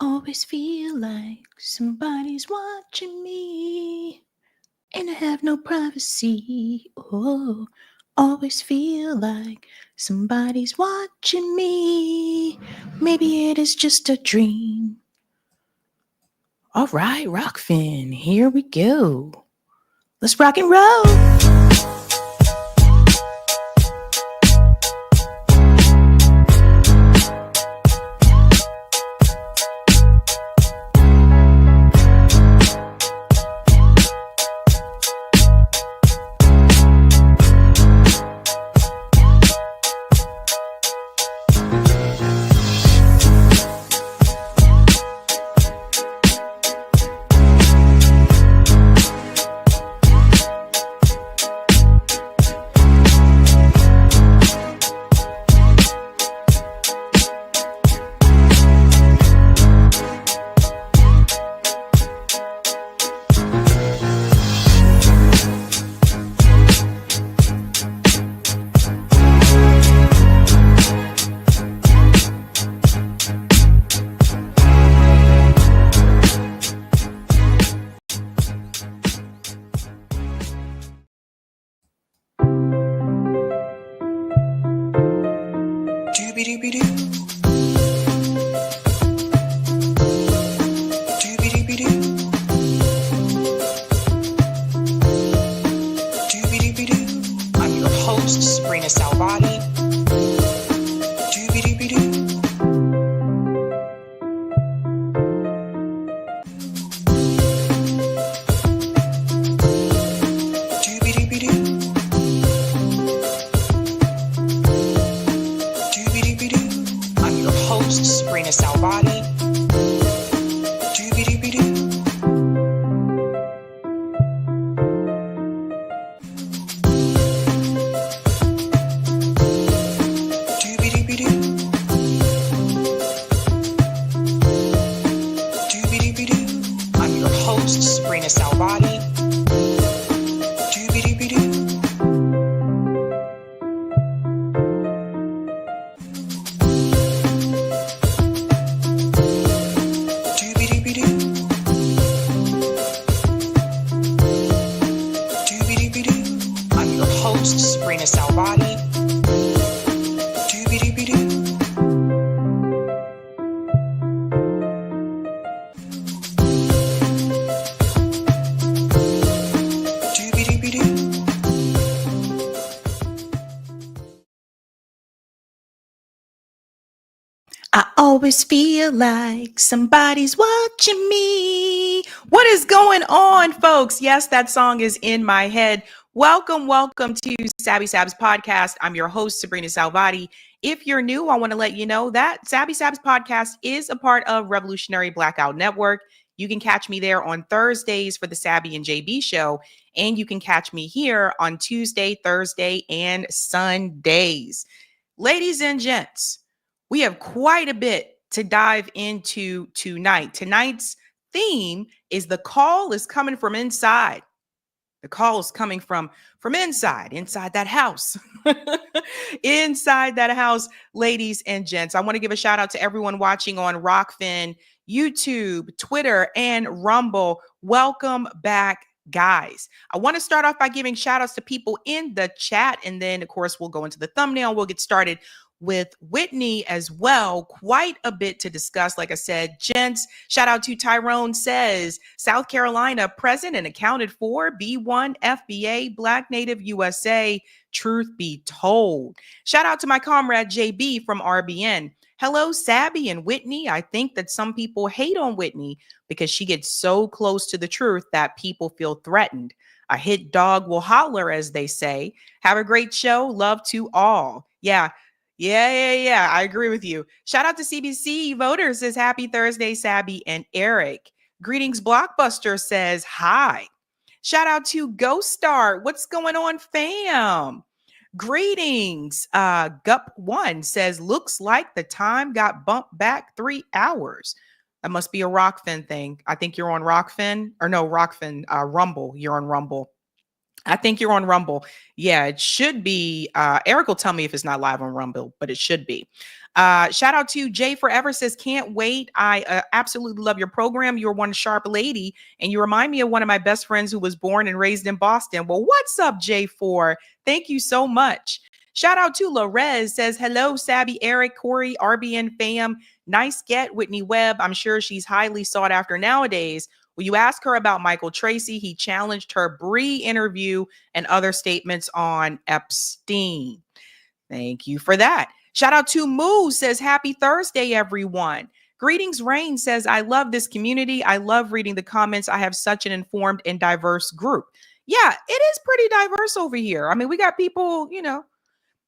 Always feel like somebody's watching me, and I have no privacy. Oh, always feel like somebody's watching me. Maybe it is just a dream. All right, Rockfin, here we go. Let's rock and roll. I'm your host, sabrinasalvati. I'm your host, sabrinasalvati. I'm your host, sabrinasalvati. I'm your host, sabrinasalvati. I always feel like somebody's watching me. What is going on, folks? Yes, that song is in my head. Welcome to Sab's podcast. I'm your host, sabrinasalvati. If you're new, I want to let you know that Sab's podcast is a part of Revolutionary Blackout Network. You can catch me there on Thursdays for the Sabby and JB show, and you can catch me here on Tuesday, Thursday, and Sundays. Ladies and gents, we have quite a bit to dive into tonight. Tonight's theme is the call is coming from inside. The call is coming from inside that house. Inside that house, ladies and gents. I want to give a shout out to everyone watching on Rockfin, YouTube, Twitter, and Rumble. Welcome back, guys. I want to start off by giving shout outs to people in the chat. And then, of course, we'll go into the thumbnail. We'll get started with Whitney as well. Quite a bit to discuss. Like I said, gents, shout out to Tyrone says, South Carolina present and accounted for, B1 FBA, Black Native USA, truth be told. Shout out to my comrade JB from RBN. Hello, Sabby and Whitney. I think that some people hate on Whitney because she gets so close to the truth that people feel threatened. A hit dog will holler, as they say. Have a great show. Love to all. Yeah. I agree with you. Shout out to CBC Voters says happy Thursday, Sabby and Eric. Greetings, Blockbuster says hi. Shout out to Ghost Star. What's going on, fam? Greetings. Gup1 says looks like the time got bumped back 3 hours. That must be a Rockfin thing. I think you're on Rockfin or no, Rockfin, Rumble. You're on Rumble. I think you're on Rumble. Yeah, it should be. Eric will tell me if it's not live on Rumble, but it should be. Shout out to Jay Forever says, can't wait. I absolutely love your program. You're one sharp lady, and you remind me of one of my best friends who was born and raised in Boston. Well, what's up, J4? Thank you so much. Shout out to Lorez says, hello, Sabby, Eric, Corey, RBN fam. Nice get, Whitney Webb. I'm sure she's highly sought after nowadays. Will you ask her about Michael Tracy? He challenged her Bree interview and other statements on Epstein. Thank you for that. Shout out to Moo says, happy Thursday, everyone. Greetings, Rain says, I love this community. I love reading the comments. I have such an informed and diverse group. Yeah, it is pretty diverse over here. I mean, we got people,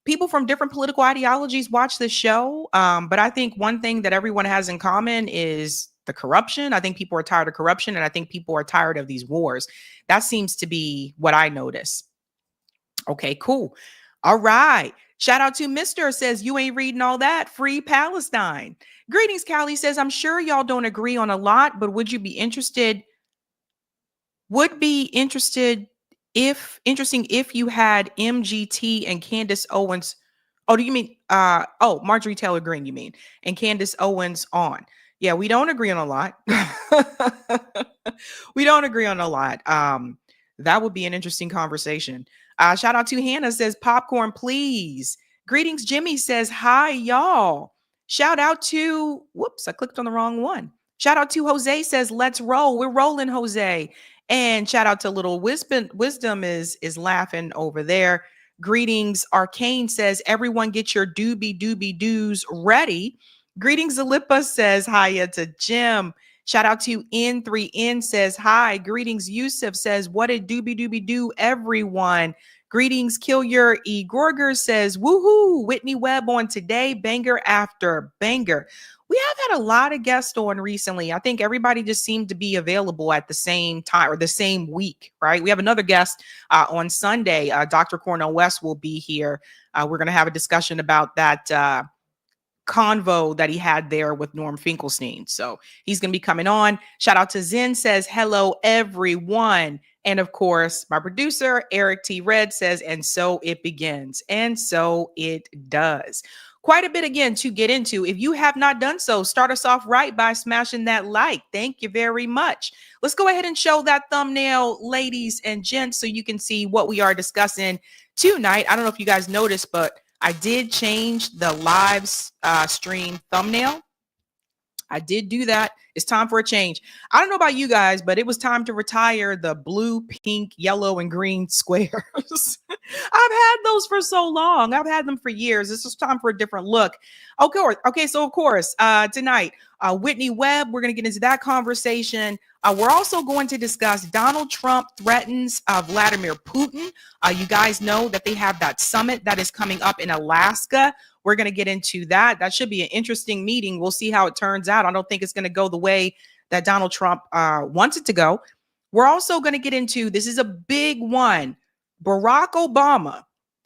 people from different political ideologies watch the show. But I think one thing that everyone has in common is the corruption. I think people are tired of corruption, and I think people are tired of these wars. That seems to be what I notice. Okay, cool. All right. Shout out to Mr. says, you ain't reading all that. Free Palestine. Greetings, Callie says, I'm sure y'all don't agree on a lot, but would be interesting if you had MGT and Candace Owens. Oh, do you mean Marjorie Taylor Greene, you mean, and Candace Owens on? Yeah, we don't agree on a lot. We don't agree on a lot. That would be an interesting conversation. Shout out to Hannah says, popcorn, please. Greetings, Jimmy says, hi, y'all. Shout out to, whoops, I clicked on the wrong one. Shout out to Jose says, let's roll. We're rolling, Jose. And shout out to Little Wisdom is laughing over there. Greetings, Arcane says, everyone get your doobie doos ready. Greetings, Alippa says, hiya to Jim. Shout out to N3N says, hi. Greetings, Yusuf says, what a doobie do, everyone. Greetings, Killier E. Gorger says, woohoo, Whitney Webb on today, banger after banger. We have had a lot of guests on recently. I think everybody just seemed to be available at the same time or the same week, right? We have another guest on Sunday. Dr. Cornel West will be here. We're going to have a discussion about that convo that he had there with Norm Finkelstein. So he's going to be coming on. Shout out to Zen says, hello, everyone. And of course, my producer, Eric T. Red says, and so it begins. And so it does. Quite a bit again to get into. If you have not done so, start us off right by smashing that like. Thank you very much. Let's go ahead and show that thumbnail, ladies and gents, so you can see what we are discussing tonight. I don't know if you guys noticed, but I did change the live stream thumbnail. I did do that. It's time for a change. I don't know about you guys, but it was time to retire the blue, pink, yellow, and green squares. I've had those for so long. I've had them for years. It's just time for a different look. Okay, so of course, tonight, Whitney Webb, we're going to get into that conversation. We're also going to discuss Donald Trump threatens Vladimir Putin. You guys know that they have that summit that is coming up in Alaska. We're going to get into that. That should be an interesting meeting. We'll see how it turns out. I don't think it's going to go the way that Donald Trump wants it to go. We're also going to get into, this is a big one. Barack Obama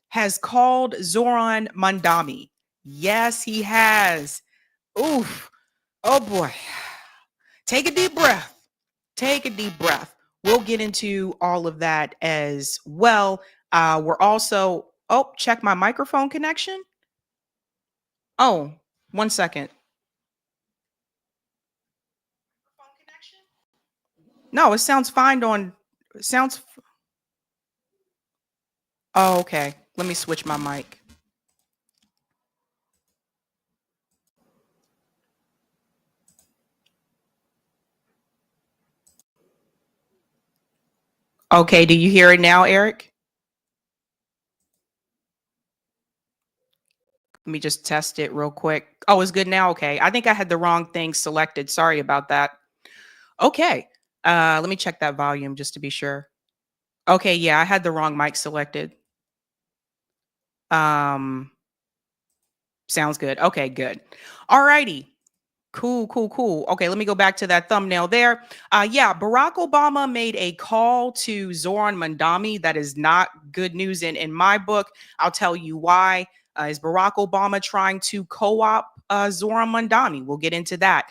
has called Zohran Mandami. Yes, he has. Oof. Oh boy. Take a deep breath. Take a deep breath. We'll get into all of that as well. We're also, check my microphone connection. Oh, 1 second. No, it sounds fine on, oh, okay. Let me switch my mic. Okay, do you hear it now, Eric? Let me just test it real quick. Oh, it's good now? Okay. I think I had the wrong thing selected. Sorry about that. Okay. Let me check that volume just to be sure. Okay, yeah, I had the wrong mic selected. Sounds good. Okay, good. All righty. Cool. Okay, let me go back to that thumbnail there. Yeah, Barack Obama made a call to Zohran Mandami. That is not good news in my book. I'll tell you why. Is Barack Obama trying to co-opt Zohran Mandami? We'll get into that.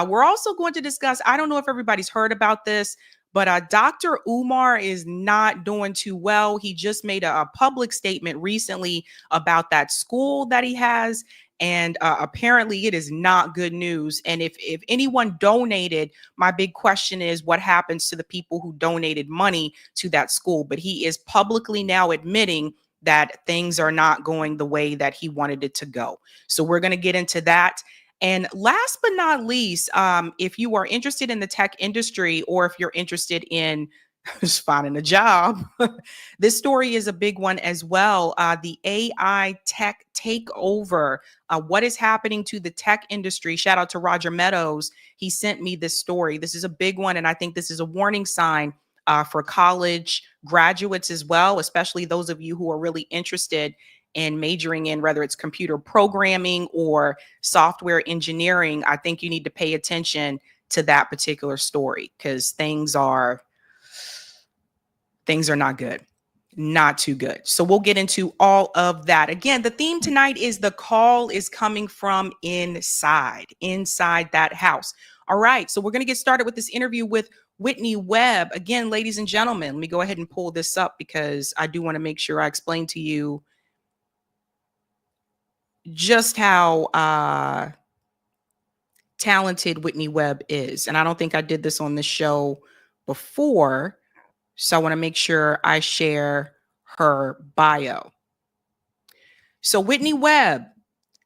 We're also going to discuss, I don't know if everybody's heard about this, But Dr. Umar is not doing too well. He just made a public statement recently about that school that he has. And apparently it is not good news. And if anyone donated, my big question is what happens to the people who donated money to that school? But he is publicly now admitting that things are not going the way that he wanted it to go. So we're going to get into that. And last but not least, if you are interested in the tech industry or if you're interested in just finding a job, this story is a big one as well. The AI tech takeover. What is happening to the tech industry? Shout out to Roger Meadows. He sent me this story. This is a big one. And I think this is a warning sign for college graduates as well, especially those of you who are really interested in majoring in whether it's computer programming or software engineering. I think you need to pay attention to that particular story because things are not good. Not too good. So we'll get into all of that. Again, the theme tonight is the call is coming from inside that house. All right. So we're going to get started with this interview with Whitney Webb. Again, ladies and gentlemen, let me go ahead and pull this up because I do want to make sure I explain to you just how talented Whitney Webb is. And I don't think I did this on the show before. So I want to make sure I share her bio. So Whitney Webb,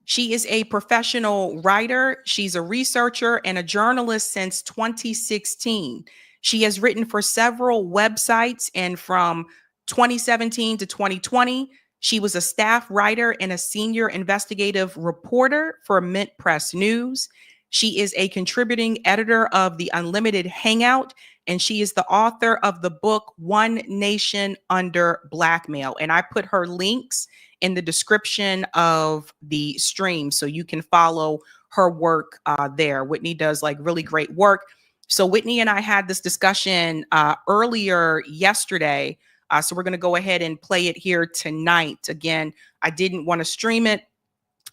she is a professional writer. She's a researcher and a journalist since 2016. She has written for several websites, and from 2017 to 2020, she was a staff writer and a senior investigative reporter for Mint Press News. She is a contributing editor of The Unlimited Hangout, and she is the author of the book One Nation Under Blackmail. And I put her links in the description of the stream so you can follow her work there. Whitney does like really great work. So Whitney and I had this discussion earlier yesterday. So we're going to go ahead and play it here tonight. Again, I didn't want to stream it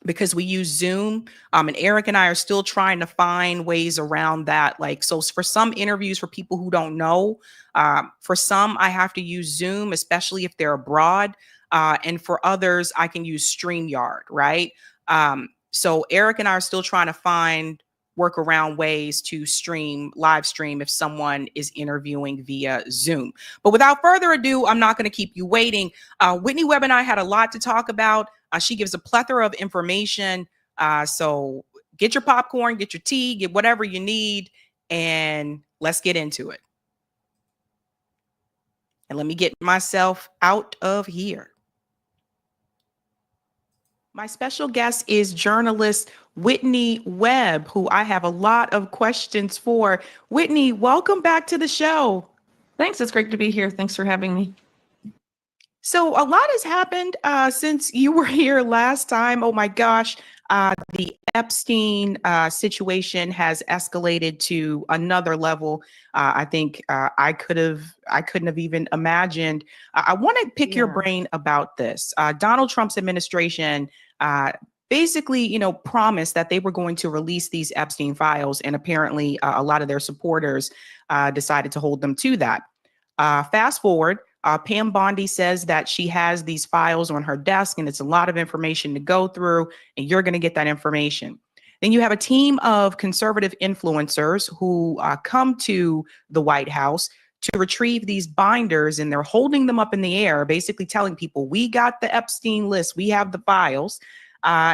because we use Zoom, and Eric and I are still trying to find ways around that. Like, so for some interviews, for people who don't know, for some, I have to use Zoom, especially if they're abroad. And for others, I can use StreamYard, right? So Eric and I are still trying to find workaround ways to live stream if someone is interviewing via Zoom. But without further ado, I'm not going to keep you waiting. Whitney Webb and I had a lot to talk about. She gives a plethora of information. So get your popcorn, get your tea, get whatever you need, and let's get into it. And let me get myself out of here. My special guest is journalist Whitney Webb, who I have a lot of questions for. Whitney, welcome back to the show. Thanks. It's great to be here. Thanks for having me. So a lot has happened since you were here last time. Oh my gosh. The Epstein situation has escalated to another level. I think I couldn't have even imagined. I want to pick your brain about this. Donald Trump's administration basically, promised that they were going to release these Epstein files, and apparently a lot of their supporters decided to hold them to that. Fast forward. Pam Bondi says that she has these files on her desk and it's a lot of information to go through, and you're going to get that information. Then you have a team of conservative influencers who come to the White House to retrieve these binders, and they're holding them up in the air, basically telling people, we got the Epstein list, we have the files.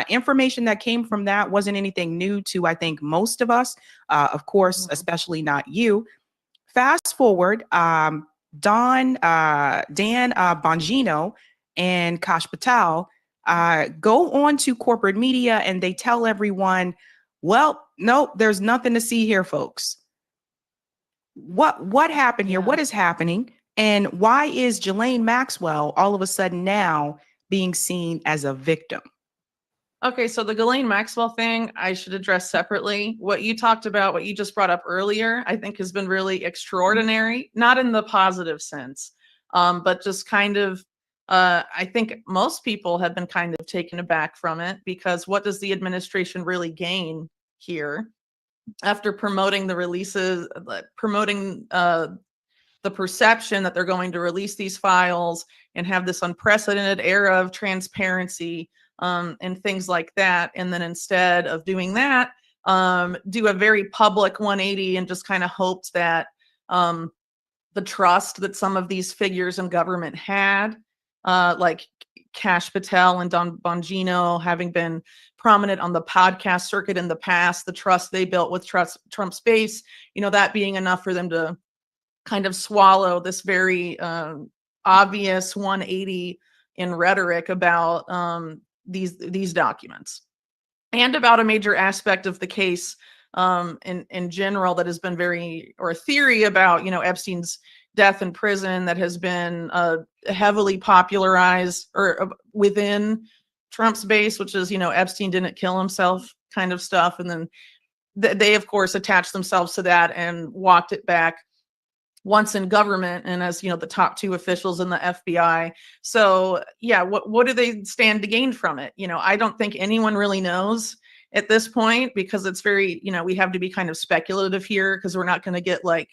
Information that came from that wasn't anything new to, I think, most of us, of course, especially not you. Fast forward, Dan Bongino and Kash Patel go on to corporate media and they tell everyone, well, no, there's nothing to see here, folks. What happened here? What is happening? And why is Ghislaine Maxwell all of a sudden now being seen as a victim? Okay, so the Ghislaine Maxwell thing, I should address separately. What you talked about, what you just brought up earlier, I think has been really extraordinary, not in the positive sense, but just kind of, I think most people have been kind of taken aback from it, because what does the administration really gain here after promoting the releases, promoting the perception that they're going to release these files and have this unprecedented era of transparency, and things like that. And then instead of doing that, do a very public 180 and just kind of hoped that the trust that some of these figures in government had, like Kash Patel and Don Bongino, having been prominent on the podcast circuit in the past, the trust they built with Trump's base, that being enough for them to kind of swallow this very obvious 180 in rhetoric about these documents, and about a major aspect of the case in general that has been or a theory about Epstein's death in prison that has been heavily popularized or within Trump's base, which is Epstein didn't kill himself kind of stuff. And then they of course attached themselves to that and walked it back once in government and as the top two officials in the FBI. So yeah, what do they stand to gain from it? I don't think anyone really knows at this point, because it's very, we have to be kind of speculative here, because we're not going to get like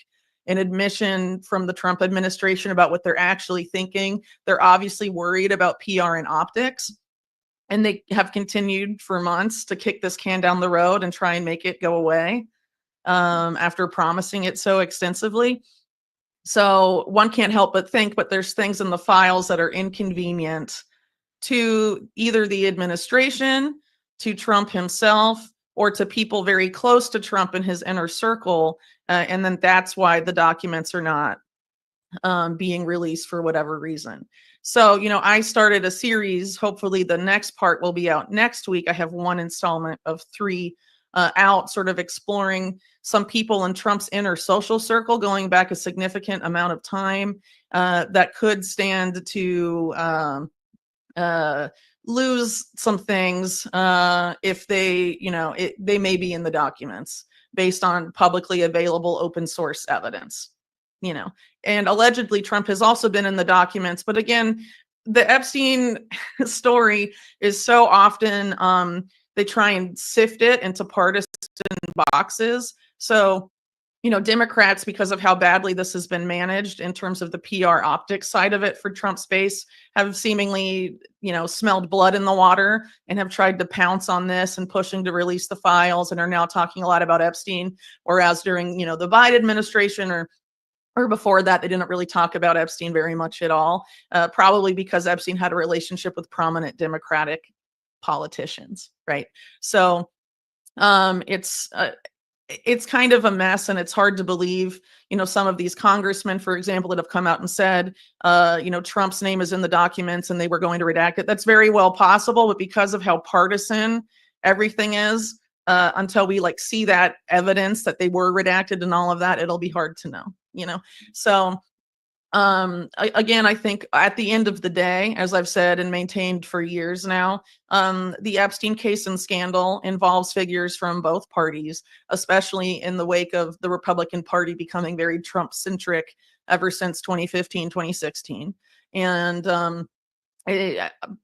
an admission from the Trump administration about what they're actually thinking. They're obviously worried about PR and optics, and they have continued for months to kick this can down the road and try and make it go away after promising it so extensively. So one can't help but think, but there's things in the files that are inconvenient to either the administration, to Trump himself, or to people very close to Trump in his inner circle. And then that's why the documents are not being released for whatever reason. So, I started a series. Hopefully the next part will be out next week. I have one installment of 3 out, sort of exploring some people in Trump's inner social circle going back a significant amount of time that could stand to lose some things if they, they may be in the documents based on publicly available open source evidence, and allegedly Trump has also been in the documents. But again, the Epstein story is so often, they try and sift it into partisan boxes. So, Democrats, because of how badly this has been managed in terms of the PR optics side of it for Trump's base, have seemingly, smelled blood in the water and have tried to pounce on this and pushing to release the files, and are now talking a lot about Epstein. Whereas during, the Biden administration or before that, they didn't really talk about Epstein very much at all, probably because Epstein had a relationship with prominent Democratic politicians, right? So it's kind of a mess, and it's hard to believe, some of these congressmen, for example, that have come out and said, Trump's name is in the documents and they were going to redact it. That's very well possible, but because of how partisan everything is, until we see that evidence that they were redacted and all of that, it'll be hard to know, So again, I think at the end of the day, as I've said and maintained for years now, the Epstein case and scandal involves figures from both parties, especially in the wake of the Republican Party becoming very Trump-centric ever since 2015, 2016. And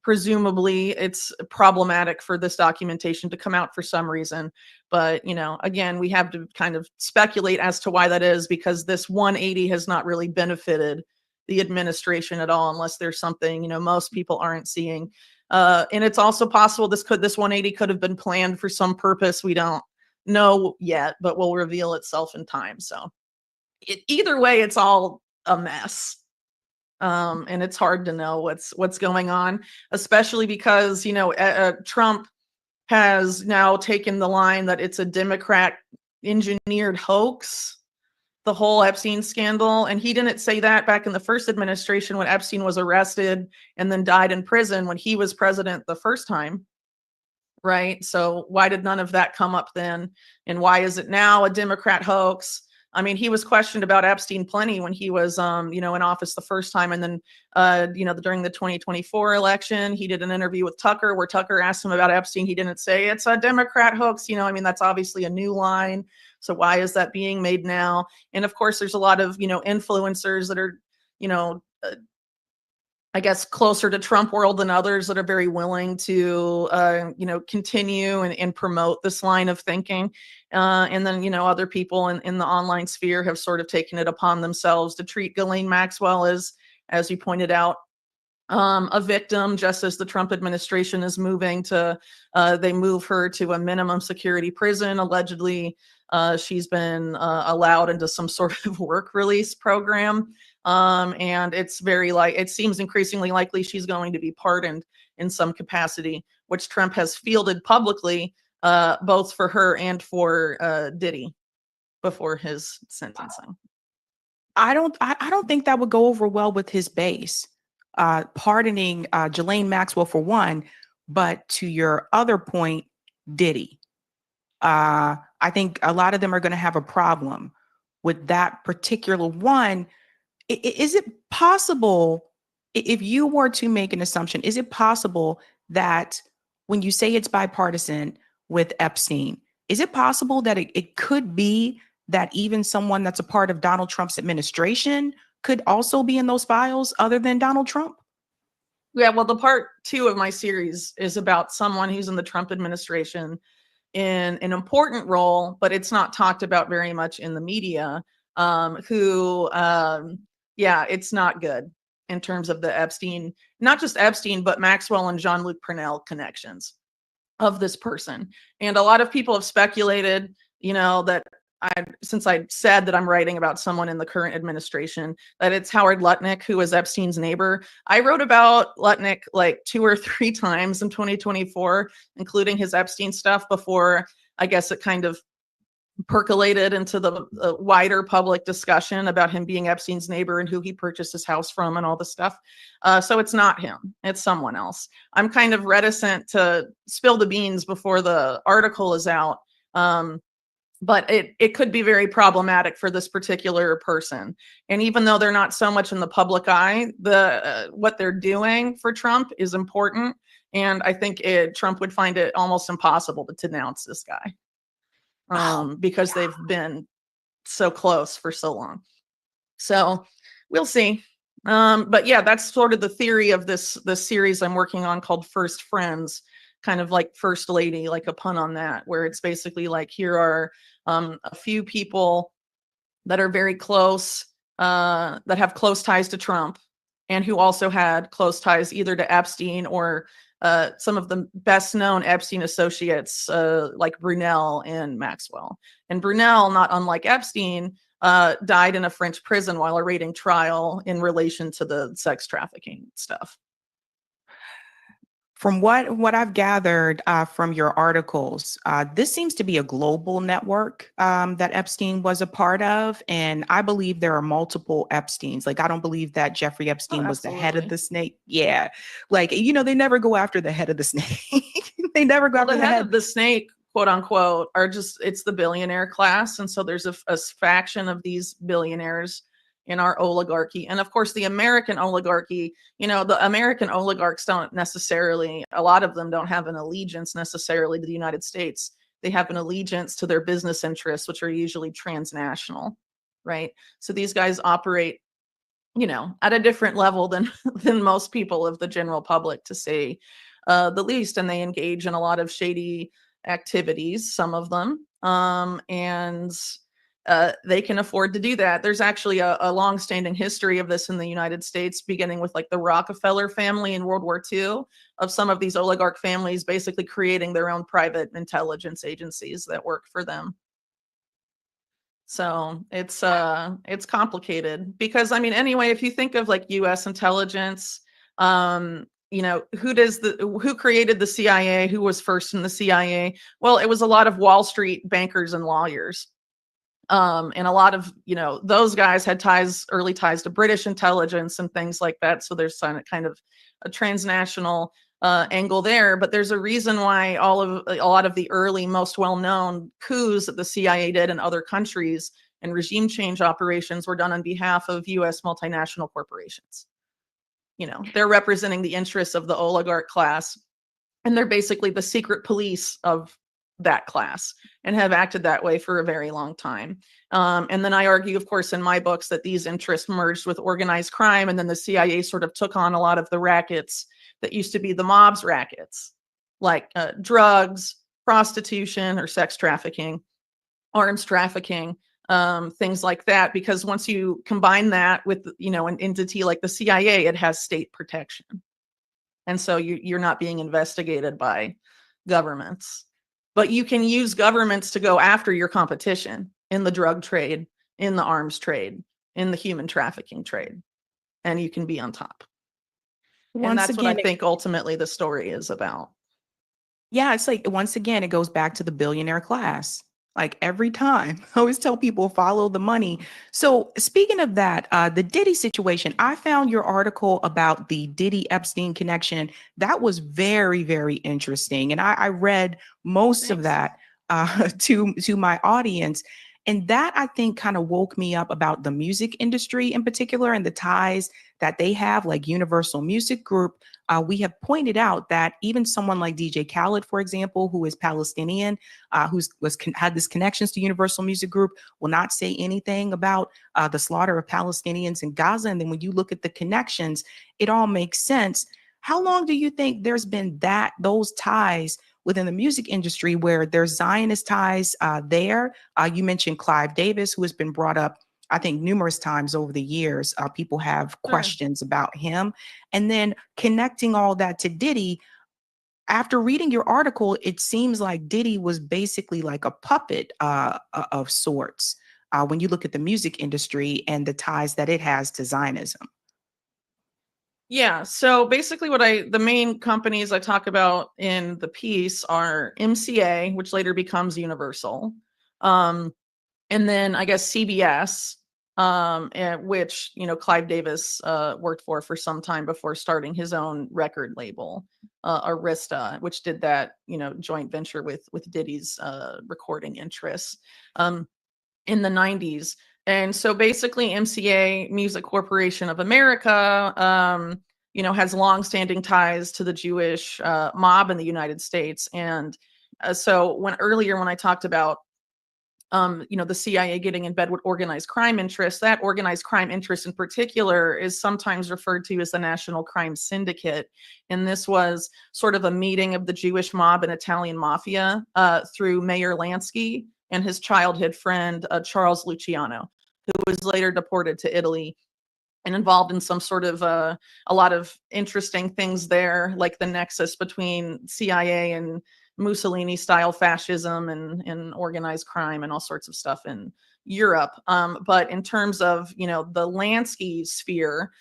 presumably it's problematic for this documentation to come out for some reason. But, again, we have to kind of speculate as to why that is, because this 180 has not really benefited the administration at all, unless there's something, most people aren't seeing. And it's also possible this 180 could have been planned for some purpose we don't know yet, but will reveal itself in time. So either way, it's all a mess. And it's hard to know what's going on, especially because, Trump has now taken the line that it's a Democrat engineered hoax, the whole Epstein scandal. And he didn't say that back in the first administration when Epstein was arrested and then died in prison when he was president the first time. Right. So why did none of that come up then? And why is it now a Democrat hoax? I mean, he was questioned about Epstein plenty when he was, in office the first time. And then, during the 2024 election, he did an interview with Tucker where Tucker asked him about Epstein. He didn't say it's a Democrat hoax. That's obviously a new line. So why is that being made now? And of course, there's a lot of, influencers that are, I guess, closer to Trump world than others that are very willing to, continue and promote this line of thinking. And then, other people in the online sphere have sort of taken it upon themselves to treat Ghislaine Maxwell as you pointed out, a victim, just as the Trump administration is moving to, they move her to a minimum security prison. Allegedly, she's been allowed into some sort of work release program. And it seems increasingly likely she's going to be pardoned in some capacity, which Trump has fielded publicly, both for her and for Diddy before his sentencing. I don't think that would go over well with his base. Pardoning Ghislaine Maxwell for one, but to your other point, Diddy. I think a lot of them are going to have a problem with that particular one. Is it possible, if you were to make an assumption, is it possible that when you say it's bipartisan with Epstein, is it possible that it could be that even someone that's a part of Donald Trump's administration could also be in those files other than Donald Trump? Yeah, well, the part 2 of my series is about someone who's in the Trump administration in an important role, but it's not talked about very much in the media, it's not good in terms of the Epstein, not just Epstein, but Maxwell and Jean-Luc Purnell connections of this person. And a lot of people have speculated, that since I said that I'm writing about someone in the current administration, that it's Howard Lutnick, who was Epstein's neighbor. I wrote about Lutnick like 2 or 3 times in 2024, including his Epstein stuff, before I guess it kind of percolated into the wider public discussion about him being Epstein's neighbor and who he purchased his house from and all this stuff. So it's not him, it's someone else. I'm kind of reticent to spill the beans before the article is out. But it could be very problematic for this particular person. And even though they're not so much in the public eye, what they're doing for Trump is important. And I think Trump would find it almost impossible to denounce this guy, because they've been so close for so long. So we'll see. But yeah, that's sort of the theory of this series I'm working on called First Friends, kind of like First Lady, like a pun on that, where it's basically like, here are a few people that are very close, that have close ties to Trump, and who also had close ties either to Epstein or some of the best known Epstein associates, like Brunel and Maxwell. And Brunel, not unlike Epstein, died in a French prison while awaiting trial in relation to the sex trafficking stuff. From what I've gathered from your articles, this seems to be a global network that Epstein was a part of. And I believe there are multiple Epsteins. Like, I don't believe that Jeffrey Epstein was the head of the snake. Yeah. Like, they never go after the head of the snake. They never go after the head of the snake, quote unquote, it's the billionaire class. And so there's a faction of these billionaires in our oligarchy. And of course, the American oligarchy, the American oligarchs don't necessarily, a lot of them don't have an allegiance necessarily to the United States. They have an allegiance to their business interests, which are usually transnational, right? So these guys operate, at a different level than most people of the general public, to say the least. And they engage in a lot of shady activities, some of them. They can afford to do that. There's actually a long-standing history of this in the United States, beginning with like the Rockefeller family in World War II, of some of these oligarch families basically creating their own private intelligence agencies that work for them. So it's complicated because, anyway, if you think of like U.S. intelligence, who created the CIA? Who was first in the CIA? Well, it was a lot of Wall Street bankers and lawyers. And a lot of, those guys had early ties to British intelligence and things like that. So there's kind of a transnational angle there. But there's a reason why a lot of the early, most well-known coups that the CIA did in other countries and regime change operations were done on behalf of U.S. multinational corporations. They're representing the interests of the oligarch class, and they're basically the secret police of that class and have acted that way for a very long time. And then I argue, of course, in my books that these interests merged with organized crime, and then the CIA sort of took on a lot of the rackets that used to be the mob's rackets, like drugs, prostitution or sex trafficking, arms trafficking, things like that. Because once you combine that with, an entity like the CIA, it has state protection. And so you're not being investigated by governments. But you can use governments to go after your competition in the drug trade, in the arms trade, in the human trafficking trade. And you can be on top. And that's what I think ultimately the story is about. Yeah, it's like, once again, it goes back to the billionaire class. Like every time, I always tell people follow the money. So speaking of that, the Diddy situation, I found your article about the Diddy Epstein connection. That was very, very interesting. And I read most of that to my audience. And that, I think, kind of woke me up about the music industry in particular and the ties that they have, like Universal Music Group. We have pointed out that even someone like DJ Khaled, for example, who is Palestinian, had this connections to Universal Music Group, will not say anything about the slaughter of Palestinians in Gaza. And then when you look at the connections, it all makes sense. How long do you think there's been those ties within the music industry where there's Zionist ties there? You mentioned Clive Davis, who has been brought up, I think, numerous times over the years. People have questions about him. And then connecting all that to Diddy, after reading your article, it seems like Diddy was basically like a puppet of sorts when you look at the music industry and the ties that it has to Zionism. Yeah. So basically the main companies I talk about in the piece are MCA, which later becomes Universal. And then I guess CBS, which, Clive Davis worked for some time before starting his own record label, Arista, which did that, joint venture with Diddy's recording interests in the 90s. And so basically MCA Music Corporation of America, has longstanding ties to the Jewish mob in the United States. And so when I talked about, the CIA getting in bed with organized crime interests, that organized crime interest in particular is sometimes referred to as the National Crime Syndicate. And this was sort of a meeting of the Jewish mob and Italian mafia through Mayor Lansky and his childhood friend, Charles Luciano, who was later deported to Italy and involved in some sort of a lot of interesting things there, like the nexus between CIA and Mussolini-style fascism and organized crime and all sorts of stuff in Europe. But in terms of, the Lansky sphere,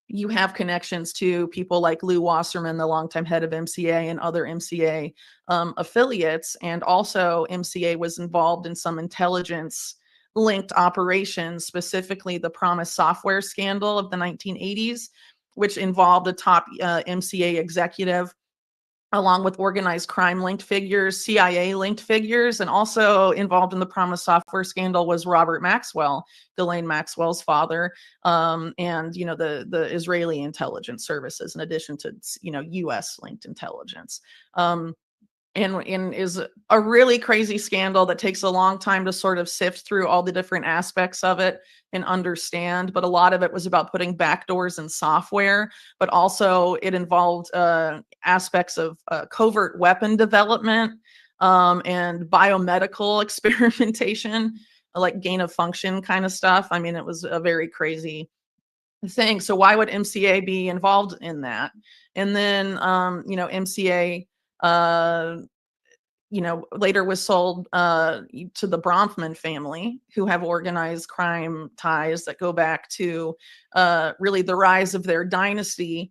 you have connections to people like Lou Wasserman, the longtime head of MCA, and other MCA affiliates. And also MCA was involved in some intelligence linked operations, specifically the Promise software scandal of the 1980s, which involved a top MCA executive, along with organized crime linked figures, CIA linked figures, and also involved in the Promise software scandal was Robert Maxwell, Ghislaine Maxwell's father, and the Israeli intelligence services, in addition to U.S. linked intelligence. And is a really crazy scandal that takes a long time to sort of sift through all the different aspects of it and understand. But a lot of it was about putting backdoors in software, but also it involved aspects of covert weapon development and biomedical experimentation, like gain of function kind of stuff. I mean, it was a very crazy thing. So why would MCA be involved in that? And then, MCA later was sold to the Bronfman family, who have organized crime ties that go back to really the rise of their dynasty.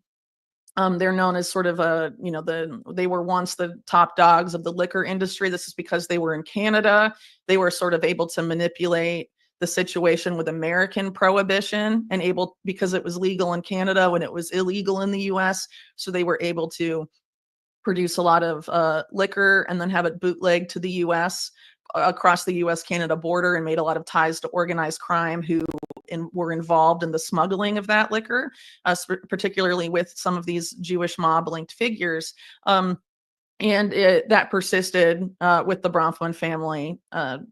They're known as sort of they were once the top dogs of the liquor industry. This is because they were in Canada. They were sort of able to manipulate the situation with American prohibition and because it was legal in Canada when it was illegal in the US. So they were able to produce a lot of liquor and then have it bootlegged to the US across the US-Canada border, and made a lot of ties to organized crime who were involved in the smuggling of that liquor, particularly with some of these Jewish mob linked figures. And that persisted with the Bronfman family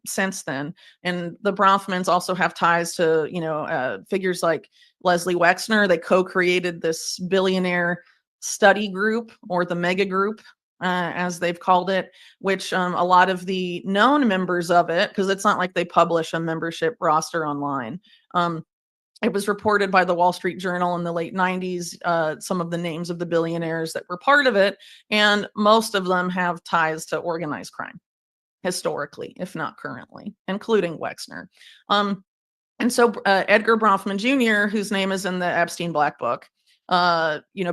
since then. And the Bronfmans also have ties to, figures like Leslie Wexner. They co-created this billionaire study group, or the mega group, as they've called it, which a lot of the known members of it, because it's not like they publish a membership roster online. It was reported by the Wall Street Journal in the late 90s, some of the names of the billionaires that were part of it, and most of them have ties to organized crime, historically, if not currently, including Wexner. And so Edgar Bronfman Jr., whose name is in the Epstein Black Book,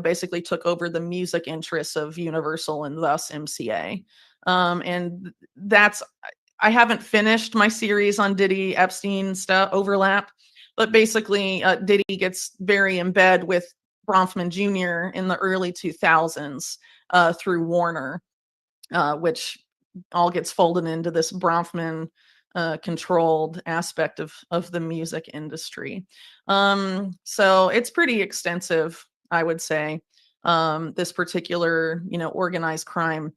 basically took over the music interests of Universal and thus MCA. And I haven't finished my series on Diddy Epstein stuff overlap. But basically, Diddy gets very in bed with Bronfman Jr. in the early 2000s through Warner, which all gets folded into this Bronfman controlled aspect of the music industry. So it's pretty extensive, I would say, this particular, organized crime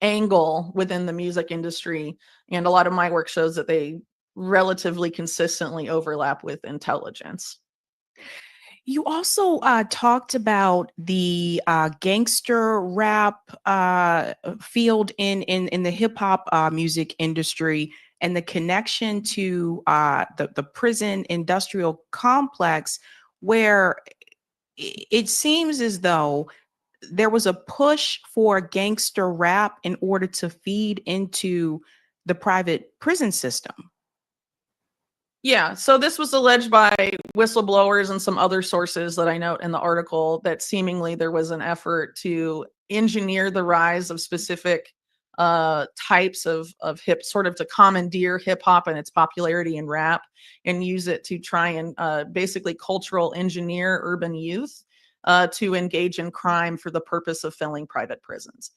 angle within the music industry. And a lot of my work shows that they relatively consistently overlap with intelligence. You also talked about the gangster rap field in the hip hop music industry, and the connection to the prison industrial complex, where it seems as though there was a push for gangster rap in order to feed into the private prison system. Yeah, so this was alleged by whistleblowers and some other sources that I note in the article, that seemingly there was an effort to engineer the rise of specific types of hip, sort of to commandeer hip hop and its popularity in rap, and use it to try and basically cultural engineer urban youth to engage in crime for the purpose of filling private prisons.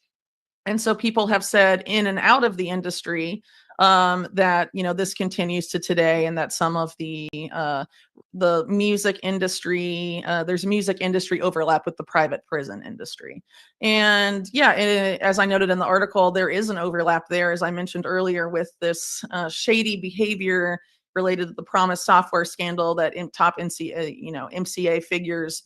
And so people have said in and out of the industry that this continues to today, and that some of the music industry, there's music industry overlap with the private prison industry. And yeah, as I noted in the article, there is an overlap there, as I mentioned earlier, with this shady behavior related to the Promise software scandal that top MCA figures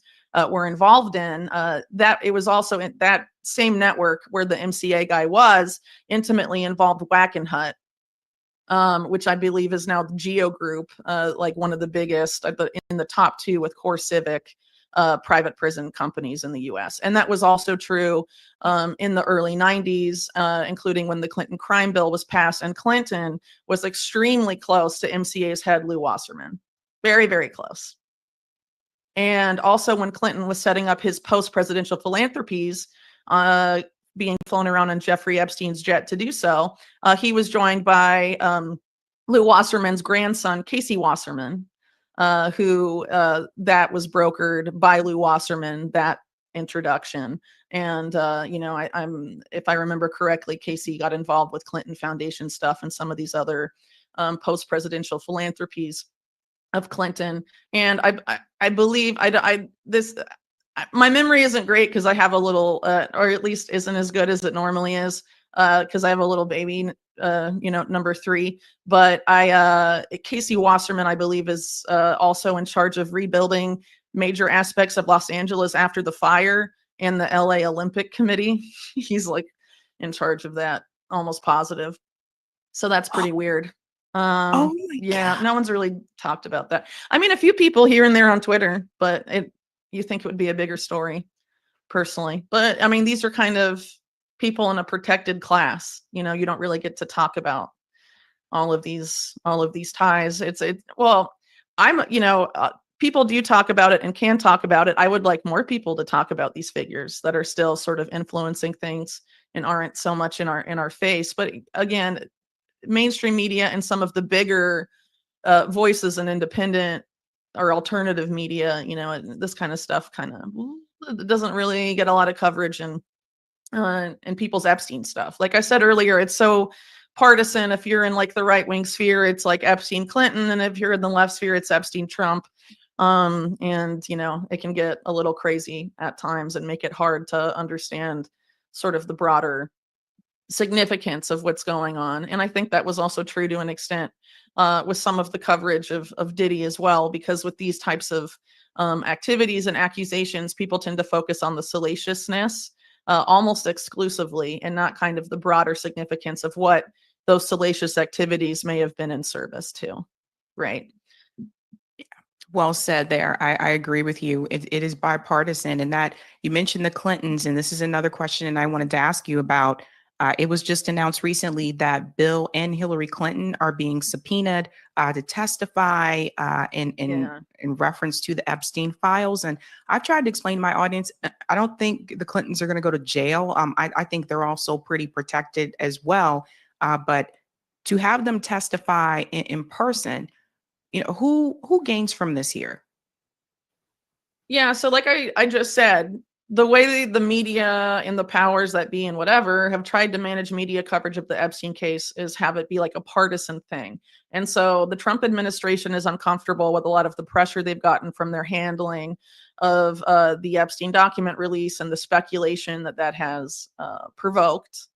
were involved in. That it was also in that same network where the MCA guy was intimately involved Wackenhut, which I believe is now the Geo Group, like one of the biggest in the top two with Core Civic private prison companies in the US. And that was also true in the early 90s, including when the Clinton crime bill was passed, and Clinton was extremely close to MCA's head, Lew Wasserman. Very, very close. And also when Clinton was setting up his post-presidential philanthropies, being flown around on Jeffrey Epstein's jet to do so, he was joined by Lew Wasserman's grandson, Casey Wasserman, who that was brokered by Lew Wasserman, that introduction. And I'm if I remember correctly, Casey got involved with Clinton Foundation stuff and some of these other post-presidential philanthropies of Clinton. And I believe my memory isn't great because I have a little, or at least isn't as good as it normally is, because I have a little baby, number 3. But Casey Wasserman, I believe, is also in charge of rebuilding major aspects of Los Angeles after the fire, and the LA Olympic Committee. He's like in charge of that, almost positive. So that's pretty weird. Oh my Yeah, God. no one's really talked about that. I mean, a few people here and there on Twitter, but you think it would be a bigger story, personally. But I mean, these are kind of people in a protected class. You don't really get to talk about all of these ties. Well, people do talk about it and can talk about it. I would like more people to talk about these figures that are still sort of influencing things and aren't so much in our face. But again, mainstream media and some of the bigger voices and independent or alternative media, this kind of stuff kind of doesn't really get a lot of coverage in people's Epstein stuff. Like I said earlier, it's so partisan. If you're in like the right wing sphere, it's like Epstein Clinton, and if you're in the left sphere, it's Epstein Trump. And it can get a little crazy at times and make it hard to understand sort of the broader significance of what's going on. And I think that was also true to an extent with some of the coverage of Diddy as well, because with these types of activities and accusations, people tend to focus on the salaciousness almost exclusively and not kind of the broader significance of what those salacious activities may have been in service to. Right. Well said there. I agree with you. It is bipartisan, and that you mentioned the Clintons, and this is another question I wanted to ask you about. It was just announced recently that Bill and Hillary Clinton are being subpoenaed to testify in reference to the Epstein Files. And I've tried to explain to my audience, I don't think the Clintons are going to go to jail. I think they're also pretty protected as well. But to have them testify in person, who gains from this here? Yeah, so like I just said, the way the media and the powers that be and whatever have tried to manage media coverage of the Epstein case is have it be like a partisan thing. And so the Trump administration is uncomfortable with a lot of the pressure they've gotten from their handling of the Epstein document release and the speculation that has provoked.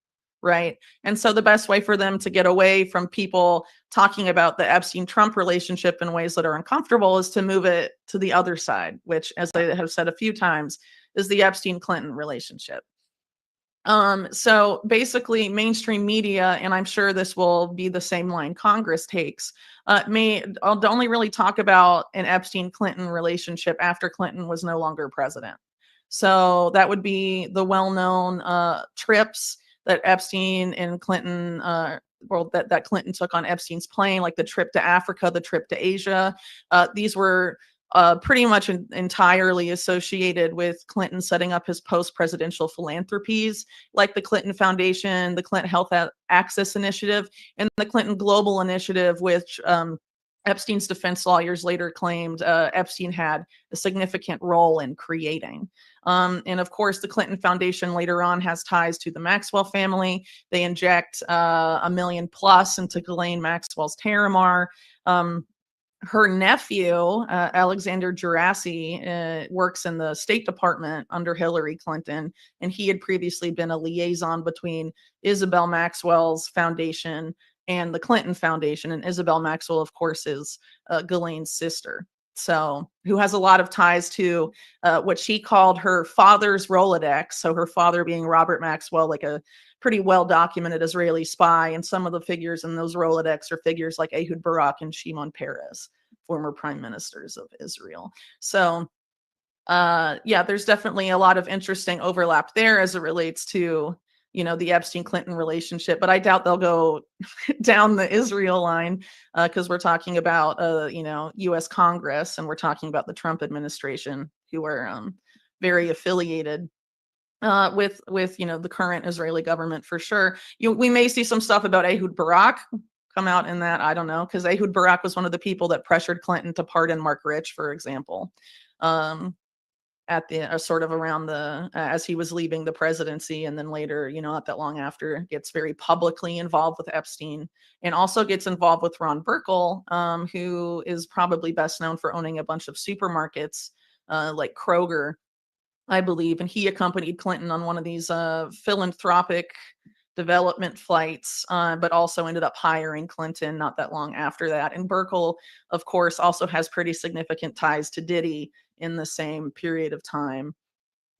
Right. And so the best way for them to get away from people talking about the Epstein-Trump relationship in ways that are uncomfortable is to move it to the other side, which, as I have said a few times, is the Epstein-Clinton relationship. So basically mainstream media, and I'm sure this will be the same line Congress takes, I'll only really talk about an Epstein-Clinton relationship after Clinton was no longer president. So that would be the well-known trips that Epstein and Clinton, that Clinton took on Epstein's plane, like the trip to Africa, the trip to Asia. These were pretty much entirely associated with Clinton setting up his post-presidential philanthropies, like the Clinton Foundation, the Clinton Health Access Initiative, and the Clinton Global Initiative, which Epstein's defense lawyers later claimed Epstein had a significant role in creating. And of course, the Clinton Foundation later on has ties to the Maxwell family. They inject $1 million plus into Ghislaine Maxwell's Terramar. Her nephew, Alexander Gerassi, works in the State Department under Hillary Clinton, and he had previously been a liaison between Isabel Maxwell's foundation and the Clinton Foundation. And Isabel Maxwell, of course, is Ghislaine's sister. So, who has a lot of ties to what she called her father's Rolodex. So her father being Robert Maxwell, like a pretty well-documented Israeli spy. And some of the figures in those Rolodex are figures like Ehud Barak and Shimon Peres, former prime ministers of Israel. So, yeah, there's definitely a lot of interesting overlap there as it relates to, the Epstein-Clinton relationship, but I doubt they'll go down the Israel line because we're talking about, U.S. Congress, and we're talking about the Trump administration, who are very affiliated with the current Israeli government for sure. We may see some stuff about Ehud Barak come out in that. I don't know, because Ehud Barak was one of the people that pressured Clinton to pardon Mark Rich, for example. At the sort of around as he was leaving the presidency, and then later, not that long after, gets very publicly involved with Epstein, and also gets involved with Ron Burkle, who is probably best known for owning a bunch of supermarkets like Kroger, I believe, and he accompanied Clinton on one of these philanthropic development flights, but also ended up hiring Clinton not that long after that. And Burkle, of course, also has pretty significant ties to Diddy in the same period of time.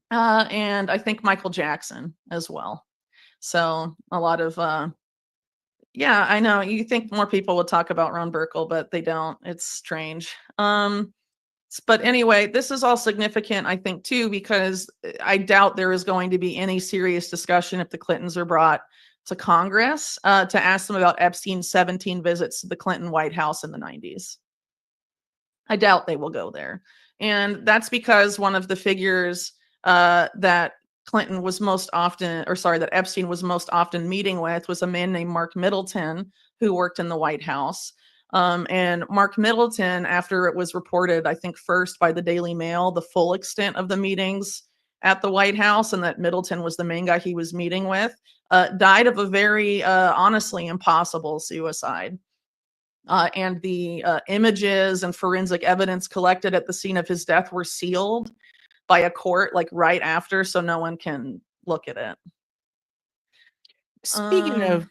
And I think Michael Jackson as well. So a lot of, yeah, I know you think more people would talk about Ron Burkle, but they don't. It's strange. But anyway, this is all significant, I think, too, because I doubt there is going to be any serious discussion if the Clintons are brought to Congress to ask them about Epstein's 17 visits to the Clinton White House in the 90s. I doubt they will go there. And that's because one of the figures that Epstein was most often meeting with was a man named Mark Middleton, who worked in the White House. And Mark Middleton, after it was reported, I think first by the Daily Mail, the full extent of the meetings at the White House, and that Middleton was the main guy he was meeting with, died of a very honestly impossible suicide. And the images and forensic evidence collected at the scene of his death were sealed by a court like right after, so no one can look at it. Speaking of,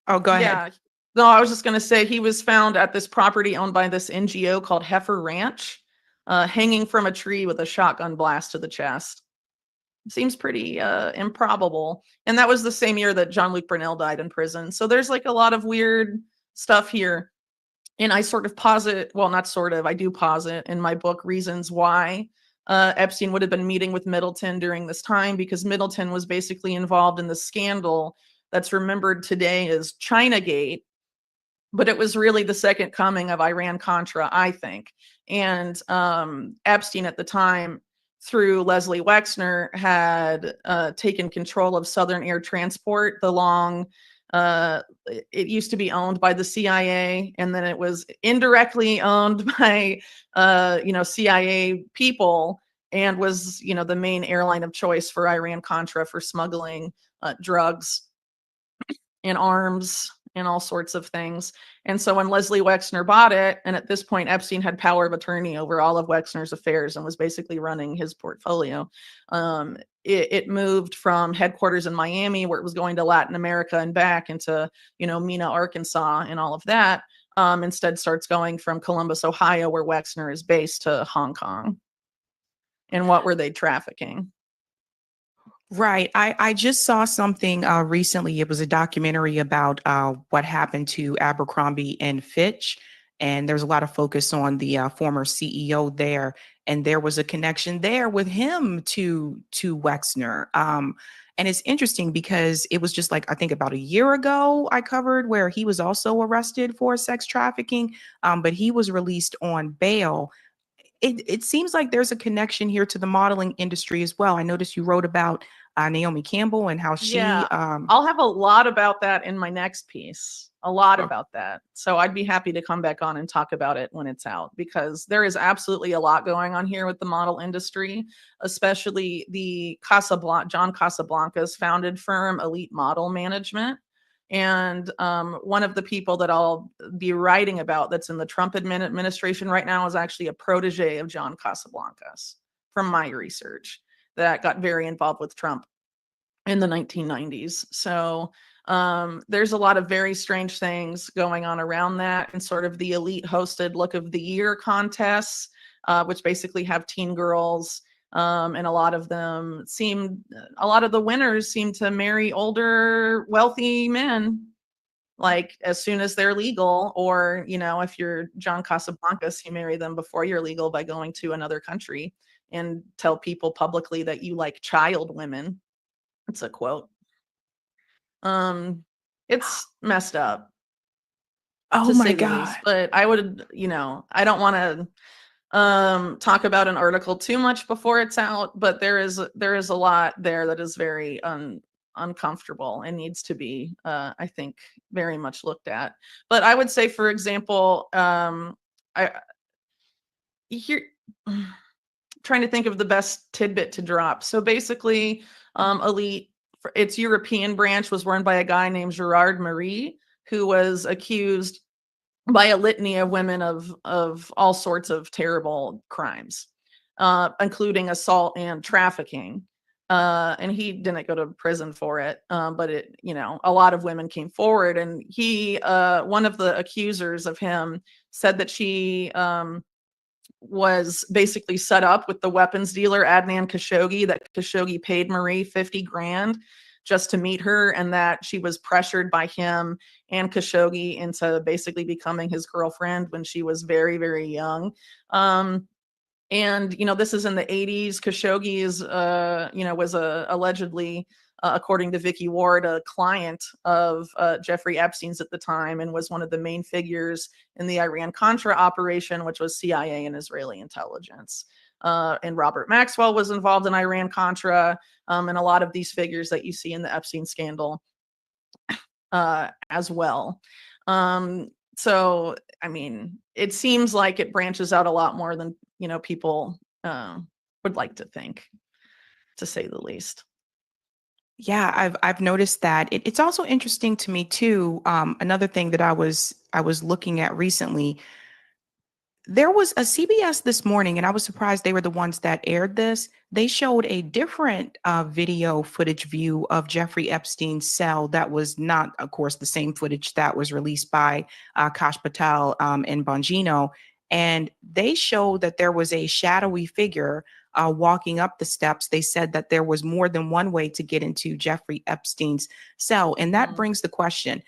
oh, go ahead. Yeah. No, I was just going to say he was found at this property owned by this NGO called Heifer Ranch, hanging from a tree with a shotgun blast to the chest. Seems pretty improbable. And that was the same year that John-Luc Brunel died in prison. So there's like a lot of weird stuff here. And I sort of posit, well, not sort of, I do posit in my book reasons why Epstein would have been meeting with Middleton during this time, because Middleton was basically involved in the scandal that's remembered today as Chinagate, but it was really the second coming of Iran-Contra, I think. And Epstein at the time, through Leslie Wexner, had taken control of Southern Air Transport, the long, it used to be owned by the CIA, and then it was indirectly owned by, CIA people, and was, the main airline of choice for Iran-Contra for smuggling drugs and arms and all sorts of things. And so when Leslie Wexner bought it, and at this point Epstein had power of attorney over all of Wexner's affairs and was basically running his portfolio, it moved from headquarters in Miami, where it was going to Latin America and back into, Mena, Arkansas, and all of that. Instead starts going from Columbus, Ohio, where Wexner is based, to Hong Kong. And what were they trafficking? Right. I just saw something recently. It was a documentary about what happened to Abercrombie and Fitch. And there's a lot of focus on the former CEO there. And there was a connection there with him to Wexner. And it's interesting because it was just like, I think about a year ago, I covered where he was also arrested for sex trafficking, but he was released on bail. It seems like there's a connection here to the modeling industry as well. I noticed you wrote about Naomi Campbell and how she. Yeah, I'll have a lot about that in my next piece. A lot about that. So I'd be happy to come back on and talk about it when it's out, because there is absolutely a lot going on here with the model industry, especially the John Casablanca's founded firm, Elite Model Management. And one of the people that I'll be writing about that's in the Trump administration right now is actually a protege of John Casablanca's, from my research, that got very involved with Trump in the 1990s. So there's a lot of very strange things going on around that, and sort of the elite hosted Look of the Year contests, which basically have teen girls. And a lot of the winners seem to marry older, wealthy men, like as soon as they're legal. Or, if you're John Casablancas, you marry them before you're legal by going to another country and tell people publicly that you like child women. It's a quote. It's messed up. Oh to my say the least. God. But I would, I don't want to talk about an article too much before it's out, but there is a lot there that is very uncomfortable and needs to be, I think, very much looked at. But I would say, for example, I here trying to think of the best tidbit to drop. So basically, Elite, its European branch was run by a guy named Gerard Marie, who was accused by a litany of women of all sorts of terrible crimes, including assault and trafficking. And he didn't go to prison for it, but a lot of women came forward, and one of the accusers of him said that she was basically set up with the weapons dealer Adnan Khashoggi, that Khashoggi paid Marie 50 grand just to meet her, and that she was pressured by him and Khashoggi into basically becoming his girlfriend when she was very, very young. And this is in the 80s. Khashoggi is was allegedly, according to Vicky Ward, a client of Jeffrey Epstein's at the time, and was one of the main figures in the Iran-Contra operation, which was CIA and Israeli intelligence. And Robert Maxwell was involved in Iran-Contra, and a lot of these figures that you see in the Epstein scandal as well. So, I mean, it seems like it branches out a lot more than, people would like to think, to say the least. Yeah, I've noticed that. It's also interesting to me too. Another thing that I was looking at recently, There was a CBS this morning, and I was surprised they were the ones that aired this. They showed a different video footage view of Jeffrey Epstein's cell that was not, of course, the same footage that was released by Kash Patel and Bongino. And they showed that there was a shadowy figure walking up the steps. They said that there was more than one way to get into Jeffrey Epstein's cell. And that brings the question,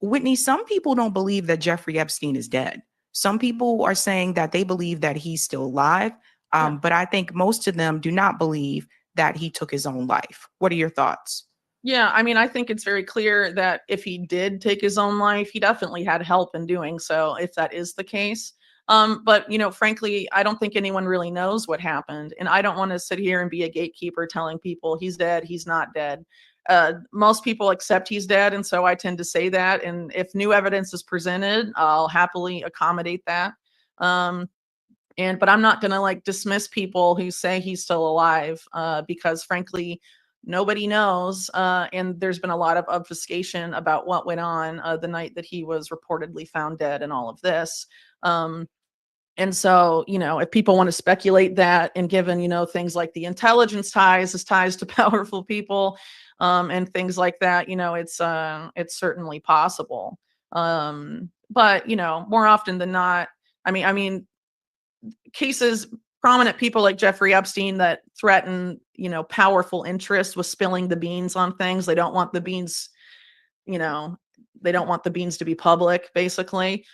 Whitney, some people don't believe that Jeffrey Epstein is dead. Some people are saying that they believe that he's still alive. But I think most of them do not believe that he took his own life. What are your thoughts? Yeah, I mean, I think it's very clear that if he did take his own life, he definitely had help in doing so, if that is the case. But, frankly, I don't think anyone really knows what happened. And I don't want to sit here and be a gatekeeper telling people he's dead, he's not dead. Most people accept he's dead. And so I tend to say that. And if new evidence is presented, I'll happily accommodate that. But I'm not going to dismiss people who say he's still alive because frankly, nobody knows. And there's been a lot of obfuscation about what went on the night that he was reportedly found dead and all of this. And so, if people want to speculate that, and given, things like the intelligence ties, his ties to powerful people, and things like that, it's certainly possible. But, more often than not, I mean, cases, prominent people like Jeffrey Epstein that threaten, powerful interests with spilling the beans on things. They don't want the beans, they don't want the beans to be public, basically.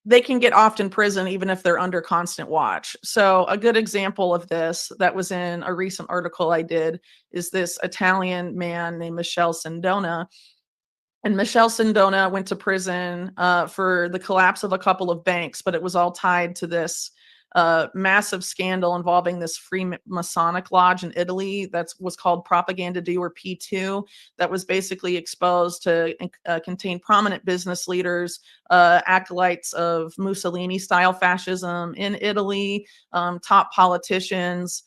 They can get off in prison even if they're under constant watch. So a good example of this that was in a recent article I did is this Italian man named Michele Sindona. And Michele Sindona went to prison for the collapse of a couple of banks, but it was all tied to this massive scandal involving this free Masonic lodge in Italy that was called Propaganda Do, or P2, that was basically exposed to contain prominent business leaders, acolytes of Mussolini-style fascism in Italy, top politicians,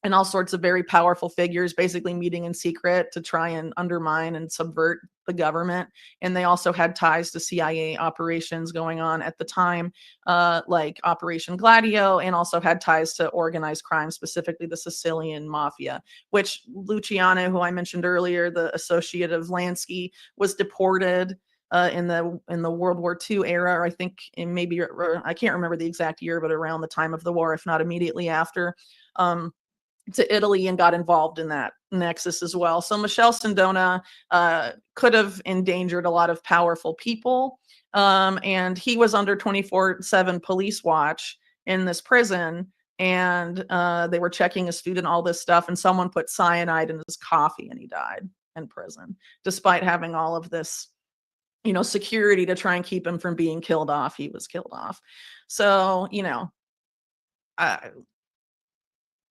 and all sorts of very powerful figures basically meeting in secret to try and undermine and subvert the government. And they also had ties to CIA operations going on at the time, like Operation Gladio, and also had ties to organized crime, specifically the Sicilian mafia, which Luciano, who I mentioned earlier, the associate of Lansky, was deported in the World War II era, or I think maybe, I can't remember the exact year, but around the time of the war, if not immediately after, to Italy, and got involved in that nexus as well. So Michele Sindona could have endangered a lot of powerful people. And he was under 24/7 police watch in this prison. And they were checking his food and all this stuff. And someone put cyanide in his coffee and he died in prison, despite having all of this, security to try and keep him from being killed off. He was killed off. So,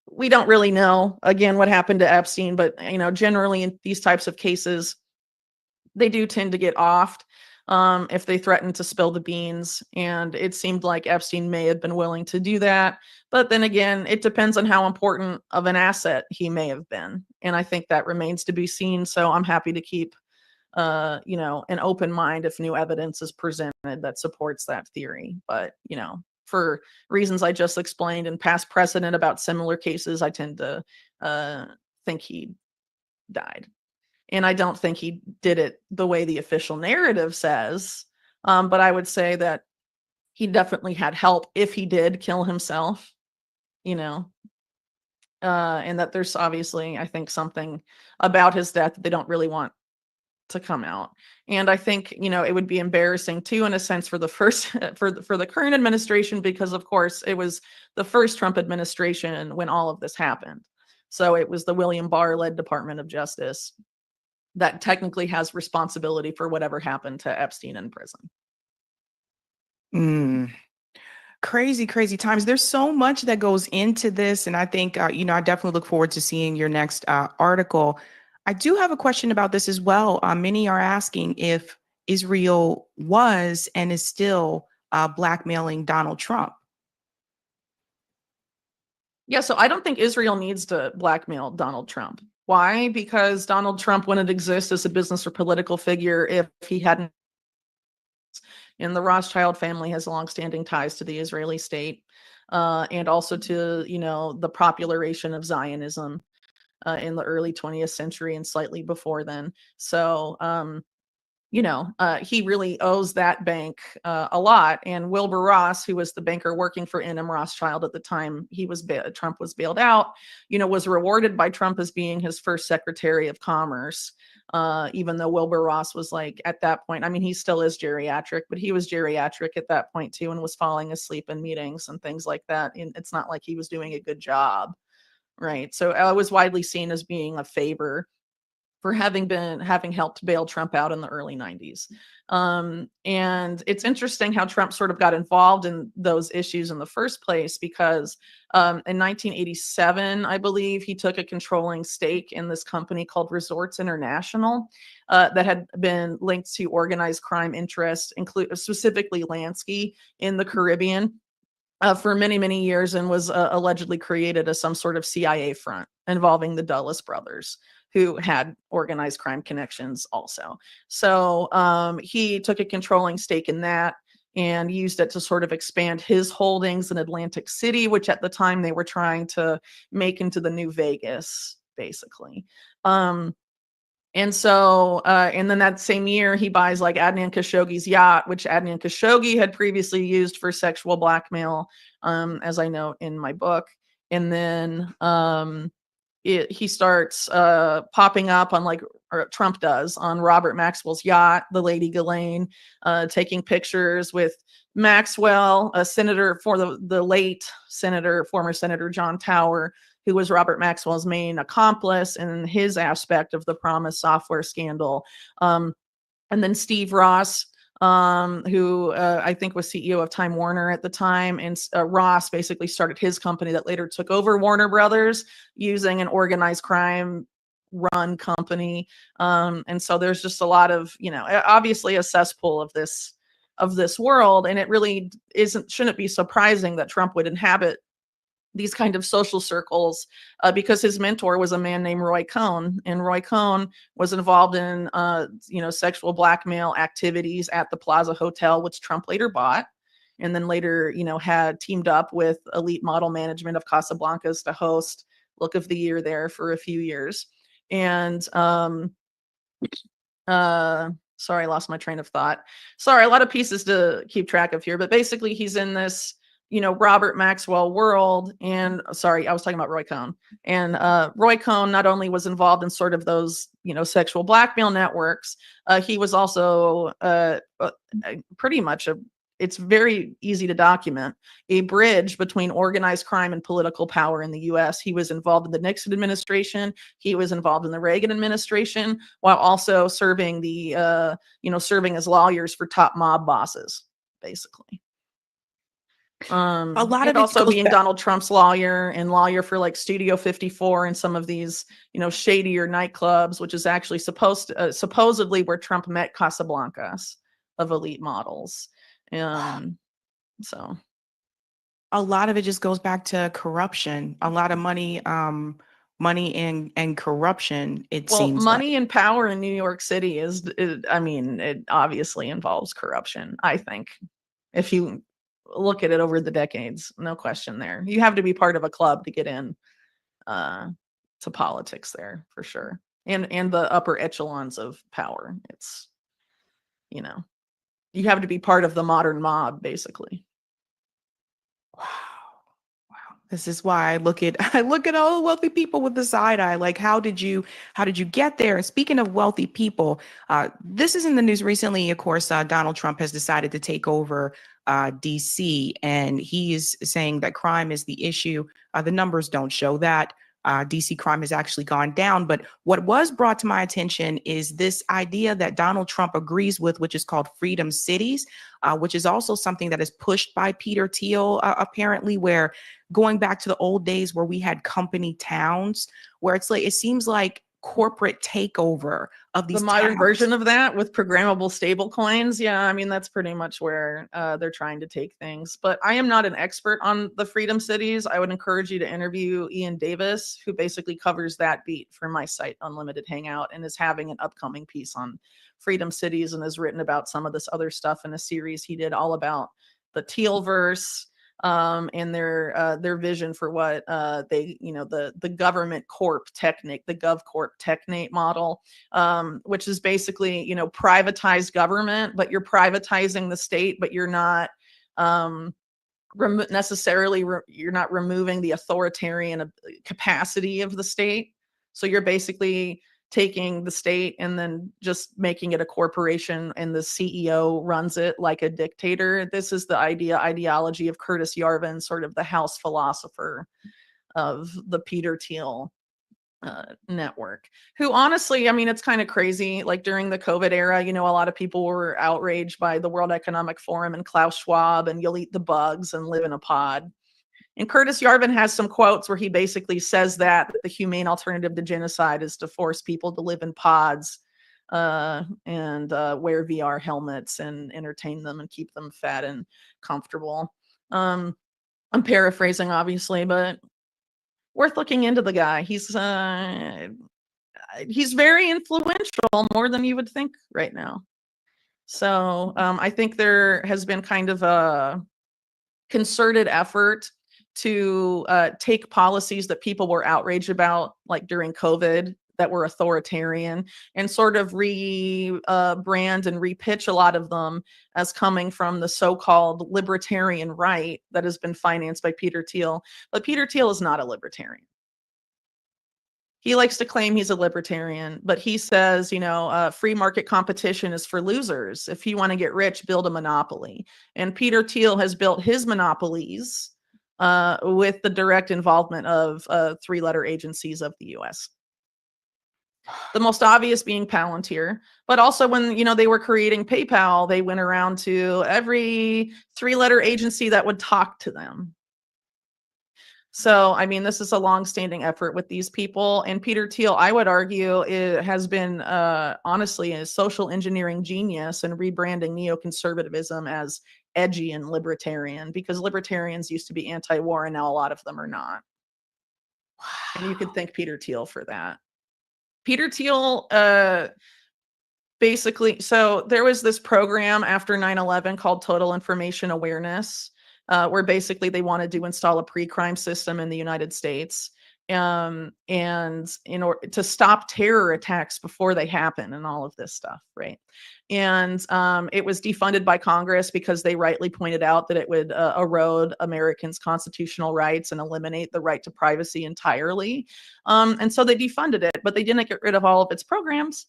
we don't really know, again, what happened to Epstein, but, generally in these types of cases, they do tend to get offed if they threaten to spill the beans. And it seemed like Epstein may have been willing to do that. But then again, it depends on how important of an asset he may have been. And I think that remains to be seen. So I'm happy to keep, an open mind if new evidence is presented that supports that theory. But, for reasons I just explained and past precedent about similar cases, I tend to think he died. And I don't think he did it the way the official narrative says. But I would say that he definitely had help if he did kill himself, and that there's obviously, I think, something about his death that they don't really want to come out. And I think, it would be embarrassing too, in a sense, for the first, for the current administration, because of course it was the first Trump administration when all of this happened. So it was the William Barr led Department of Justice that technically has responsibility for whatever happened to Epstein in prison. Crazy, crazy times. There's so much that goes into this. And I think, I definitely look forward to seeing your next article. I do have a question about this as well. Many are asking if Israel was and is still blackmailing Donald Trump. Yeah, so I don't think Israel needs to blackmail Donald Trump. Why? Because Donald Trump wouldn't exist as a business or political figure if he hadn't And the Rothschild family has longstanding ties to the Israeli state, and also to, the popularization of Zionism in the early 20th century and slightly before then. So, he really owes that bank a lot. And Wilbur Ross, who was the banker working for N.M. Rothschild at the time Trump was bailed out, was rewarded by Trump as being his first Secretary of Commerce. Even though Wilbur Ross was like at that point, I mean, he still is geriatric, but he was geriatric at that point too, and was falling asleep in meetings and things like that. And it's not like he was doing a good job, right? So I was widely seen as being a favor for having helped bail Trump out in the early 90s. And it's interesting how Trump sort of got involved in those issues in the first place, because in 1987, I believe, he took a controlling stake in this company called Resorts International that had been linked to organized crime interests, specifically Lansky in the Caribbean. For many, many years, and was allegedly created as some sort of CIA front involving the Dulles brothers, who had organized crime connections also. So he took a controlling stake in that and used it to sort of expand his holdings in Atlantic City, which at the time they were trying to make into the new Vegas, basically. And then that same year, he buys like Adnan Khashoggi's yacht, which Adnan Khashoggi had previously used for sexual blackmail, as I note in my book. And then he starts popping up on, or Trump does, on Robert Maxwell's yacht, the Lady Ghislaine, taking pictures with Maxwell, a senator for the late former Senator John Tower, who was Robert Maxwell's main accomplice in his aspect of the Promise software scandal. And then Steve Ross, who I think was CEO of Time Warner at the time. And Ross basically started his company that later took over Warner Brothers, using an organized crime run company. And so there's just a lot of, obviously a cesspool of this world. And it really shouldn't be surprising that Trump would inhabit these kind of social circles, because his mentor was a man named Roy Cohn, and Roy Cohn was involved in, sexual blackmail activities at the Plaza Hotel, which Trump later bought, and then later, had teamed up with elite model management of Casablancas to host Look of the Year there for a few years. And, sorry, I lost my train of thought. Sorry, a lot of pieces to keep track of here, but basically he's in this, Robert Maxwell world. And sorry, I was talking about Roy Cohn. And Roy Cohn not only was involved in sort of those, sexual blackmail networks, he was also pretty much it's very easy to document, a bridge between organized crime and political power in the US. He was involved in the Nixon administration. He was involved in the Reagan administration, while also serving serving as lawyers for top mob bosses, basically. A lot of it also goes being back- Donald Trump's lawyer and lawyer for like Studio 54 and some of these, shadier nightclubs, which is actually supposedly where Trump met Casablancas of elite models. So a lot of it just goes back to corruption. A lot of money and corruption. It seems money like. and power in New York City it obviously involves corruption, I think. If you look at it over the decades, no question there. You have to be part of a club to get in to politics there, for sure. And the upper echelons of power. It's, you have to be part of the modern mob, basically. Wow. This is why I look at all the wealthy people with the side eye. Like, how did you get there? And speaking of wealthy people, this is in the news recently. Of course, Donald Trump has decided to take over DC, and he is saying that crime is the issue. The numbers don't show that. DC crime has actually gone down. But what was brought to my attention is this idea that Donald Trump agrees with, which is called Freedom Cities, which is also something that is pushed by Peter Teal, apparently, where going back to the old days where we had company towns, where it's like, it seems like corporate takeover of these the modern towns. version of that with programmable stable coins. Yeah, I mean, that's pretty much where they're trying to take things. But I am not an expert on the Freedom Cities. I would encourage you to interview Ian Davis, who basically covers that beat for my site, Unlimited Hangout, and is having an upcoming piece on Freedom Cities and has written about some of this other stuff in a series he did all about the Teal verse. And their vision for what they, the government corp technique, the gov corp technate model, which is basically, privatized government, but you're privatizing the state, but you're not necessarily you're not removing the authoritarian capacity of the state. So you're basically taking the state and then just making it a corporation, and the CEO runs it like a dictator. This is the ideology of Curtis Yarvin, sort of the house philosopher of the Peter Teal network, who honestly, I mean, it's kind of crazy. Like during the COVID era, a lot of people were outraged by the World Economic Forum and Klaus Schwab and you'll eat the bugs and live in a pod. And Curtis Yarvin has some quotes where he basically says that the humane alternative to genocide is to force people to live in pods and wear VR helmets and entertain them and keep them fat and comfortable. I'm paraphrasing, obviously, but worth looking into the guy. He's very influential, more than you would think right now. So I think there has been kind of a concerted effort to take policies that people were outraged about, like during COVID, that were authoritarian, and sort of brand and repitch a lot of them as coming from the so-called libertarian right that has been financed by Peter Teal. But Peter Teal is not a libertarian. He likes to claim he's a libertarian, but he says, free market competition is for losers. If you want to get rich, build a monopoly. And Peter Teal has built his monopolies with the direct involvement of three-letter agencies of the U.S. The most obvious being Palantir, but also when, they were creating PayPal, they went around to every three-letter agency that would talk to them. So, I mean, this is a long-standing effort with these people. And Peter Teal, I would argue, has been honestly a social engineering genius in rebranding neoconservatism as edgy and libertarian, because libertarians used to be anti-war and now a lot of them are not. Wow. And you could thank Peter Teal for that. Peter Teal basically, so there was this program after 9/11 called Total Information Awareness, where basically they wanted to install a pre-crime system in the United States, and in order to stop terror attacks before they happen and all of this stuff, right? And it was defunded by Congress because they rightly pointed out that it would erode Americans' constitutional rights and eliminate the right to privacy entirely. And so they defunded it, but they didn't get rid of all of its programs.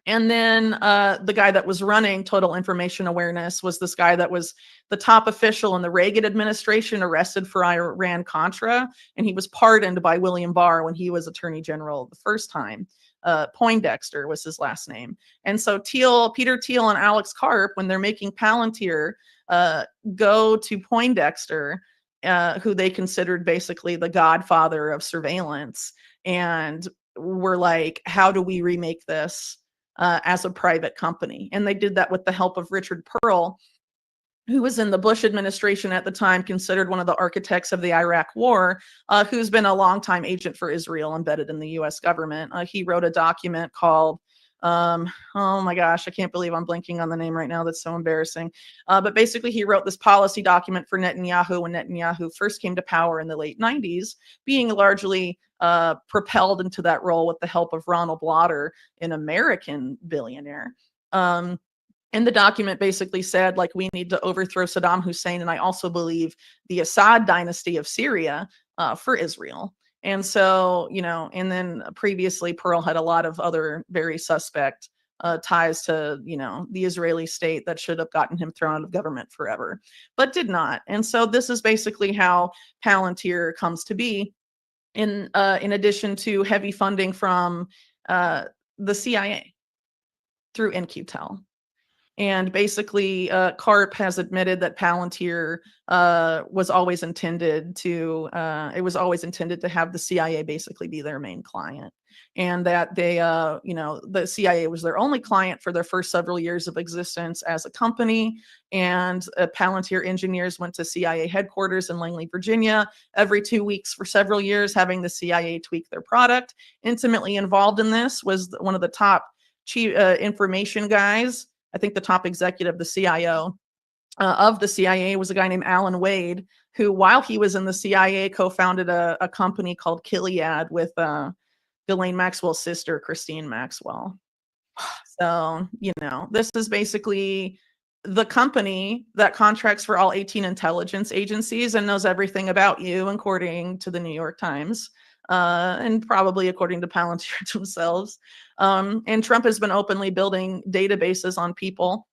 And then the guy that was running Total Information Awareness was this guy that was the top official in the Reagan administration, arrested for Iran-Contra, and he was pardoned by William Barr when he was Attorney General the first time. Poindexter was his last name. And so Peter Teal and Alex Karp, when they're making Palantir, go to Poindexter, who they considered basically the godfather of surveillance, and were like, how do we remake this as a private company? And they did that with the help of Richard Pearl, who was in the Bush administration at the time, considered one of the architects of the Iraq War, who's been a longtime agent for Israel embedded in the US government. He wrote a document called, oh my gosh, I can't believe I'm blanking on the name right now. That's so embarrassing. But basically he wrote this policy document for Netanyahu when Netanyahu first came to power in the late 90s, being largely propelled into that role with the help of Ronald Lauder, an American billionaire. And the document basically said, like, we need to overthrow Saddam Hussein, and I also believe the Assad dynasty of Syria for Israel. And so, and then previously Pearl had a lot of other very suspect ties to, the Israeli state that should have gotten him thrown out of government forever, but did not. And so this is basically how Palantir comes to be, in addition to heavy funding from the CIA through NQTEL. And basically, Karp has admitted that Palantir was always intended to have the CIA basically be their main client. and that they, the CIA was their only client for their first several years of existence as a company. And Palantir engineers went to CIA headquarters in Langley, Virginia, every 2 weeks for several years, having the CIA tweak their product. Intimately involved in this was one of the top chief information guys. I think the top executive, the CIO of the CIA, was a guy named Alan Wade, who, while he was in the CIA, co-founded a company called Gilead with Ghislaine Maxwell's sister, Christine Maxwell. So, this is basically the company that contracts for all 18 intelligence agencies and knows everything about you, according to the New York Times, and probably according to Palantir themselves. And Trump has been openly building databases on people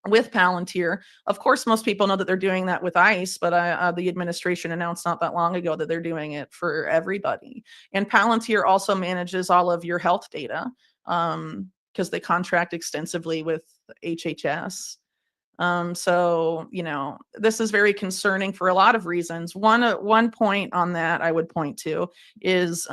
with Palantir. Of course, most people know that they're doing that with ICE, but the administration announced not that long ago that they're doing it for everybody. And Palantir also manages all of your health data because they contract extensively with HHS. So, this is very concerning for a lot of reasons. One point on that I would point to is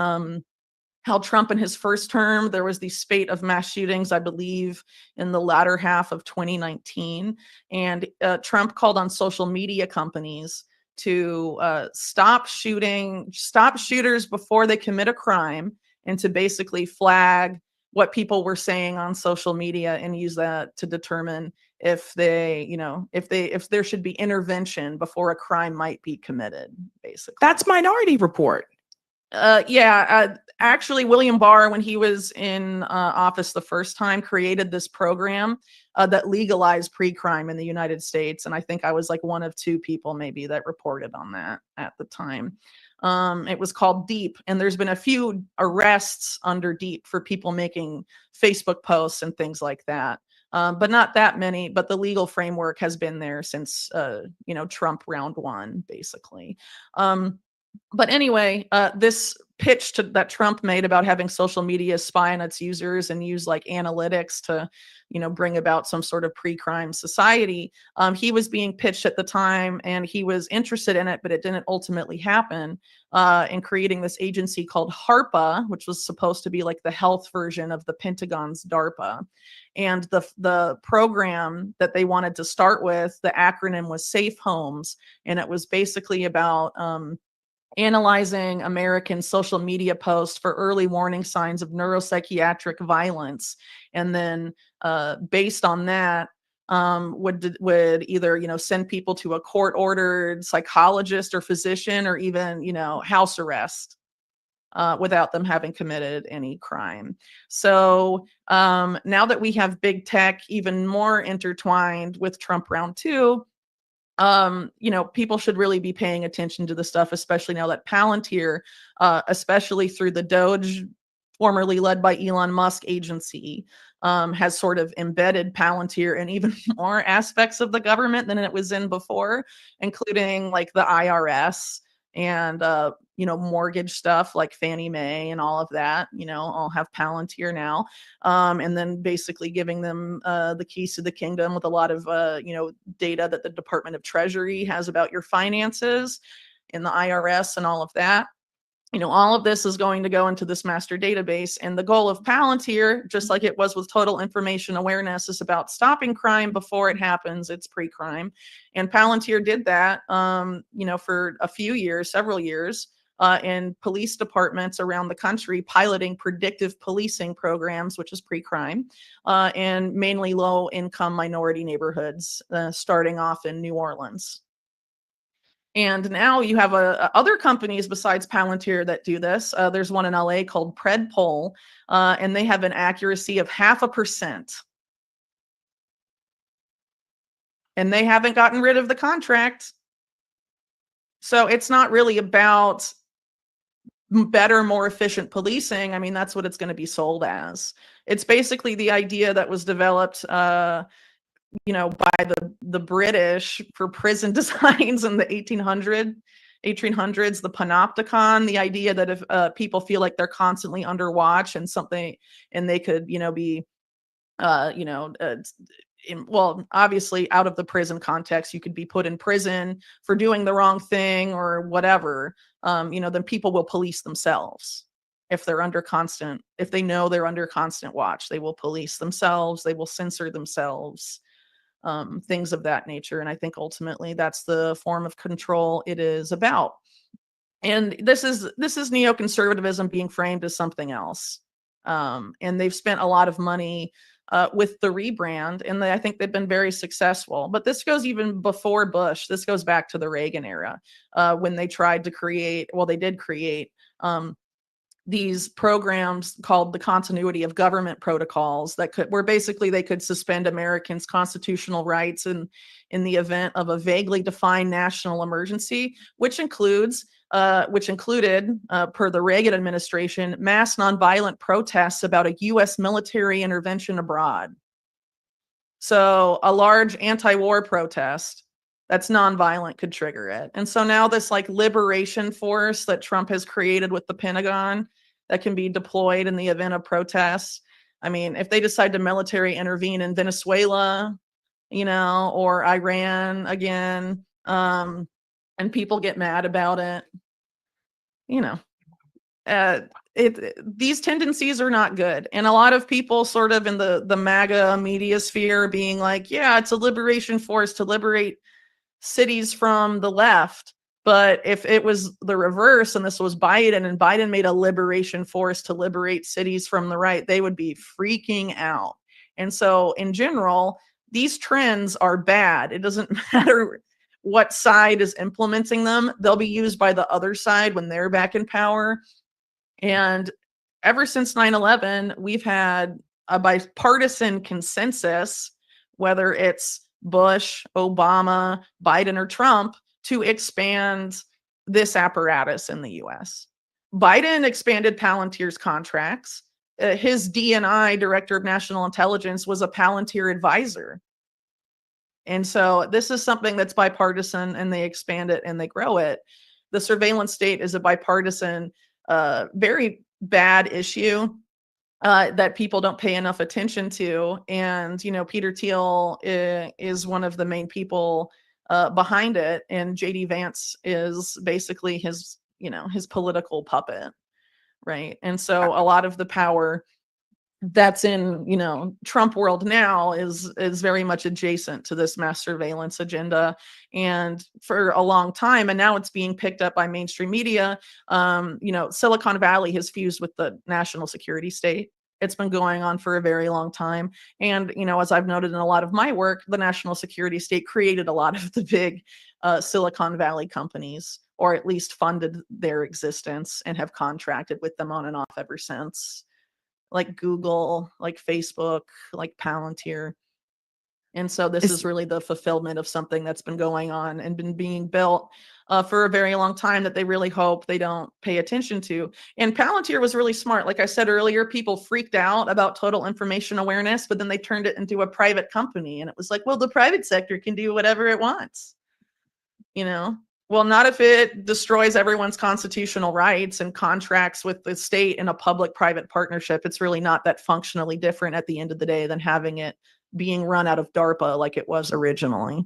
how Trump in his first term, there was the spate of mass shootings, I believe, in the latter half of 2019. And Trump called on social media companies to stop shooters before they commit a crime, and to basically flag what people were saying on social media and use that to determine if if there should be intervention before a crime might be committed, basically. That's Minority Report. Actually, William Barr, when he was in office the first time, created this program that legalized pre-crime in the United States. And I think I was like one of two people maybe that reported on that at the time. It was called Deep, and there's been a few arrests under Deep for people making Facebook posts and things like that. But not that many, but the legal framework has been there since, Trump round one, basically. But anyway, this pitch that Trump made about having social media spy on its users and use like analytics to, bring about some sort of pre-crime society. He was being pitched at the time, and he was interested in it, but it didn't ultimately happen. In creating this agency called HARPA, which was supposed to be like the health version of the Pentagon's DARPA. And the program that they wanted to start with, the acronym was Safe Homes, and it was basically about analyzing American social media posts for early warning signs of neuropsychiatric violence, and then based on that, would either send people to a court-ordered psychologist or physician, or even house arrest without them having committed any crime. So now that we have big tech even more intertwined with Trump round two, people should really be paying attention to the stuff, especially now that Palantir, especially through the Doge, formerly led by Elon Musk agency, has sort of embedded Palantir in even more aspects of the government than it was in before, including like the IRS and, mortgage stuff like Fannie Mae and all of that, all have Palantir now. And then basically giving them the keys to the kingdom with a lot of, data that the Department of Treasury has about your finances in the IRS and all of that. All of this is going to go into this master database, and the goal of Palantir, just like it was with total information awareness, is about stopping crime before it happens. It's pre-crime. And Palantir did that, for a few years, several years, in police departments around the country, piloting predictive policing programs, which is pre-crime, and mainly low-income minority neighborhoods, starting off in New Orleans. And now you have other companies besides Palantir that do this. There's one in LA called Predpol, and they have an accuracy of 0.5%. And they haven't gotten rid of the contract. So it's not really about better, more efficient policing. I mean, that's what it's going to be sold as. It's basically the idea that was developed by the British for prison designs in the 1800s, the panopticon, the idea that if people feel like they're constantly under watch and they could, be, obviously out of the prison context, you could be put in prison for doing the wrong thing or whatever, then people will police themselves. if they know they're under constant watch. They will police themselves, they will censor themselves, things of that nature. And I think ultimately that's the form of control it is about. And this is neoconservatism being framed as something else. And they've spent a lot of money with the rebrand, and I think they've been very successful. But this goes even before Bush. This goes back to the Reagan era, when they tried to create, well, they did create these programs called the continuity of government protocols where basically they could suspend Americans' constitutional rights in the event of a vaguely defined national emergency, which included, per the Reagan administration, mass nonviolent protests about a U.S. military intervention abroad. So a large anti-war protest that's nonviolent could trigger it. And so now this like liberation force that Trump has created with the Pentagon that can be deployed in the event of protests. I mean, if they decide to military intervene in Venezuela, or Iran again, and people get mad about it, these tendencies are not good. And a lot of people sort of in the MAGA media sphere being like, yeah, it's a liberation force to liberate cities from the left. But if it was the reverse and this was Biden and Biden made a liberation force to liberate cities from the right, they would be freaking out. And so in general, these trends are bad. It doesn't matter what side is implementing them. They'll be used by the other side when they're back in power. And ever since 9/11, we've had a bipartisan consensus, whether it's Bush, Obama, Biden, or Trump, to expand this apparatus in the US. Biden expanded Palantir's contracts. His DNI, Director of National Intelligence, was a Palantir advisor. And so this is something that's bipartisan, and they expand it and they grow it. The surveillance state is a bipartisan, very bad issue that people don't pay enough attention to. And, Peter Teal is one of the main people behind it. And JD Vance is basically his political puppet. Right. And so a lot of the power that's in, Trump world now is very much adjacent to this mass surveillance agenda. And for a long time, and now it's being picked up by mainstream media, Silicon Valley has fused with the national security state. It's been going on for a very long time. And, as I've noted in a lot of my work, the national security state created a lot of the big Silicon Valley companies, or at least funded their existence and have contracted with them on and off ever since. Like Google, like Facebook, like Palantir. And so this is really the fulfillment of something that's been going on and been being built for a very long time that they really hope they don't pay attention to. And Palantir was really smart. Like I said earlier, people freaked out about total information awareness, but then they turned it into a private company. And it was like, well, the private sector can do whatever it wants. Well, not if it destroys everyone's constitutional rights and contracts with the state in a public-private partnership. It's really not that functionally different at the end of the day than having it being run out of DARPA like it was originally.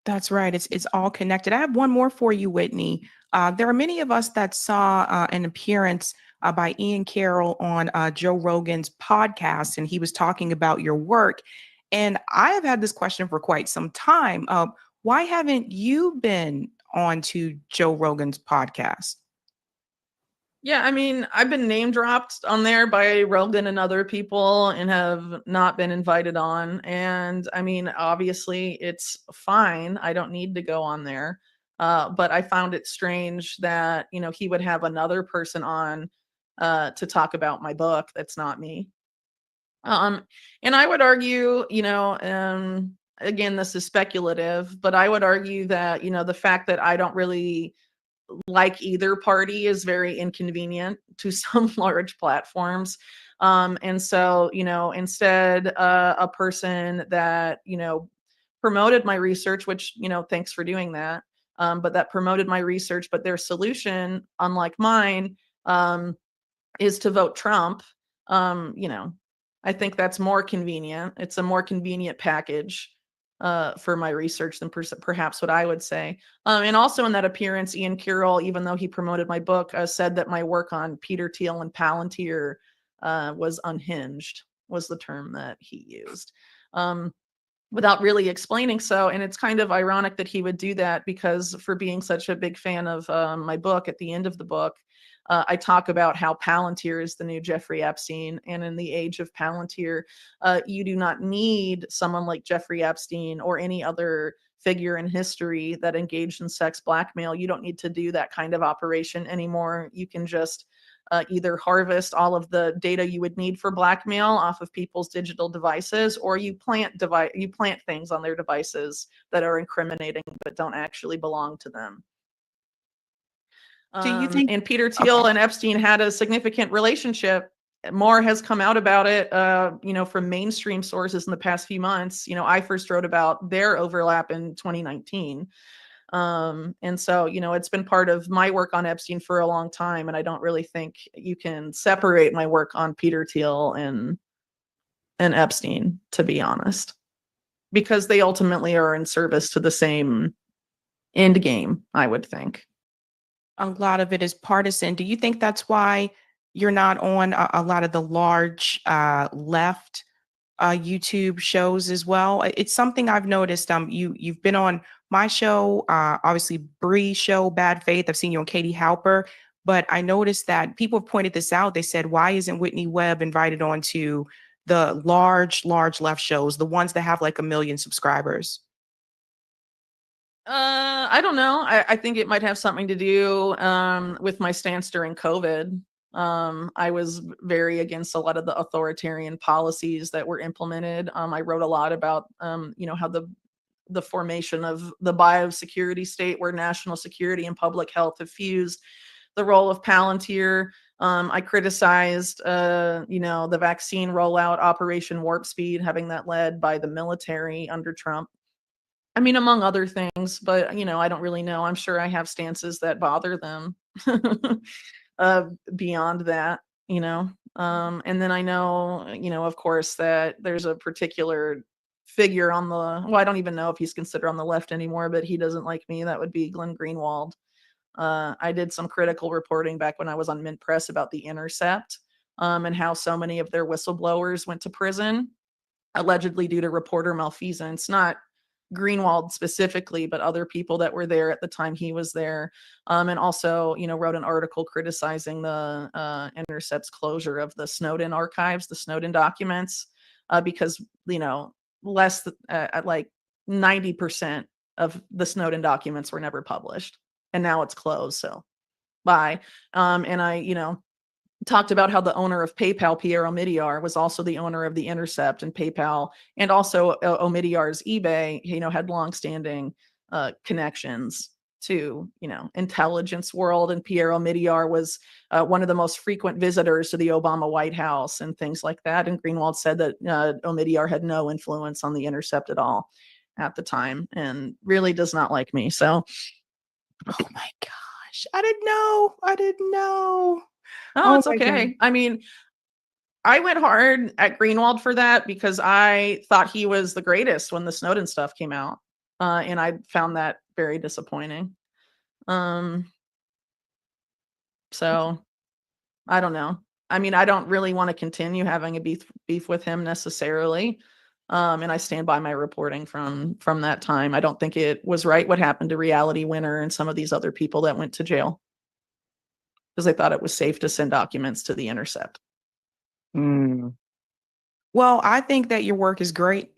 That's right. It's all connected. I have one more for you, Whitney. There are many of us that saw an appearance by Ian Carroll on Joe Rogan's podcast, and he was talking about your work. And I have had this question for quite some time. Why haven't you been on to Joe Rogan's podcast? Yeah, I mean, I've been name dropped on there by Rogan and other people and have not been invited on. And I mean, obviously it's fine. I don't need to go on there. But I found it strange that, he would have another person on to talk about my book. That's not me. And I would argue, again, this is speculative, but I would argue that, the fact that I don't really like either party is very inconvenient to some large platforms. And so, instead, a person that, promoted my research, which, thanks for doing that, but that promoted my research, but their solution, unlike mine, is to vote Trump. I think that's more convenient. It's a more convenient package for my research than perhaps what I would say. And also in that appearance, Ian Carroll, even though he promoted my book, said that my work on Peter Teal and Palantir was unhinged, was the term that he used. Without really explaining so. And it's kind of ironic that he would do that, because for being such a big fan of my book, at the end of the book, I talk about how Palantir is the new Jeffrey Epstein. And in the age of Palantir, you do not need someone like Jeffrey Epstein or any other figure in history that engaged in sex blackmail. You don't need to do that kind of operation anymore. You can just either harvest all of the data you would need for blackmail off of people's digital devices, or you plant things on their devices that are incriminating but don't actually belong to them. Do you think? And Peter Teal and Epstein had a significant relationship. More has come out about it, from mainstream sources in the past few months. I first wrote about their overlap in 2019. And so, it's been part of my work on Epstein for a long time. And I don't really think you can separate my work on Peter Teal and Epstein, to be honest, because they ultimately are in service to the same end game, I would think. A lot of it is partisan. Do you think that's why you're not on a lot of the large left YouTube shows as well? It's something I've noticed. You've been on my show, obviously Bree's show, Bad Faith. I've seen you on Katie Halper, but I noticed that people have pointed this out. They said, why isn't Whitney Webb invited onto the large left shows, the ones that have like 1 million subscribers? I don't know. I think it might have something to do with my stance during COVID. I was very against a lot of the authoritarian policies that were implemented. I wrote a lot about, how the formation of the biosecurity state, where national security and public health have fused, the role of Palantir. I criticized, the vaccine rollout, Operation Warp Speed, having that led by the military under Trump. I mean, among other things, but, I don't really know. I'm sure I have stances that bother them beyond that, and then I know, of course, that there's a particular figure on the, well, I don't even know if he's considered on the left anymore, but he doesn't like me. That would be Glenn Greenwald. I did some critical reporting back when I was on Mint Press about The Intercept, and how so many of their whistleblowers went to prison, allegedly due to reporter malfeasance. Not Greenwald specifically, but other people that were there at the time he was there. And also, wrote an article criticizing the Intercept's closure of the Snowden archives, the Snowden documents, because, less like 90% of the Snowden documents were never published, and now it's closed. So bye. And I, talked about how the owner of PayPal, Pierre Omidyar, was also the owner of The Intercept and PayPal, and also Omidyar's eBay, had longstanding connections to, intelligence world. And Pierre Omidyar was one of the most frequent visitors to the Obama White House and things like that. And Greenwald said that Omidyar had no influence on The Intercept at all at the time, and really does not like me. So, Oh my gosh, I didn't know. Oh, it's my okay. God. I mean, I went hard at Greenwald for that because I thought he was the greatest when the Snowden stuff came out. And I found that very disappointing. So I don't know. I mean, I don't really want to continue having a beef with him necessarily. And I stand by my reporting from that time. I don't think it was right what happened to Reality Winner and some of these other people that went to jail, because I thought it was safe to send documents to The Intercept. Well, I think that your work is great.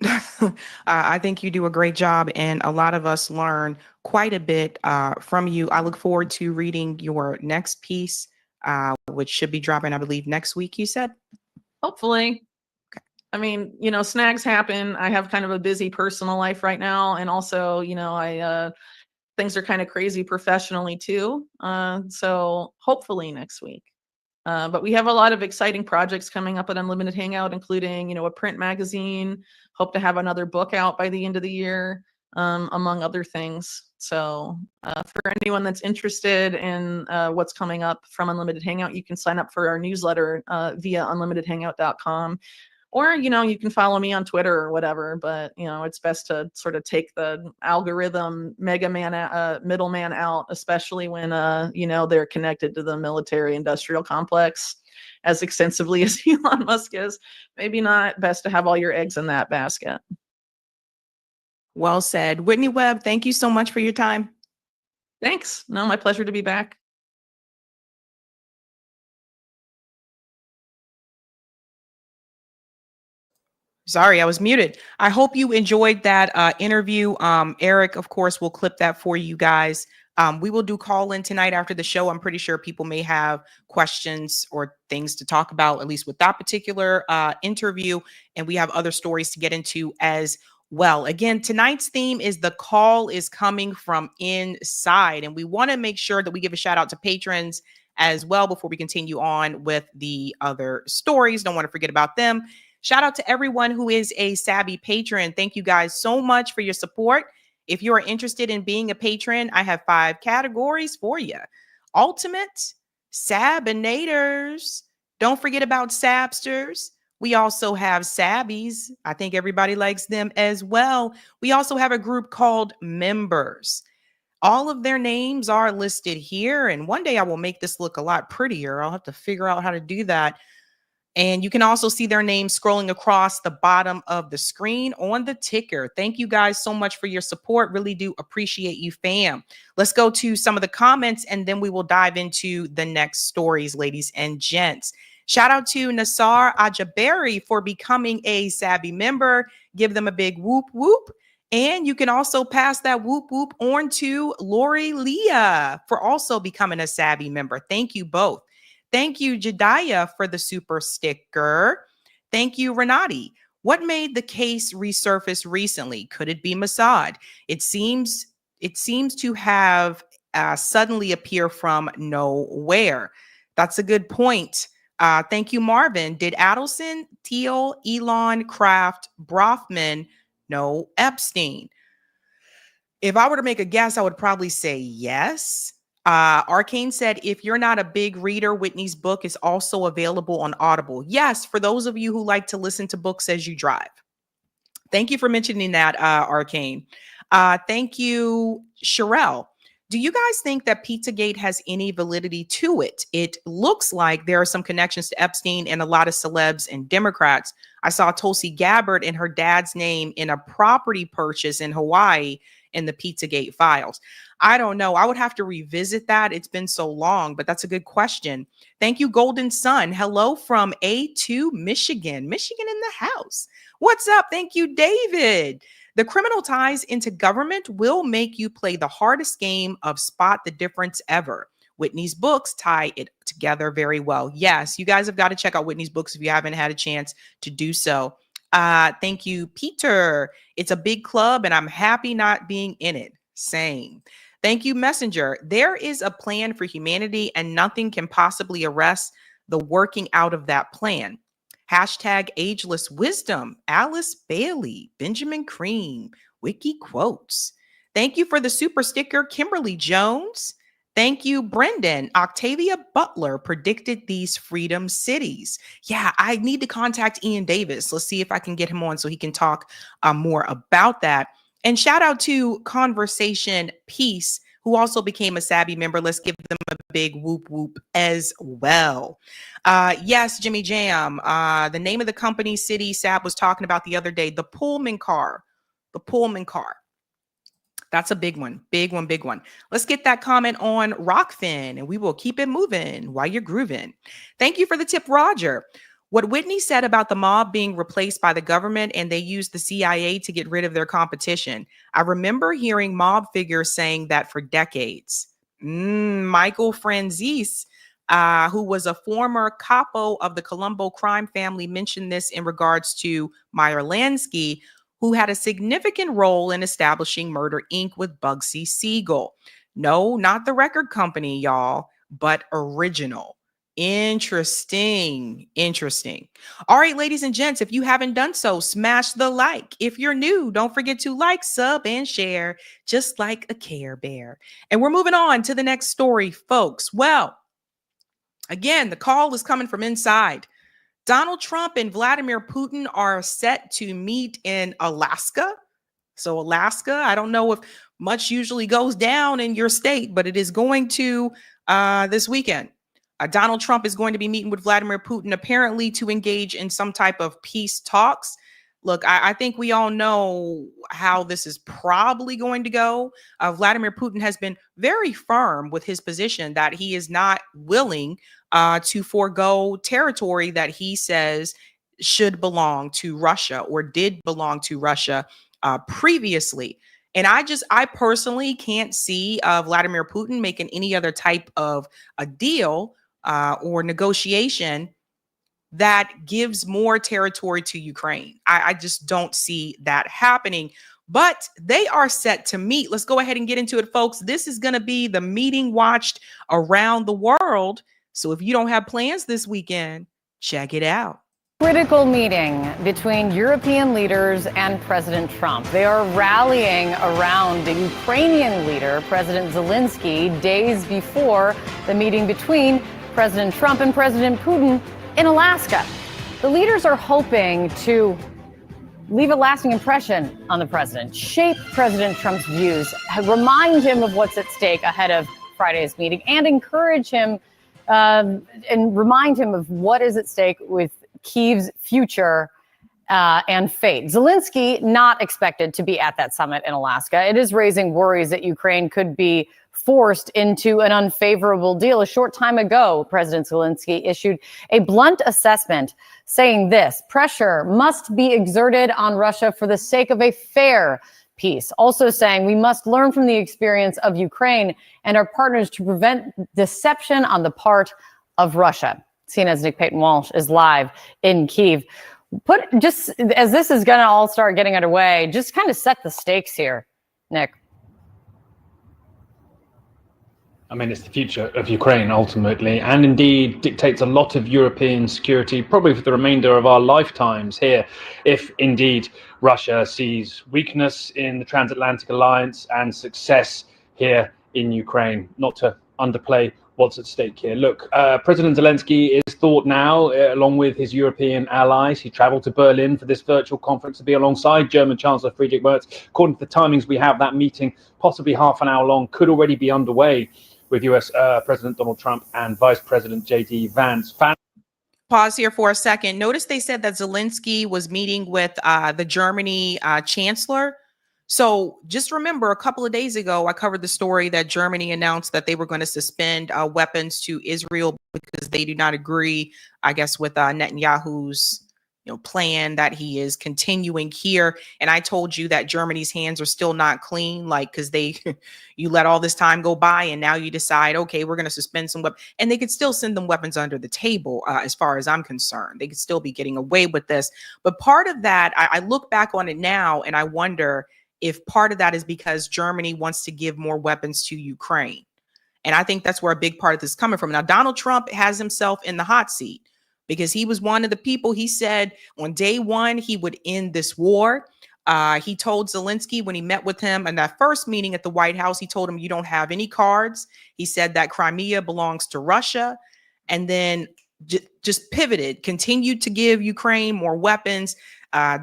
I think you do a great job, and a lot of us learn quite a bit from you. I look forward to reading your next piece, which should be dropping, I believe, next week, you said? Hopefully. I mean, snags happen. I have kind of a busy personal life right now. And also, things are kind of crazy professionally too. So hopefully next week. But we have a lot of exciting projects coming up at Unlimited Hangout, including, a print magazine. Hope to have another book out by the end of the year, among other things. So for anyone that's interested in what's coming up from Unlimited Hangout, you can sign up for our newsletter via unlimitedhangout.com. Or, you can follow me on Twitter or whatever, but, it's best to sort of take the algorithm middleman out, especially when, they're connected to the military industrial complex as extensively as Elon Musk is. Maybe not best to have all your eggs in that basket. Well said. Whitney Webb, thank you so much for your time. Thanks. No, my pleasure to be back. Sorry, I was muted. I hope you enjoyed that interview. Eric, of course, will clip that for you guys. We will do call in tonight after the show. I'm pretty sure people may have questions or things to talk about, at least with that particular interview. And we have other stories to get into as well. Again, tonight's theme is the call is coming from inside. And we want to make sure that we give a shout out to patrons as well before we continue on with the other stories. Don't want to forget about them. Shout out to everyone who is a Sabby patron. Thank you guys so much for your support. If you are interested in being a patron, I have 5 categories for you. Ultimate, Sabinators. Don't forget about Sabsters. We also have Sabbies. I think everybody likes them as well. We also have a group called Members. All of their names are listed here. And one day I will make this look a lot prettier. I'll have to figure out how to do that. And you can also see their names scrolling across the bottom of the screen on the ticker. Thank you guys so much for your support. Really do appreciate you, fam. Let's go to some of the comments and then we will dive into the next stories, ladies and gents. Shout out to Nassar Ajaberi for becoming a Sabby member. Give them a big whoop whoop. And you can also pass that whoop whoop on to Lori Leah for also becoming a Sabby member. Thank you both. Thank you, Jediah, for the super sticker. Thank you, Renati. What made the case resurface recently? Could it be Mossad? It seems to have suddenly appear from nowhere. That's a good point. Thank you, Marvin. Did Adelson, Teal, Elon, Kraft, Brothman know Epstein? If I were to make a guess, I would probably say yes. Arcane said, if you're not a big reader, Whitney's book is also available on Audible. Yes, for those of you who like to listen to books as you drive. Thank you for mentioning that, Arcane. Thank you, Sherelle. Do you guys think that Pizzagate has any validity to it? It looks like there are some connections to Epstein and a lot of celebs and Democrats. I saw Tulsi Gabbard and her dad's name in a property purchase in Hawaii in the Pizzagate files. I don't know. I would have to revisit that. It's been so long, but that's a good question. Thank you, Golden Sun. Hello from A2 Michigan. Michigan in the house. What's up? Thank you, David. The criminal ties into government will make you play the hardest game of spot the difference ever. Whitney's books tie it together very well. Yes, you guys have got to check out Whitney's books if you haven't had a chance to do so. Thank you, Peter. It's a big club and I'm happy not being in it. Same. Thank you, Messenger. There is a plan for humanity and nothing can possibly arrest the working out of that plan. Hashtag ageless wisdom. Alice Bailey, Benjamin Cream, Wiki quotes. Thank you for the super sticker, Kimberly Jones. Thank you, Brendan. Octavia Butler predicted these freedom cities. Yeah, I need to contact Ian Davis. Let's see if I can get him on so he can talk more about that. And shout out to Conversation Peace, who also became a Sabby member. Let's give them a big whoop whoop as well. Yes, Jimmy Jam. The name of the company, city, Sab was talking about the other day, the Pullman car. The Pullman car. That's a big one. Big one, big one. Let's get that comment on Rockfin and we will keep it moving while you're grooving. Thank you for the tip, Roger. What Whitney said about the mob being replaced by the government and they used the CIA to get rid of their competition. I remember hearing mob figures saying that for decades. Michael Franzese, who was a former capo of the Colombo crime family, mentioned this in regards to Meyer Lansky, who had a significant role in establishing Murder Inc. with Bugsy Siegel. No, not the record company, y'all, but original. Interesting. All right, ladies and gents, if you haven't done so, smash the like. If you're new, don't forget to like, sub, and share, just like a Care Bear. And we're moving on to the next story, folks. Well, again, the call is coming from inside. Donald Trump and Vladimir Putin are set to meet in Alaska. So Alaska, I don't know if much usually goes down in your state, but it is going to this weekend. Donald Trump is going to be meeting with Vladimir Putin, apparently to engage in some type of peace talks. Look, I think we all know how this is probably going to go. Vladimir Putin has been very firm with his position that he is not willing to forego territory that he says should belong to Russia or did belong to Russia previously. And I personally can't see Vladimir Putin making any other type of a deal or negotiation that gives more territory to Ukraine. I just don't see that happening. But they are set to meet. Let's go ahead and get into it, folks. This is going to be the meeting watched around the world. So if you don't have plans this weekend, check it out. Critical meeting between European leaders and President Trump. They are rallying around the Ukrainian leader, President Zelensky, days before the meeting between President Trump and President Putin in Alaska. The leaders are hoping to leave a lasting impression on the president, shape President Trump's views, remind him of what's at stake ahead of Friday's meeting, and encourage him and remind him of what is at stake with Kyiv's future and fate. Zelensky not expected to be at that summit in Alaska. It is raising worries that Ukraine could be forced into an unfavorable deal. A short time ago, President Zelensky issued a blunt assessment saying this: pressure must be exerted on Russia for the sake of a fair peace. Also saying we must learn from the experience of Ukraine and our partners to prevent deception on the part of Russia. CNN's Nick Payton-Walsh is live in Kyiv. Just as this is going to all start getting underway, just kind of set the stakes here, Nick. I mean, it's the future of Ukraine ultimately, and indeed dictates a lot of European security, probably for the remainder of our lifetimes here, if indeed Russia sees weakness in the transatlantic alliance and success here in Ukraine. Not to underplay what's at stake here. Look, President Zelensky is thought now, along with his European allies. He traveled to Berlin for this virtual conference to be alongside German Chancellor Friedrich Merz. According to the timings we have, that meeting, possibly half an hour long, could already be underway with US President Donald Trump and Vice President J.D. Vance. Pause here for a second. Notice they said that Zelensky was meeting with the Germany chancellor. So just remember, a couple of days ago, I covered the story that Germany announced that they were going to suspend weapons to Israel because they do not agree, I guess, with Netanyahu's plan that he is continuing here. And I told you that Germany's hands are still not clean, like, because you let all this time go by and now you decide, okay, we're going to suspend some weapons, and they could still send them weapons under the table. As far as I'm concerned, they could still be getting away with this. But part of that, I look back on it now and I wonder if part of that is because Germany wants to give more weapons to Ukraine. And I think that's where a big part of this is coming from. Now, Donald Trump has himself in the hot seat because he was one of the people. He said on day one, he would end this war. He told Zelensky when he met with him in that first meeting at the White House, he told him, you don't have any cards. He said that Crimea belongs to Russia. And then just pivoted, continued to give Ukraine more weapons.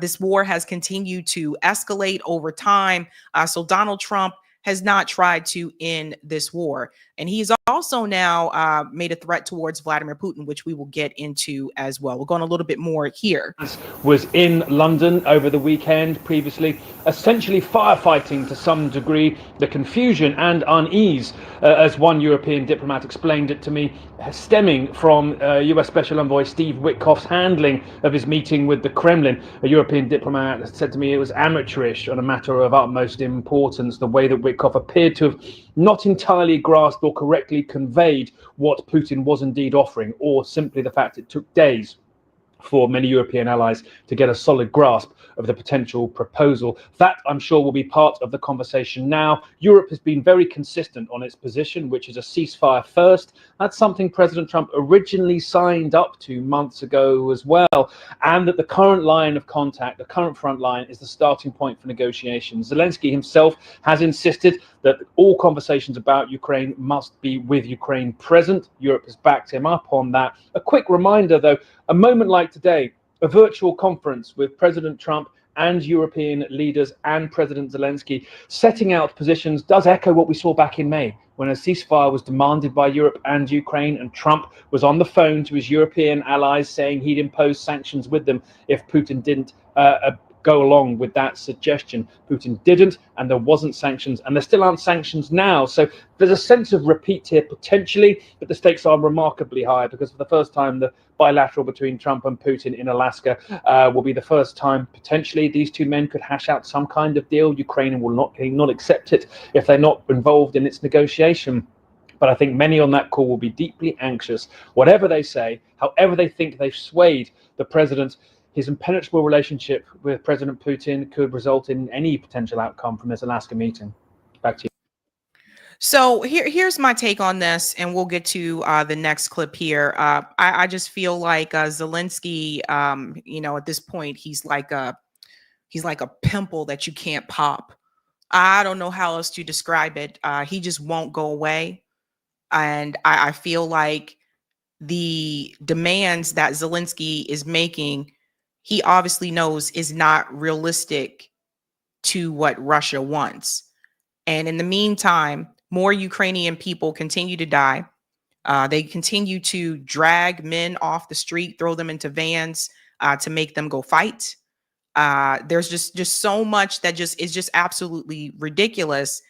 This war has continued to escalate over time. So Donald Trump has not tried to end this war. And he's also now made a threat towards Vladimir Putin, which we will get into as well. We're going a little bit more here. Was in London over the weekend previously, essentially firefighting to some degree the confusion and unease, as one European diplomat explained it to me, stemming from US Special Envoy Steve Witkoff's handling of his meeting with the Kremlin. A European diplomat said to me it was amateurish on a matter of utmost importance, the way that Witkoff appeared to have not entirely grasped or correctly conveyed what Putin was indeed offering, or simply the fact it took days for many European allies to get a solid grasp of the potential proposal. That, I'm sure, will be part of the conversation now. Europe has been very consistent on its position, which is a ceasefire first. That's something President Trump originally signed up to months ago as well. And that the current line of contact, the current front line, is the starting point for negotiations. Zelensky himself has insisted that all conversations about Ukraine must be with Ukraine present. Europe has backed him up on that. A quick reminder, though, a moment like today, a virtual conference with President Trump and European leaders and President Zelensky setting out positions does echo what we saw back in May, when a ceasefire was demanded by Europe and Ukraine, and Trump was on the phone to his European allies saying he'd impose sanctions with them if Putin didn't go along with that suggestion. Putin didn't, and there wasn't sanctions, and there still aren't sanctions now. So there's a sense of repeat here potentially, but the stakes are remarkably high, because for the first time the bilateral between Trump and Putin in Alaska will be the first time potentially these two men could hash out some kind of deal. Ukraine will not accept it if they're not involved in its negotiation. But I think many on that call will be deeply anxious. Whatever they say, however they think they've swayed the president, his impenetrable relationship with President Putin could result in any potential outcome from this Alaska meeting. Back to you. So here's my take on this, and we'll get to the next clip here. I just feel like Zelensky, at this point, he's like a pimple that you can't pop. I don't know how else to describe it. He just won't go away. And I feel like the demands that Zelensky is making, he obviously knows is not realistic to what Russia wants. And in the meantime, more Ukrainian people continue to die. They continue to drag men off the street, throw them into vans to make them go fight. There's just so much that is just absolutely ridiculous.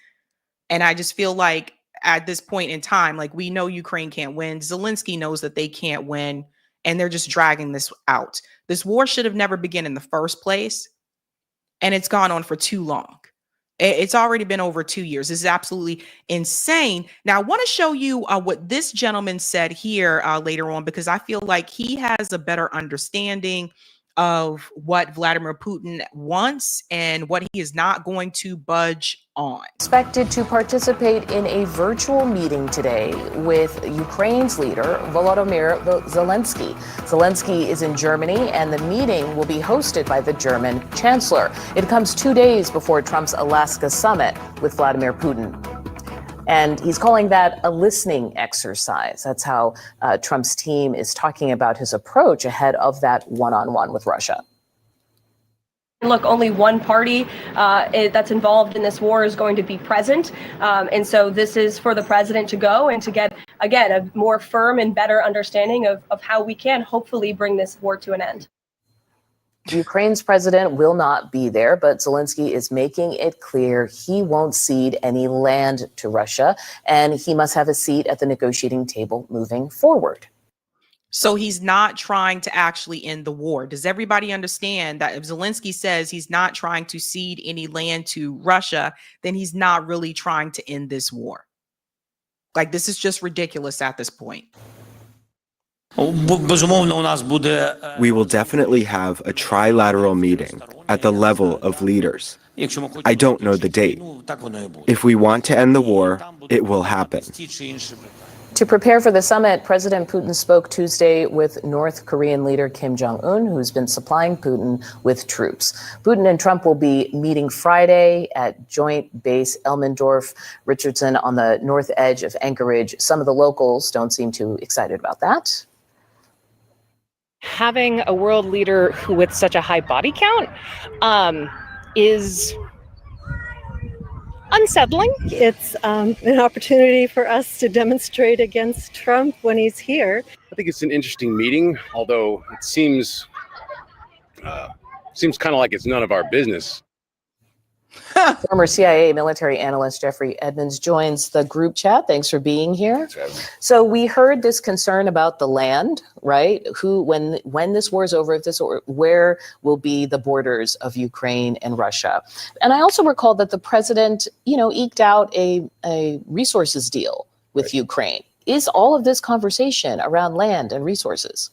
And I just feel like at this point in time, like, we know Ukraine can't win. Zelensky knows that they can't win, and they're just dragging this out. This war should have never begun in the first place, and it's gone on for too long. It's already been over 2 years. This is absolutely insane. Now, I want to show you what this gentleman said here later on, because I feel like he has a better understanding of what Vladimir Putin wants and what he is not going to budge on. Expected to participate in a virtual meeting today with Ukraine's leader, Volodymyr Zelensky. Zelensky is in Germany, and the meeting will be hosted by the German chancellor. It comes 2 days before Trump's Alaska summit with Vladimir Putin. And he's calling that a listening exercise. That's how Trump's team is talking about his approach ahead of that one-on-one with Russia. Look, only one party that's involved in this war is going to be present. And so this is for the president to go and to get, again, a more firm and better understanding of how we can hopefully bring this war to an end. Ukraine's president will not be there, but Zelensky is making it clear he won't cede any land to Russia, and he must have a seat at the negotiating table moving forward. So he's not trying to actually end the war. Does everybody understand that if Zelensky says he's not trying to cede any land to Russia, then he's not really trying to end this war? Like, this is just ridiculous at this point. We will definitely have a trilateral meeting at the level of leaders. I don't know the date. If we want to end the war, it will happen. To prepare for the summit, President Putin spoke Tuesday with North Korean leader Kim Jong-un, who's been supplying Putin with troops. Putin and Trump will be meeting Friday at Joint Base Elmendorf Richardson on the north edge of Anchorage. Some of the locals don't seem too excited about that. Having a world leader with such a high body count is unsettling. It's an opportunity for us to demonstrate against Trump when he's here. I think it's an interesting meeting, although it seems kind of like it's none of our business. Former CIA military analyst Jeffrey Edmonds joins the group chat. Thanks for being here. So we heard this concern about the land, right? When this war is over, where will be the borders of Ukraine and Russia? And I also recall that the president, eked out a resources deal with Ukraine. Is all of this conversation around land and resources?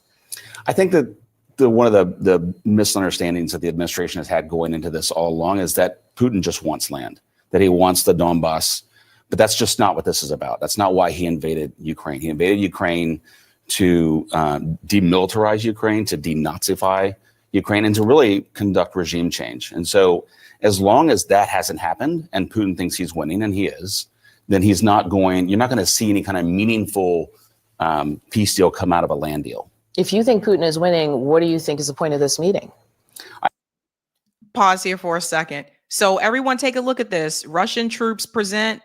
I think that one of the misunderstandings that the administration has had going into this all along is that Putin just wants land, that he wants the Donbass, but that's just not what this is about. That's not why he invaded Ukraine. He invaded Ukraine to demilitarize Ukraine, to denazify Ukraine, and to really conduct regime change. And so as long as that hasn't happened and Putin thinks he's winning, and he is, then you're not going to see any kind of meaningful peace deal come out of a land deal. If you think Putin is winning, what do you think is the point of this meeting? Pause here for a second. So everyone take a look at this. Russian troops present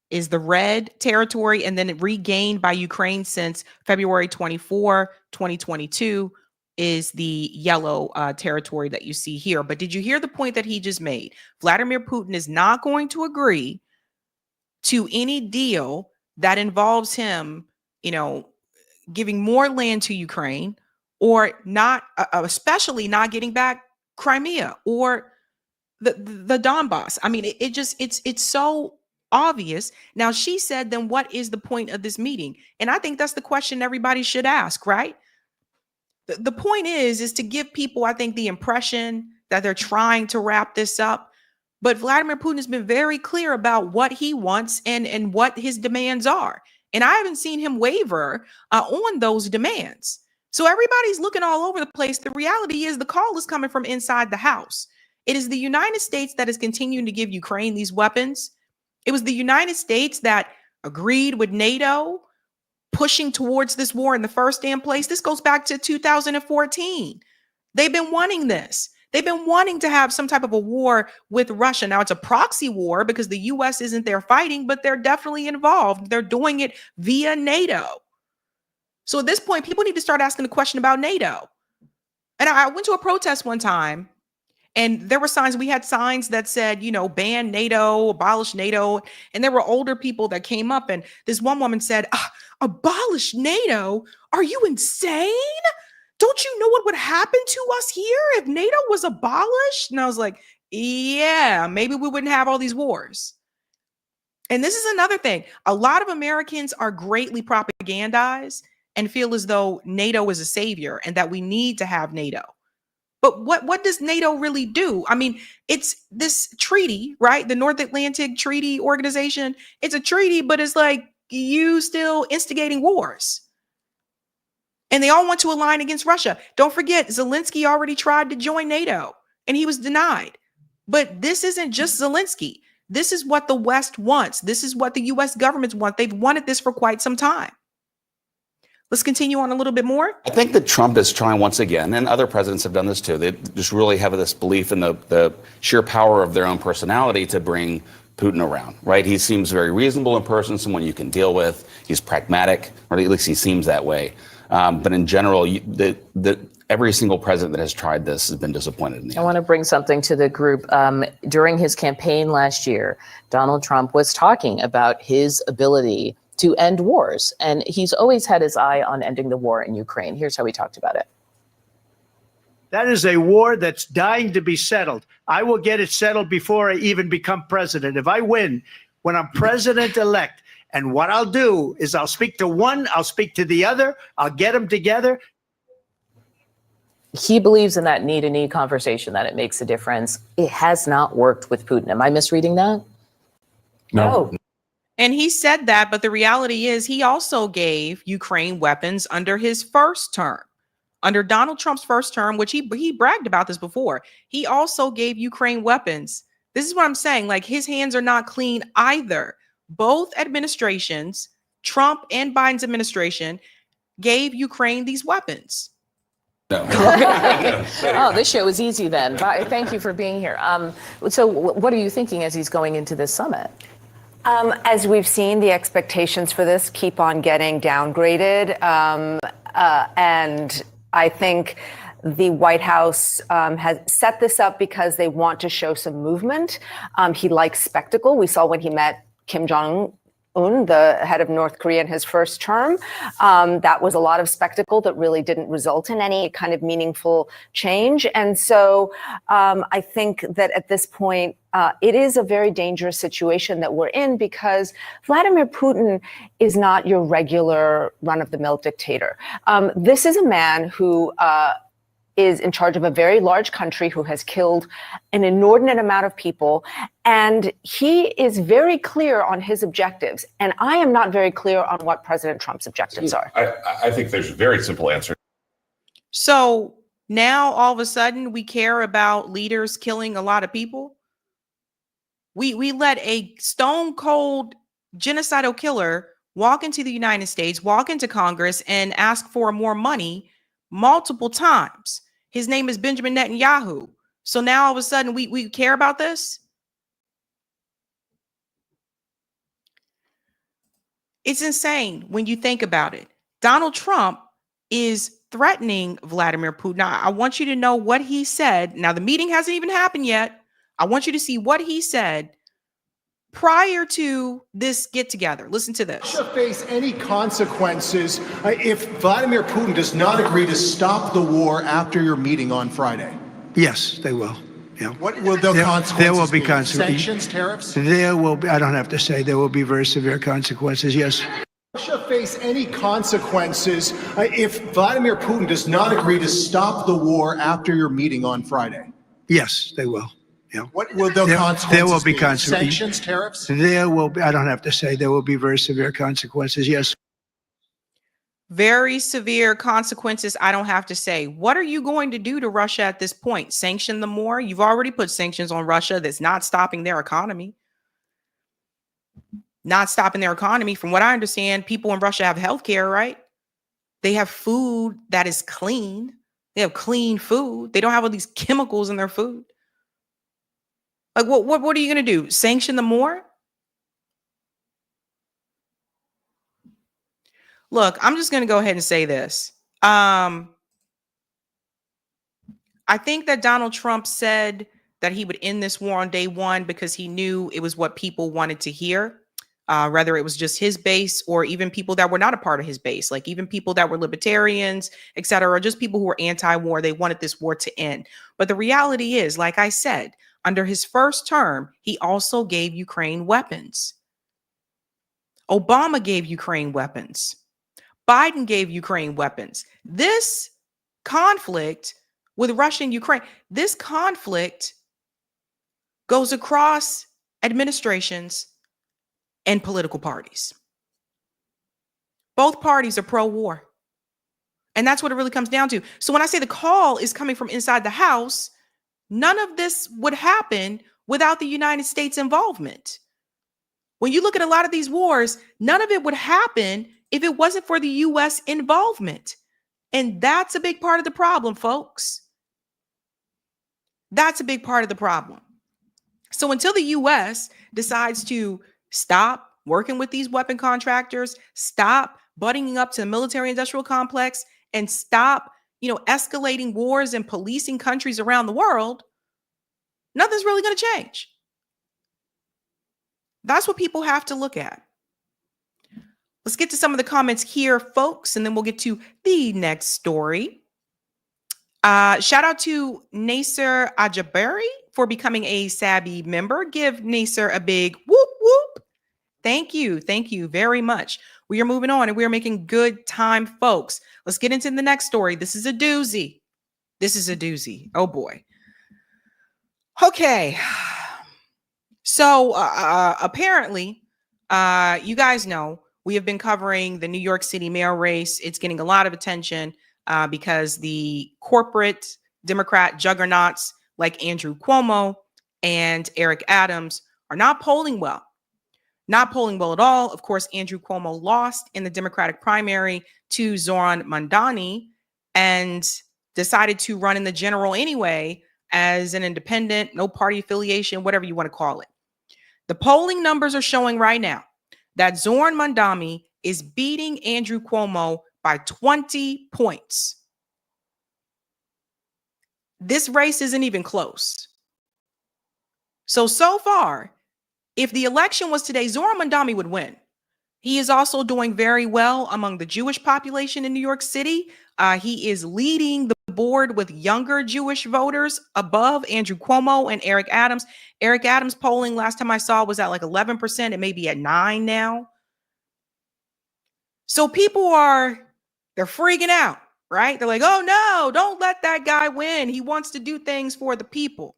is the red territory, and then regained by Ukraine since February 24, 2022 is the yellow territory that you see here. But did you hear the point that he just made? Vladimir Putin is not going to agree to any deal that involves him, giving more land to Ukraine, or not, especially not getting back Crimea or the Donbass. I mean, it's so obvious. Now, she said, then what is the point of this meeting? And I think that's the question everybody should ask, right? The point is to give people, I think, the impression that they're trying to wrap this up. But Vladimir Putin has been very clear about what he wants and what his demands are. And I haven't seen him waver on those demands. So everybody's looking all over the place. The reality is the call is coming from inside the house. It is the United States that is continuing to give Ukraine these weapons. It was the United States that agreed with NATO pushing towards this war in the first damn place. This goes back to 2014. They've been wanting this. They've been wanting to have some type of a war with Russia. Now, it's a proxy war because the U.S. isn't there fighting, but they're definitely involved. They're doing it via NATO. So at this point, people need to start asking the question about NATO. And I went to a protest one time, and there were signs. We had signs that said, ban NATO, abolish NATO. And there were older people that came up, and this one woman said, abolish NATO? Are you insane? Don't you know what would happen to us here if NATO was abolished? And I was like, yeah, maybe we wouldn't have all these wars. And this is another thing. A lot of Americans are greatly propagandized and feel as though NATO is a savior and that we need to have NATO. But what does NATO really do? I mean, it's this treaty, right? The North Atlantic Treaty Organization. It's a treaty, but it's like you still instigating wars. And they all want to align against Russia. Don't forget, Zelensky already tried to join NATO and he was denied. But this isn't just Zelensky. This is what the West wants. This is what the U.S. governments want. They've wanted this for quite some time. Let's continue on a little bit more. I think that Trump is trying once again, and other presidents have done this too. They just really have this belief in the sheer power of their own personality to bring Putin around, right? He seems very reasonable in person, someone you can deal with. He's pragmatic, or at least he seems that way. But in general, every single president that has tried this has been disappointed in the end. I want to bring something to the group. During his campaign last year, Donald Trump was talking about his ability to end wars. And he's always had his eye on ending the war in Ukraine. Here's how he talked about it. That is a war that's dying to be settled. I will get it settled before I even become president. If I win, when I'm president-elect, and what I'll do is I'll speak to one, I'll speak to the other, I'll get them together. He believes in that knee-to-knee conversation, that it makes a difference. It has not worked with Putin. Am I misreading that? No. And he said that, but the reality is he also gave Ukraine weapons under his first term. Under Donald Trump's first term, which he bragged about this before, he also gave Ukraine weapons. This is what I'm saying. Like, his hands are not clean either. Both administrations, Trump and Biden's administration, gave Ukraine these weapons. No. Oh, this show is easy then. Thank you for being here. So what are you thinking as he's going into this summit? As we've seen, the expectations for this keep on getting downgraded. And I think the White House has set this up because they want to show some movement. He likes spectacle. We saw when he met Kim Jong-un, the head of North Korea, in his first term. That was a lot of spectacle that really didn't result in any kind of meaningful change. And so I think that at this point, it is a very dangerous situation that we're in because Vladimir Putin is not your regular run-of-the-mill dictator. This is a man who is in charge of a very large country, who has killed an inordinate amount of people. And he is very clear on his objectives. And I am not very clear on what President Trump's objectives are. I think there's a very simple answer. So now all of a sudden we care about leaders killing a lot of people. We let a stone cold genocidal killer walk into the United States, walk into Congress and ask for more money multiple times. His name is Benjamin Netanyahu. So now all of a sudden we care about this? It's insane when you think about it. Donald Trump is threatening Vladimir Putin. Now, I want you to know what he said. Now, the meeting hasn't even happened yet. I want you to see what he said prior to this get together. Listen to this. Russia face any consequences if Vladimir Putin does not agree to stop the war after your meeting on Friday? Yes, they will. Yeah. What will the consequences There will be be? consequences. Sanctions, tariffs? There will be, I don't have to say, there will be very severe consequences, yes. Russia face any consequences if Vladimir Putin does not agree to stop the war after your meeting on Friday? Yes, they will. Yeah. What will the consequences There will be be? consequences. Sanctions, tariffs? There will be, I don't have to say, there will be very severe consequences, yes. Very severe consequences, I don't have to say. What are you going to do to Russia at this point? Sanction them more? You've already put sanctions on Russia that's not stopping their economy. Not stopping their economy. From what I understand, people in Russia have health care, right? They have food that is clean. They have clean food. They don't have all these chemicals in their food. Like, what are you going to do? Sanction them more? Look, I'm just going to go ahead and say this. I think that Donald Trump said that he would end this war on day one because he knew it was what people wanted to hear, whether it was just his base or even people that were not a part of his base, like even people that were libertarians, et cetera, or just people who were anti-war. They wanted this war to end. But the reality is, like I said, under his first term, he also gave Ukraine weapons. Obama gave Ukraine weapons. Biden gave Ukraine weapons. This conflict with Russia and Ukraine, this conflict goes across administrations and political parties. Both parties are pro-war. And that's what it really comes down to. So when I say the call is coming from inside the House, none of this would happen without the United States involvement. When you look at a lot of these wars, none of it would happen if it wasn't for the U.S. involvement. And that's a big part of the problem, folks. That's a big part of the problem. So until the U.S. decides to stop working with these weapon contractors, stop butting up to the military-industrial complex, and stop, escalating wars and policing countries around the world, nothing's really going to change. That's what people have to look at. Let's get to some of the comments here, folks, and then we'll get to the next story. Shout out to Nasser Ajabari for becoming a Sabby member. Give Nasser a big whoop whoop. Thank you. Thank you very much. We are moving on and we are making good time, folks. Let's get into the next story. This is a doozy. This is a doozy. Oh boy. Okay. So apparently, you guys know, we have been covering the New York City mayor race. It's getting a lot of attention because the corporate Democrat juggernauts like Andrew Cuomo and Eric Adams are not polling well. Not polling well at all. Of course, Andrew Cuomo lost in the Democratic primary to Zohran Mamdani and decided to run in the general anyway as an independent, no party affiliation, whatever you want to call it. The polling numbers are showing right now that Zohran Mamdani is beating Andrew Cuomo by 20 points. This race isn't even close. So far, if the election was today, Zohran Mamdani would win. He is also doing very well among the Jewish population in New York City. He is leading the board with younger Jewish voters above Andrew Cuomo and Eric Adams. Eric Adams polling last time I saw was at like 11%. It may be at 9 now. So people they're freaking out, right? They're like, oh no, don't let that guy win. He wants to do things for the people.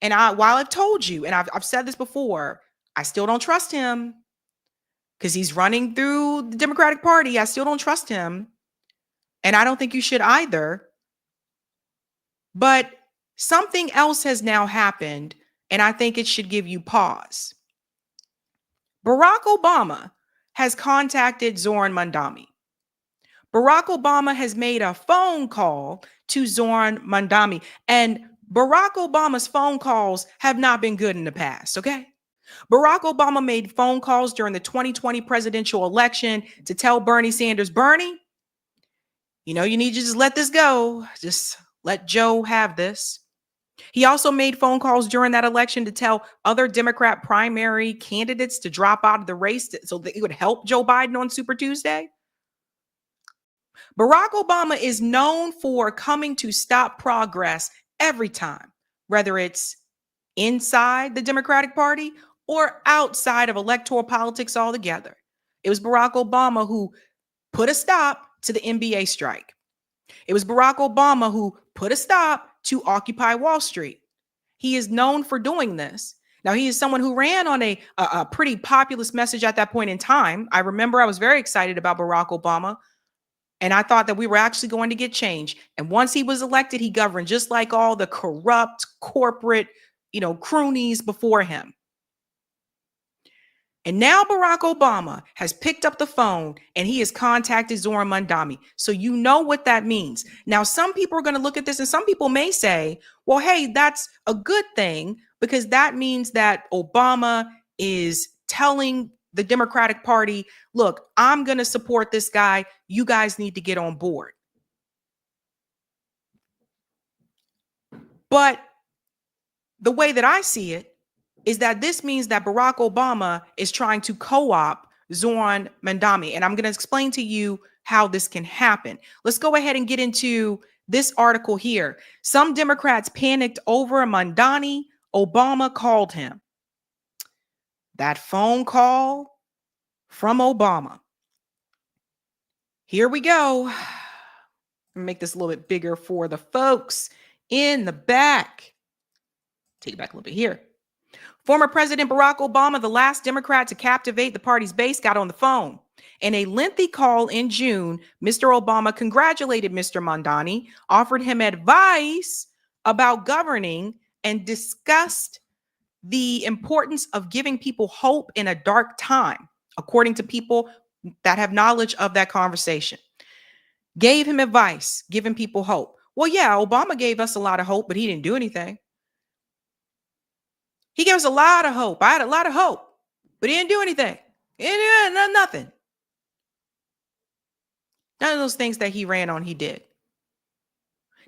And while I've told you, and I've said this before, I still don't trust him because he's running through the Democratic Party. I still don't trust him. And I don't think you should either. But something else has now happened, and I think it should give you pause. Barack Obama has contacted Zohran Mamdani. Barack Obama has made a phone call to Zohran Mamdani, and Barack Obama's phone calls have not been good in the past, okay? Barack Obama made phone calls during the 2020 presidential election to tell Bernie Sanders, Bernie, you know, you need to just let this go. Just let Joe have this. He also made phone calls during that election to tell other Democrat primary candidates to drop out of the race so that he would help Joe Biden on Super Tuesday. Barack Obama is known for coming to stop progress every time, whether it's inside the Democratic Party or outside of electoral politics altogether. It was Barack Obama who put a stop to the NBA strike. It was Barack Obama who put a stop to Occupy Wall Street. He is known for doing this. Now, he is someone who ran on a pretty populist message at that point in time. I remember I was very excited about Barack Obama, and I thought that we were actually going to get change. And once he was elected, he governed just like all the corrupt corporate, croonies before him. And now Barack Obama has picked up the phone and he has contacted Zohran Mamdani. So you know what that means. Now, some people are going to look at this and some people may say, well, hey, that's a good thing because that means that Obama is telling the Democratic Party, look, I'm going to support this guy. You guys need to get on board. But the way that I see it is that this means that Barack Obama is trying to co-opt Zohran Mamdani. And I'm going to explain to you how this can happen. Let's go ahead and get into this article here. Some Democrats panicked over Mamdani. Obama called him. That phone call from Obama. Here we go. Make this a little bit bigger for the folks in the back. Take it back a little bit here. Former President Barack Obama, the last Democrat to captivate the party's base, got on the phone. In a lengthy call in June, Mr. Obama congratulated Mr. Mamdani, offered him advice about governing, and discussed the importance of giving people hope in a dark time, according to people that have knowledge of that conversation. Gave him advice, giving people hope. Well, yeah, Obama gave us a lot of hope, but he didn't do anything. He gave us a lot of hope. I had a lot of hope, but he didn't do anything. He didn't do nothing. None of those things that he ran on, he did.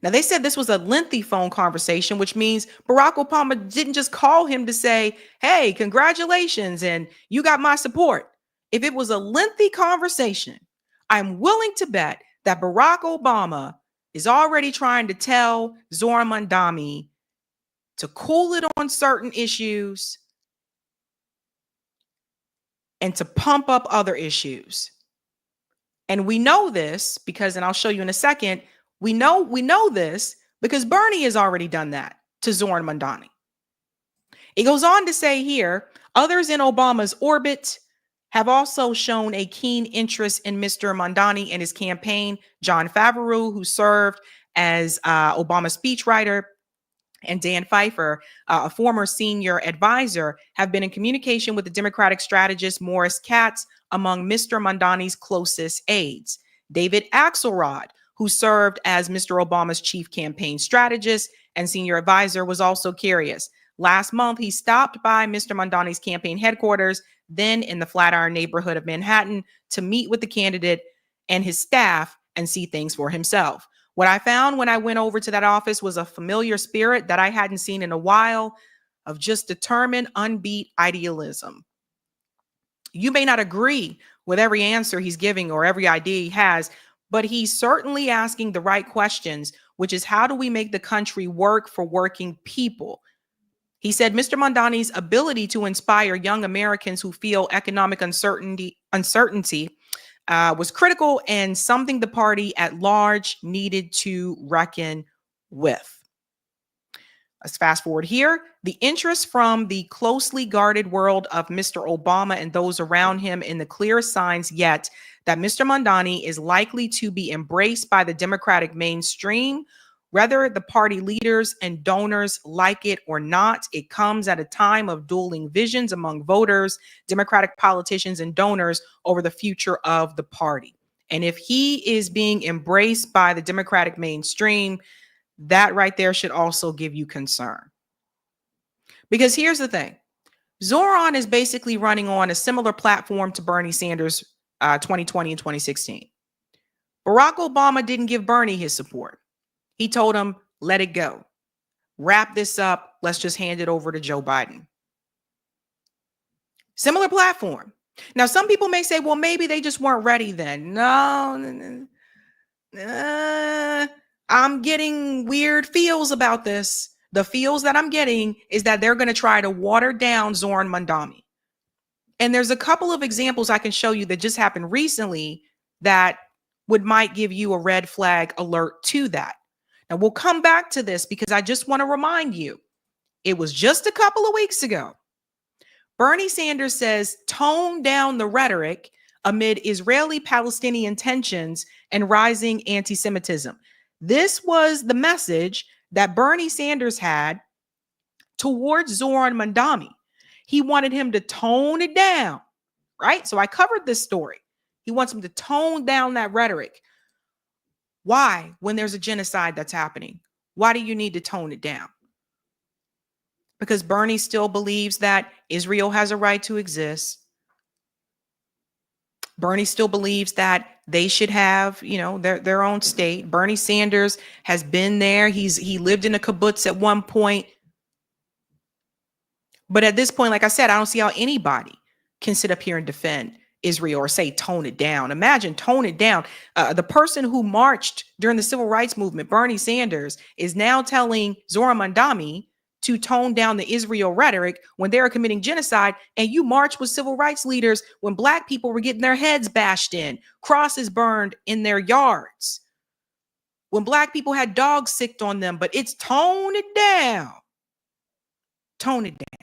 Now, they said this was a lengthy phone conversation, which means Barack Obama didn't just call him to say, hey, congratulations, and you got my support. If it was a lengthy conversation, I'm willing to bet that Barack Obama is already trying to tell Zohran Mamdani to cool it on certain issues and to pump up other issues. And we know this because, and I'll show you in a second, we know this because Bernie has already done that to Zohran Mamdani. It goes on to say here, others in Obama's orbit have also shown a keen interest in Mr. Mamdani and his campaign. John Favreau, who served as Obama's speechwriter, and Dan Pfeiffer, a former senior advisor, have been in communication with the Democratic strategist Morris Katz, among Mr. Mamdani's closest aides. David Axelrod, who served as Mr. Obama's chief campaign strategist and senior advisor, was also curious. Last month, he stopped by Mr. Mamdani's campaign headquarters, then in the Flatiron neighborhood of Manhattan, to meet with the candidate and his staff and see things for himself. What I found when I went over to that office was a familiar spirit that I hadn't seen in a while, of just determined, unbeat idealism. You may not agree with every answer he's giving or every idea he has, but he's certainly asking the right questions, which is, how do we make the country work for working people? He said Mr. Mamdani's ability to inspire young Americans who feel economic uncertainty was critical and something the party at large needed to reckon with. Let's fast forward here. The interest from the closely guarded world of Mr. Obama and those around him in the clearest signs yet that Mr. Mamdani is likely to be embraced by the Democratic mainstream, whether the party leaders and donors like it or not. It comes at a time of dueling visions among voters, Democratic politicians, and donors over the future of the party. And if he is being embraced by the Democratic mainstream, that right there should also give you concern. Because here's the thing. Zohran is basically running on a similar platform to Bernie Sanders 2020 and 2016. Barack Obama didn't give Bernie his support. He told him, let it go. Wrap this up. Let's just hand it over to Joe Biden. Similar platform. Now, some people may say, well, maybe they just weren't ready then. No. I'm getting weird feels about this. The feels that I'm getting is that they're going to try to water down Zohran Mamdani. And there's a couple of examples I can show you that just happened recently that might give you a red flag alert to that. Now, we'll come back to this because I just want to remind you, it was just a couple of weeks ago. Bernie Sanders says, tone down the rhetoric amid Israeli-Palestinian tensions and rising anti-Semitism. This was the message that Bernie Sanders had towards Zohran Mamdani. He wanted him to tone it down, right? So I covered this story. He wants him to tone down that rhetoric. Why, when there's a genocide that's happening? Why do you need to tone it down? Because Bernie still believes that Israel has a right to exist. Bernie still believes that they should have, their own state. Bernie Sanders has been there. He lived in a kibbutz at one point. But at this point, like I said, I don't see how anybody can sit up here and defend Israel or say tone it down. Imagine tone it down. The person who marched during the civil rights movement, Bernie Sanders, is now telling Zohran Mamdani to tone down the Israel rhetoric when they're committing genocide. And you march with civil rights leaders when Black people were getting their heads bashed in, crosses burned in their yards, when Black people had dogs sicked on them. But it's tone it down. Tone it down.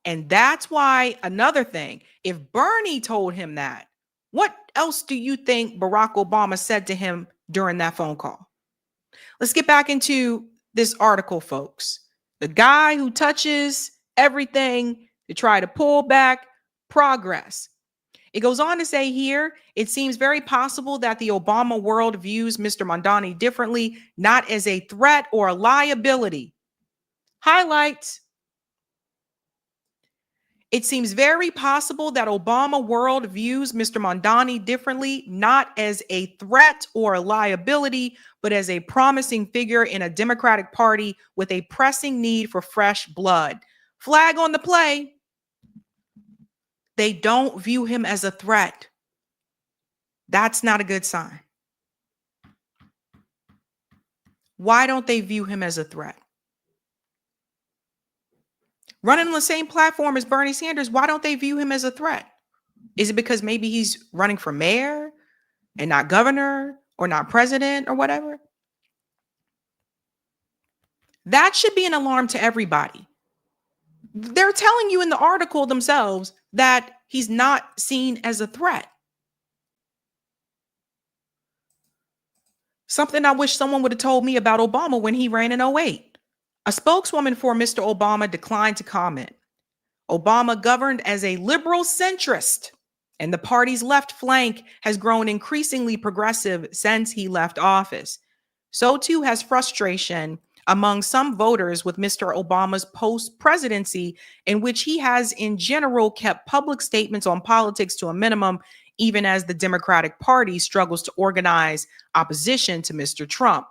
And that's why, another thing, if Bernie told him that, what else do you think Barack Obama said to him during that phone call? Let's get back into this article, folks. The guy who touches everything to try to pull back progress. It goes on to say here, it seems very possible that the Obama world views Mr. Mamdani differently, not as a threat or a liability. Highlights. It seems very possible that Obama world views Mr. Mamdani differently, not as a threat or a liability, but as a promising figure in a Democratic Party with a pressing need for fresh blood. Flag on the play. They don't view him as a threat. That's not a good sign. Why don't they view him as a threat? Running on the same platform as Bernie Sanders, why don't they view him as a threat? Is it because maybe he's running for mayor and not governor or not president or whatever? That should be an alarm to everybody. They're telling you in the article themselves that he's not seen as a threat. Something I wish someone would have told me about Obama when he ran in 2008. A spokeswoman for Mr. Obama declined to comment. Obama governed as a liberal centrist, and the party's left flank has grown increasingly progressive since he left office. So too has frustration among some voters with Mr. Obama's post-presidency, in which he has in general kept public statements on politics to a minimum, even as the Democratic Party struggles to organize opposition to Mr. Trump.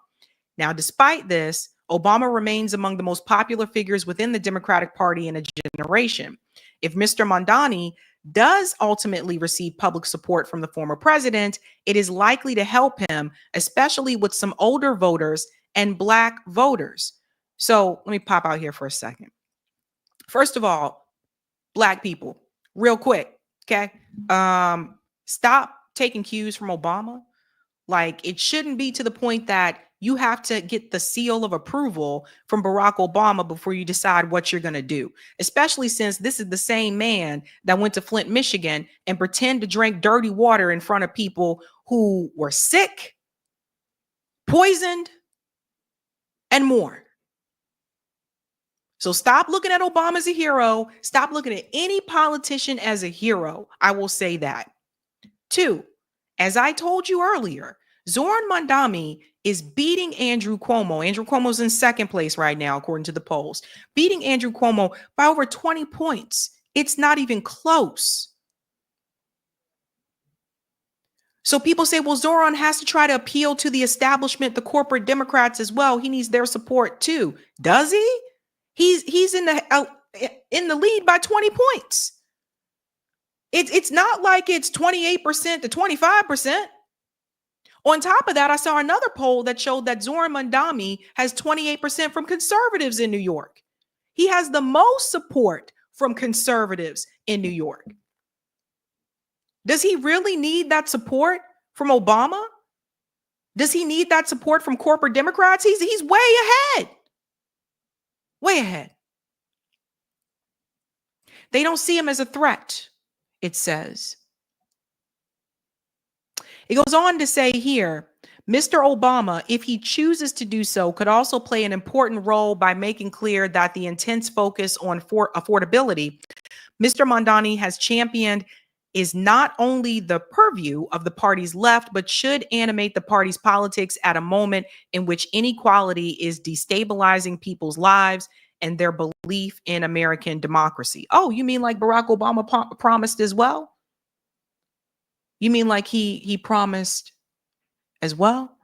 Now, despite this, Obama remains among the most popular figures within the Democratic Party in a generation. If Mr. Mamdani does ultimately receive public support from the former president, it is likely to help him, especially with some older voters and Black voters. So let me pop out here for a second. First of all, Black people, real quick, okay? Stop taking cues from Obama. Like, it shouldn't be to the point that you have to get the seal of approval from Barack Obama before you decide what you're going to do, especially since this is the same man that went to Flint, Michigan and pretended to drink dirty water in front of people who were sick, poisoned, and more. So stop looking at Obama as a hero. Stop looking at any politician as a hero. I will say that. 2, As I told you earlier, Zohran Mandami is beating Andrew Cuomo. Andrew Cuomo's in second place right now, according to the polls, beating Andrew Cuomo by over 20 points. It's not even close. So people say, well, Zohran has to try to appeal to the establishment, the corporate Democrats as well. He needs their support too. Does he? He's in the lead by 20 points. It's not like it's 28% to 25%. On top of that, I saw another poll that showed that Zohran Mandami has 28% from conservatives in New York. He has the most support from conservatives in New York. Does he really need that support from Obama? Does he need that support from corporate Democrats? He's way ahead. Way ahead. They don't see him as a threat, it says. It goes on to say here, Mr. Obama, if he chooses to do so, could also play an important role by making clear that the intense focus on affordability Mr. Mandani has championed is not only the purview of the party's left, but should animate the party's politics at a moment in which inequality is destabilizing people's lives and their belief in American democracy. Oh, you mean like Barack Obama promised as well? You mean like he promised as well?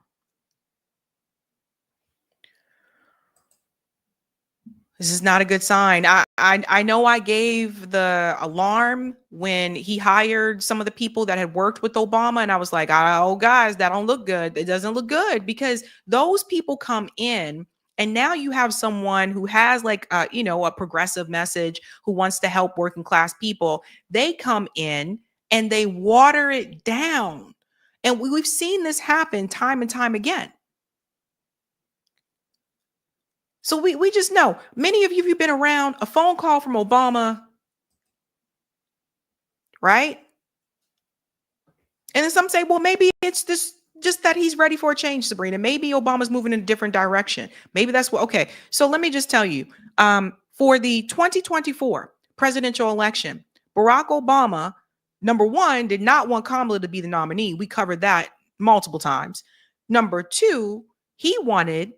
This is not a good sign. I know I gave the alarm when he hired some of the people that had worked with Obama, and I was like, oh, guys, that don't look good. It doesn't look good, because those people come in, and now you have someone who has like, a progressive message, who wants to help working class people. They come in and they water it down. And we've seen this happen time and time again. So we just know, many of you have been around a phone call from Obama, right? And then some say, well, maybe it's just that he's ready for a change, Sabrina. Maybe Obama's moving in a different direction. Maybe that's what, okay. So let me just tell you, for the 2024 presidential election, Barack Obama, number one, did not want Kamala to be the nominee. We covered that multiple times. Number two, he wanted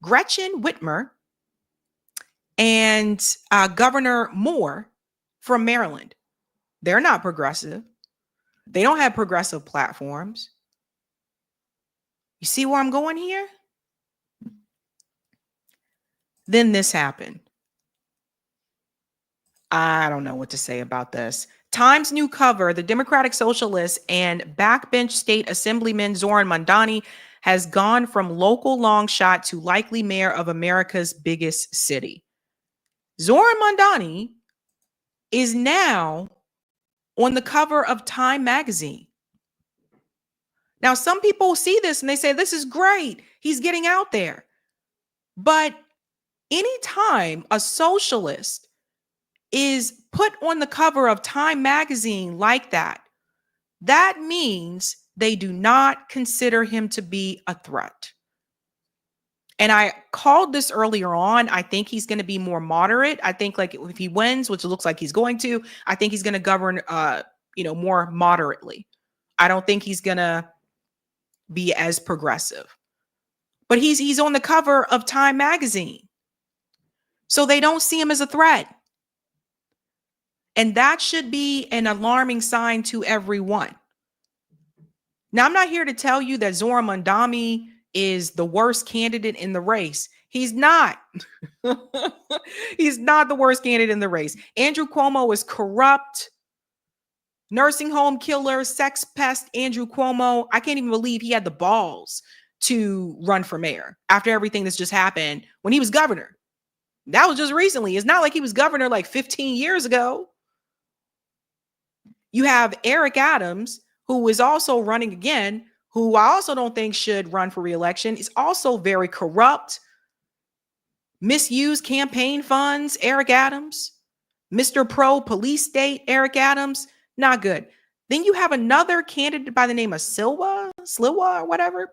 Gretchen Whitmer and Governor Moore from Maryland. They're not progressive. They don't have progressive platforms. You see where I'm going here? Then this happened. I don't know what to say about this. Times new cover, the Democratic Socialist and backbench state assemblyman Zohran Mandani has gone from local long shot to likely mayor of America's biggest city. Zohran Mandani is now on the cover of Time magazine. Now, some people see this and they say, this is great. He's getting out there. But anytime a socialist is put on the cover of Time magazine like that, that means they do not consider him to be a threat. And I called this earlier on. I think he's going to be more moderate. I think like if he wins, which it looks like he's going to, I think he's going to govern, more moderately. I don't think he's going to be as progressive. But he's on the cover of Time magazine. So they don't see him as a threat. And that should be an alarming sign to everyone. Now, I'm not here to tell you that Zohran Mandani is the worst candidate in the race. He's not. He's not the worst candidate in the race. Andrew Cuomo is corrupt, nursing home killer, sex pest. Andrew Cuomo, I can't even believe he had the balls to run for mayor after everything that's just happened when he was governor. That was just recently. It's not like he was governor like 15 years ago. You have Eric Adams, who is also running again, who I also don't think should run for re-election. Is also very corrupt, misused campaign funds, Eric Adams, Mr. Pro Police State, Eric Adams, not good. Then you have another candidate by the name of Sliwa or whatever.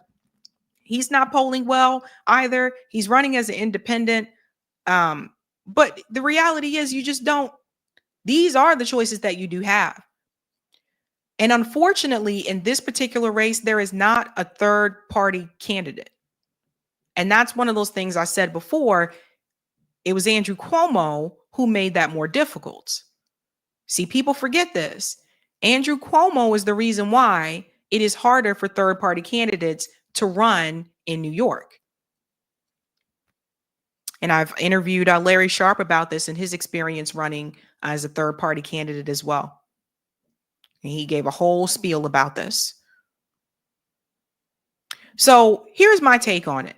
He's not polling well either. He's running as an independent. But the reality is you just don't. These are the choices that you do have. And unfortunately, in this particular race, there is not a third party candidate. And that's one of those things I said before. It was Andrew Cuomo who made that more difficult. See, people forget this. Andrew Cuomo is the reason why it is harder for third party candidates to run in New York. And I've interviewed Larry Sharp about this and his experience running as a third party candidate as well. And he gave a whole spiel about this. So here's my take on it.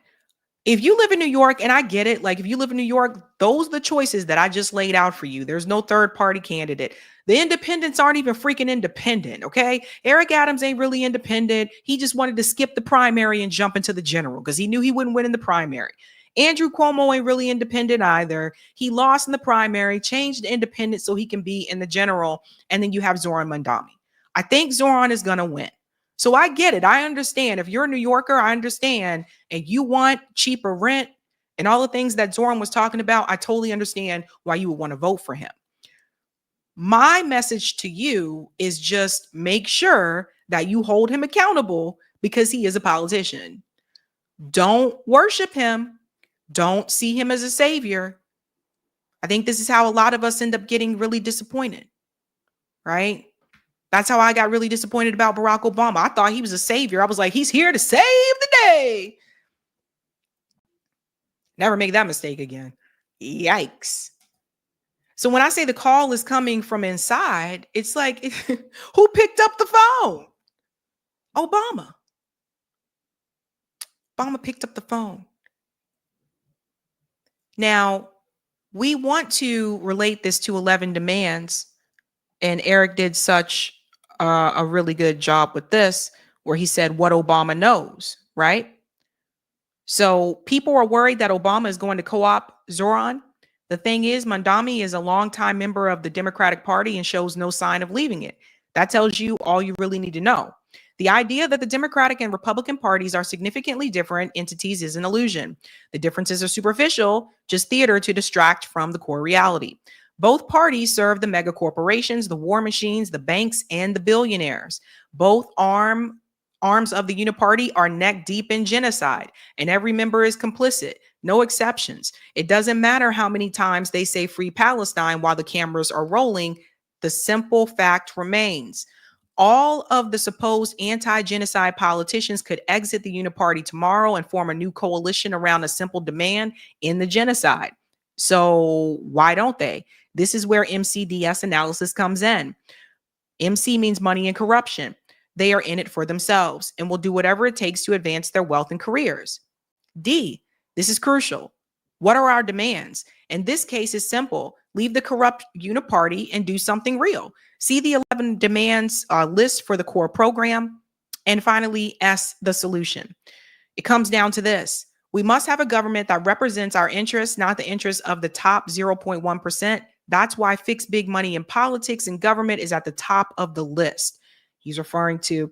If you live in New York, and I get it, like if you live in New York, those are the choices that I just laid out for you. There's no third party candidate. The independents aren't even freaking independent, okay? Eric Adams ain't really independent. He just wanted to skip the primary and jump into the general because he knew he wouldn't win in the primary. Andrew Cuomo ain't really independent either. He lost in the primary, changed to independent so he can be in the general, and then you have Zohran Mandami. I think Zohran is going to win. So I get it. I understand. If you're a New Yorker, I understand. And you want cheaper rent and all the things that Zohran was talking about, I totally understand why you would want to vote for him. My message to you is just make sure that you hold him accountable because he is a politician. Don't worship him. Don't see him as a savior. I think this is how a lot of us end up getting really disappointed, right? That's how I got really disappointed about Barack Obama. I thought he was a savior. I was like, he's here to save the day. Never make that mistake again. Yikes. So when I say the call is coming from inside, it's like, who picked up the phone? Obama. Obama picked up the phone. Now, we want to relate this to 11 demands, and Eric did such a really good job with this, where he said what Obama knows, right? So people are worried that Obama is going to co-opt Zohran. The thing is, Mandami is a longtime member of the Democratic Party and shows no sign of leaving it. That tells you all you really need to know. The idea that the Democratic and Republican parties are significantly different entities is an illusion. The differences are superficial, just theater to distract from the core reality. Both parties serve the mega corporations, the war machines, the banks, and the billionaires. Both arms of the uniparty are neck deep in genocide, and every member is complicit. No exceptions. It doesn't matter how many times they say free Palestine while the cameras are rolling. The simple fact remains. All of the supposed anti-genocide politicians could exit the uniparty tomorrow and form a new coalition around a simple demand in the genocide. So why don't they? This is where MCDS analysis comes in. MC means money and corruption. They are in it for themselves and will do whatever it takes to advance their wealth and careers. D, this is crucial. What are our demands? In this case, is simple. Leave the corrupt uniparty and do something real. See the 11 demands list for the core program. And finally, S, the solution. It comes down to this. We must have a government that represents our interests, not the interests of the top 0.1%. That's why fixed big money in politics and government is at the top of the list. He's referring to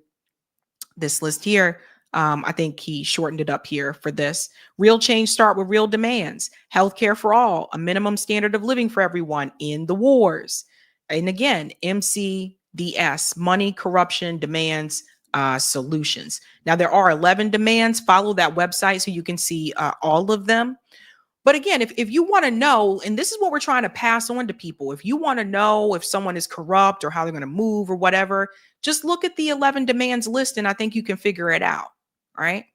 this list here. I think he shortened it up here for this. Real change start with real demands. Healthcare for all, a minimum standard of living for everyone in the wars. And again, MCDS, money, corruption, demands, solutions. Now, there are 11 demands. Follow that website so you can see all of them. But again, if you want to know, and this is what we're trying to pass on to people, if you want to know if someone is corrupt or how they're going to move or whatever, just look at the 11 demands list and I think you can figure it out. All right.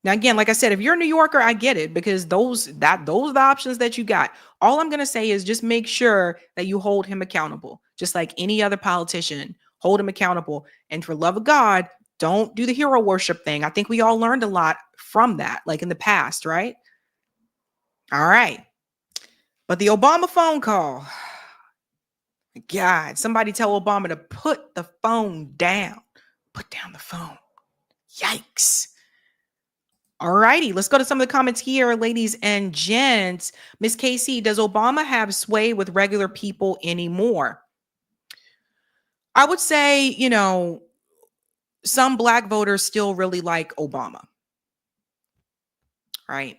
Now, again, like I said, if you're a New Yorker, I get it because those are the options that you got. All I'm going to say is just make sure that you hold him accountable, just like any other politician. Hold him accountable. And for love of God, don't do the hero worship thing. I think we all learned a lot from that, like in the past, right? All right. But the Obama phone call. God, somebody tell Obama to put the phone down. Put down the phone. Yikes. All righty. Let's go to some of the comments here, ladies and gents. Miss Casey, does Obama have sway with regular people anymore? I would say, some Black voters still really like Obama. Right.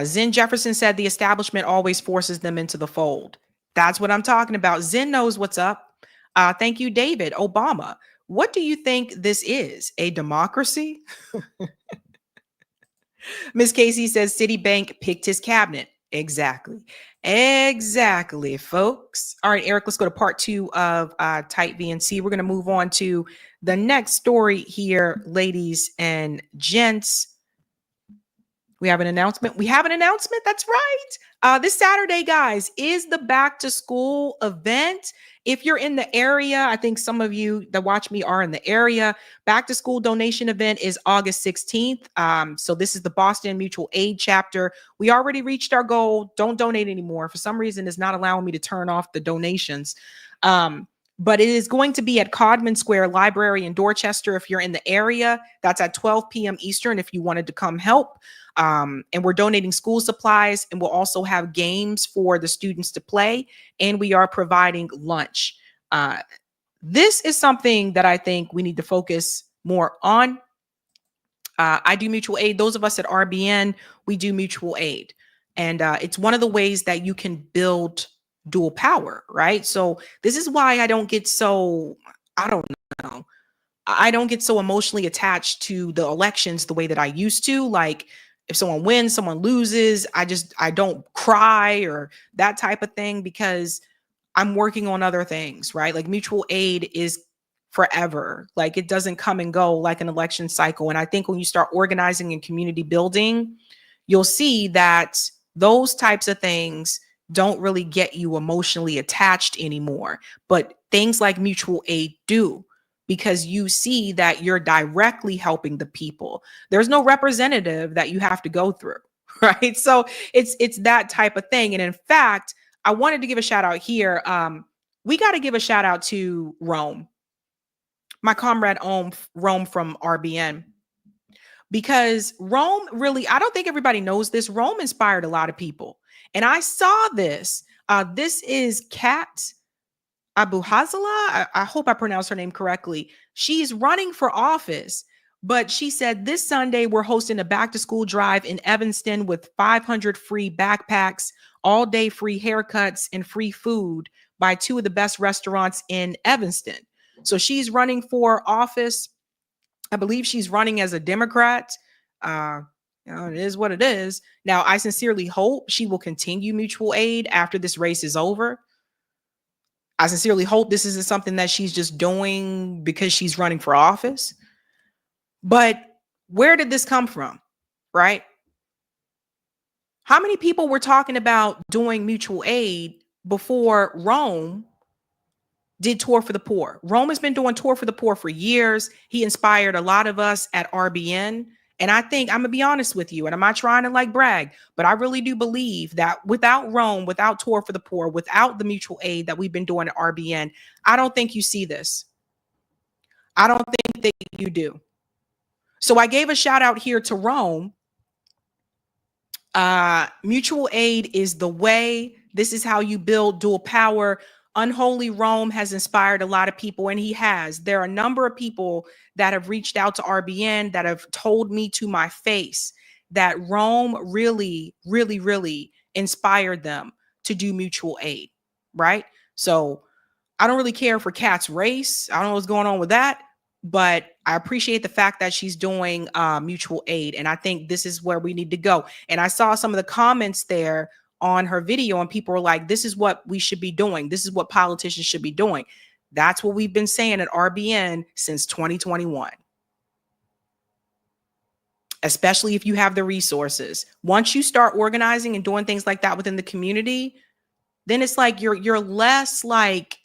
Zen Jefferson said the establishment always forces them into the fold. That's what I'm talking about. Zen knows what's up. Thank you, David. Obama. What do you think this is? A democracy? Miss Casey says Citibank picked his cabinet. Exactly. Exactly, folks. All right, Eric, let's go to part 2 of Tight VNC. We're going to move on to the next story here, ladies and gents. We have an announcement. That's right. This Saturday, guys, is the back to school event. If you're in the area, I think some of you that watch me are in the area. Back to school donation event is August 16th. So this is the Boston Mutual Aid chapter. We already reached our goal. Don't donate anymore. For some reason, it's not allowing me to turn off the donations. But it is going to be at Codman Square Library in Dorchester. If you're in the area, that's at 12 p.m. Eastern if you wanted to come help. And we're donating school supplies, and we'll also have games for the students to play, and we are providing lunch. This is something that I think we need to focus more on. I do mutual aid. Those of us at RBN, we do mutual aid. And it's one of the ways that you can build dual power, right? So this is why I don't get so, I don't get so emotionally attached to the elections the way that I used to. Like if someone wins, someone loses, I don't cry or that type of thing because I'm working on other things, right? Like mutual aid is forever. Like it doesn't come and go like an election cycle. And I think when you start organizing and community building, you'll see that those types of things don't really get you emotionally attached anymore. But things like mutual aid do, because you see that you're directly helping the people. There's no representative that you have to go through, right? So it's that type of thing. And in fact, I wanted to give a shout out here. We got to give a shout out to Rome, my comrade Rome from RBN, because Rome really, I don't think everybody knows this. Rome inspired a lot of people. And I saw this. This is Kat Abuhazala. I hope I pronounced her name correctly. She's running for office, but she said this Sunday we're hosting a back to school drive in Evanston with 500 free backpacks, all day free haircuts, and free food by 2 of the best restaurants in Evanston. So she's running for office. I believe she's running as a Democrat. It is what it is. Now, I sincerely hope she will continue mutual aid after this race is over. I sincerely hope this isn't something that she's just doing because she's running for office. But where did this come from, right? How many people were talking about doing mutual aid before Rome did Tour for the Poor? Rome has been doing Tour for the Poor for years. He inspired a lot of us at RBN. And I think, I'm going to be honest with you, and I'm not trying to like brag, but I really do believe that without Rome, without Tour for the Poor, without the mutual aid that we've been doing at RBN, I don't think you see this. I don't think that you do. So I gave a shout out here to Rome. Mutual aid is the way. This is how you build dual power. Unholy Rome has inspired a lot of people, and he has. There are a number of people that have reached out to RBN that have told me to my face that Rome really, really, really inspired them to do mutual aid, right? So I don't really care for Kat's race. I don't know what's going on with that, but I appreciate the fact that she's doing mutual aid, and I think this is where we need to go. And I saw some of the comments there on her video, and people were like, this is what we should be doing. This is what politicians should be doing. That's what we've been saying at RBN since 2021. Especially if you have the resources. Once you start organizing and doing things like that within the community, then it's like you're less like,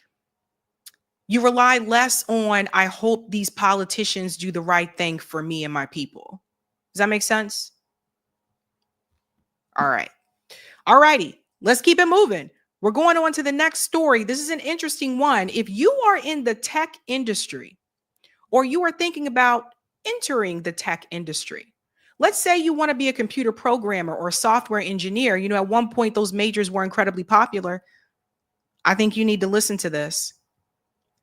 you rely less on, I hope these politicians do the right thing for me and my people. Does that make sense? All right. All righty, let's keep it moving. We're going on to the next story. This is an interesting one. If you are in the tech industry, or you are thinking about entering the tech industry, let's say you want to be a computer programmer or a software engineer. You know, at one point, those majors were incredibly popular. I think you need to listen to this.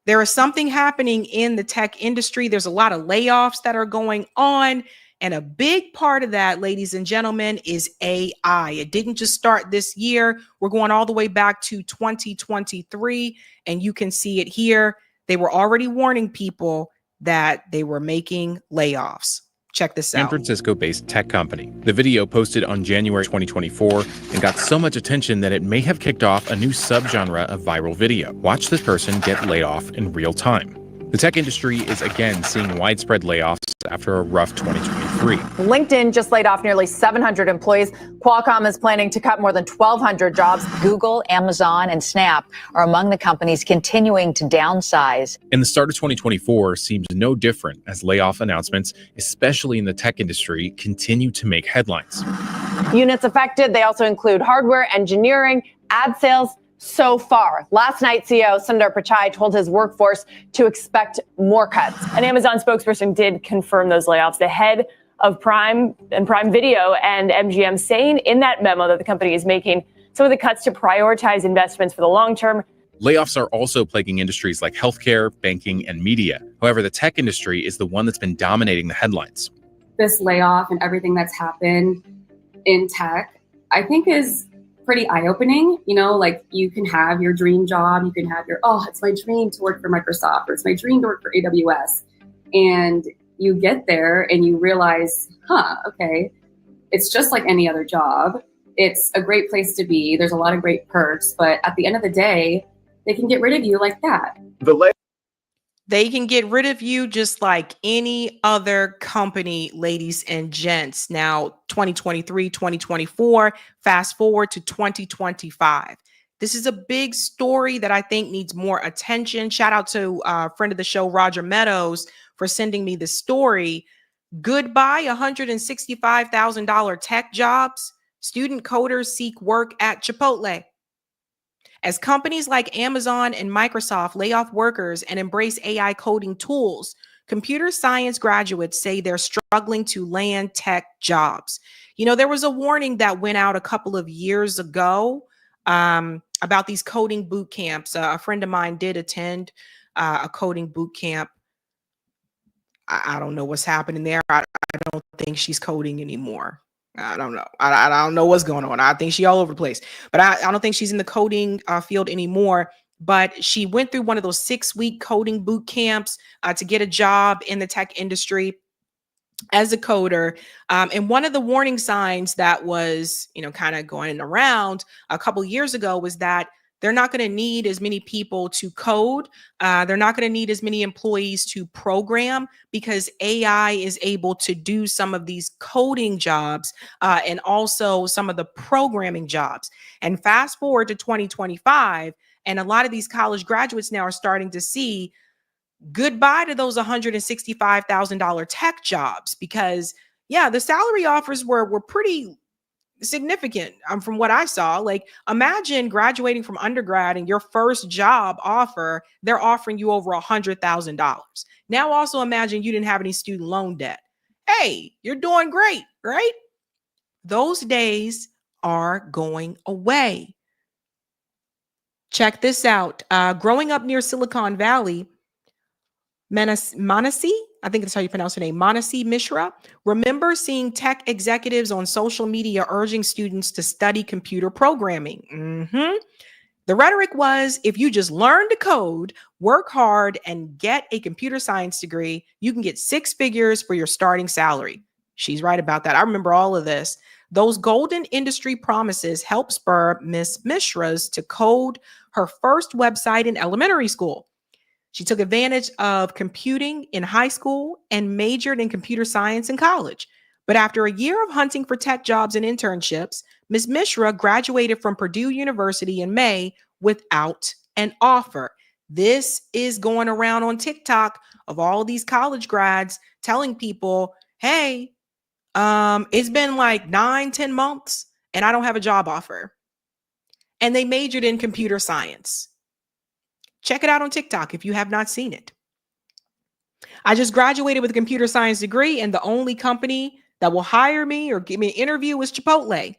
There is something happening in the tech industry. There's a lot of layoffs that are going on. And a big part of that, ladies and gentlemen, is AI. It didn't just start this year. We're going all the way back to 2023, and you can see it here. They were already warning people that they were making layoffs. Check this out. San Francisco-based tech company. The video posted on January 2024 and got so much attention that it may have kicked off a new subgenre of viral video. Watch this person get laid off in real time. The tech industry is again seeing widespread layoffs after a rough 2023. LinkedIn just laid off nearly 700 employees. Qualcomm is planning to cut more than 1,200 jobs. Google, Amazon, and Snap are among the companies continuing to downsize. And the start of 2024 seems no different as layoff announcements, especially in the tech industry, continue to make headlines. Units affected, they also include hardware, engineering, ad sales. So far, last night, CEO Sundar Pichai told his workforce to expect more cuts. An Amazon spokesperson did confirm those layoffs. The head of Prime and Prime Video and MGM saying in that memo that the company is making some of the cuts to prioritize investments for the long term. Layoffs are also plaguing industries like healthcare, banking, and media. However, the tech industry is the one that's been dominating the headlines. This layoff and everything that's happened in tech, I think is pretty eye-opening. You know, like you can have your dream job, you can have your, oh, it's my dream to work for Microsoft, or it's my dream to work for AWS. And you get there and you realize, okay, it's just like any other job. It's a great place to be. There's a lot of great perks, but at the end of the day, they can get rid of you like that. They can get rid of you just like any other company, ladies and gents. Now, 2023, 2024, fast forward to 2025. This is a big story that I think needs more attention. Shout out to a friend of the show, Roger Meadows, for sending me this story. Goodbye, $165,000 tech jobs. Student coders seek work at Chipotle. As companies like Amazon and Microsoft lay off workers and embrace AI coding tools, computer science graduates say they're struggling to land tech jobs. You know, there was a warning that went out a couple of years ago about these coding boot camps. A friend of mine did attend a coding boot camp. I don't know what's happening there. I don't think she's coding anymore. I don't know. I don't know what's going on. I think she's all over the place, but I don't think she's in the coding field anymore. But she went through one of those 6-week coding boot camps to get a job in the tech industry as a coder. And one of the warning signs that was, you know, kind of going around a couple years ago was that they're not going to need as many people to code. They're not going to need as many employees to program because AI is able to do some of these coding jobs and also some of the programming jobs. And fast forward to 2025, and a lot of these college graduates now are starting to see goodbye to those $165,000 tech jobs because, yeah, the salary offers were pretty significant from what I saw. Like, imagine graduating from undergrad and your first job offer, they're offering you over $100,000. Now also imagine you didn't have any student loan debt. Hey, you're doing great, right? Those days are going away. Check this out. Growing up near Silicon Valley, Manasi, I think that's how you pronounce her name, Manasi Mishra, remember seeing tech executives on social media urging students to study computer programming. The rhetoric was, if you just learn to code, work hard, and get a computer science degree, you can get 6 figures for your starting salary. She's right about that. I remember all of this. Those golden industry promises helped spur Miss Mishra's to code her first website in elementary school. She took advantage of computing in high school and majored in computer science in college. But after a year of hunting for tech jobs and internships, Ms. Mishra graduated from Purdue University in May without an offer. This is going around on TikTok of all these college grads telling people, hey, it's been like 9-10 months and I don't have a job offer. And they majored in computer science. Check it out on TikTok if you have not seen it. I just graduated with a computer science degree, and the only company that will hire me or give me an interview is Chipotle.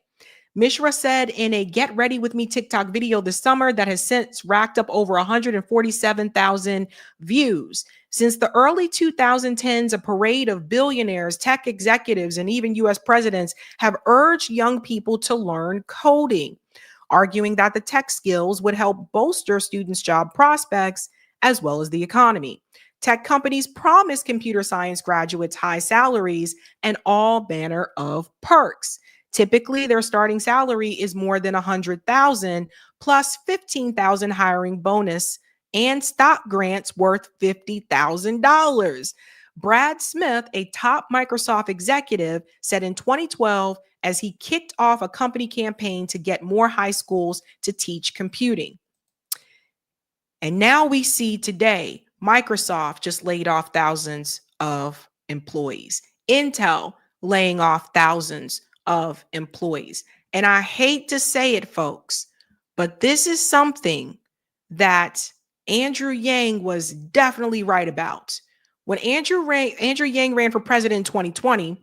Mishra said in a Get Ready With Me TikTok video this summer that has since racked up over 147,000 views. Since the early 2010s, a parade of billionaires, tech executives, and even US presidents have urged young people to learn coding, arguing that the tech skills would help bolster students' job prospects as well as the economy. Tech companies promise computer science graduates high salaries and all manner of perks. Typically, their starting salary is more than $100,000 plus $15,000 hiring bonus and stock grants worth $50,000. Brad Smith, a top Microsoft executive, said in 2012 as he kicked off a company campaign to get more high schools to teach computing. And now we see today, Microsoft just laid off thousands of employees. Intel laying off thousands of employees. And I hate to say it, folks, but this is something that Andrew Yang was definitely right about. When Andrew Yang ran for president in 2020,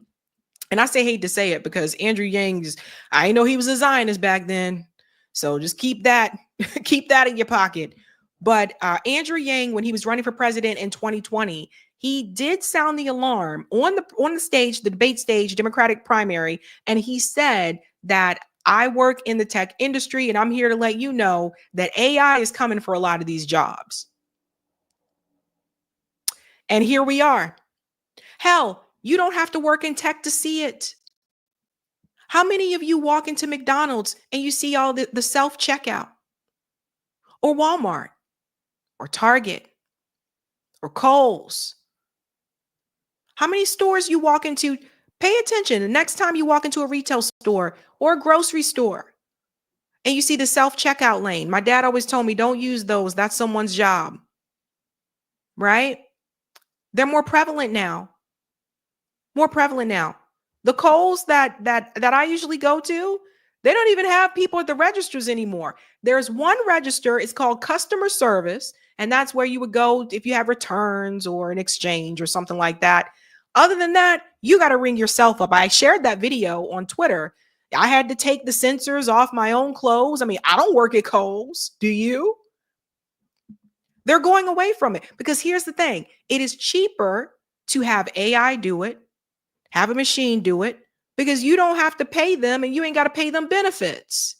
and I say hate to say it because Andrew Yang, I know he was a Zionist back then, so just keep that in your pocket. But Andrew Yang, when he was running for president in 2020, he did sound the alarm on the stage, the debate stage, Democratic primary, and he said that I work in the tech industry, and I'm here to let you know that AI is coming for a lot of these jobs. And here we are. Hell, you don't have to work in tech to see it. How many of you walk into McDonald's and you see all the self-checkout? Or Walmart? Or Target? Or Kohl's? How many stores you walk into? Pay attention the next time you walk into a retail store or a grocery store and you see the self-checkout lane. My dad always told me, don't use those. That's someone's job. Right? They're more prevalent now. More prevalent now. The Kohl's that I usually go to, they don't even have people at the registers anymore. There's one register, it's called customer service, and that's where you would go if you have returns or an exchange or something like that. Other than that, you got to ring yourself up. I shared that video on Twitter. I had to take the sensors off my own clothes. I mean, I don't work at Kohl's. Do you? They're going away from it because here's the thing. It is cheaper to have AI do it, have a machine do it, because you don't have to pay them and you ain't got to pay them benefits.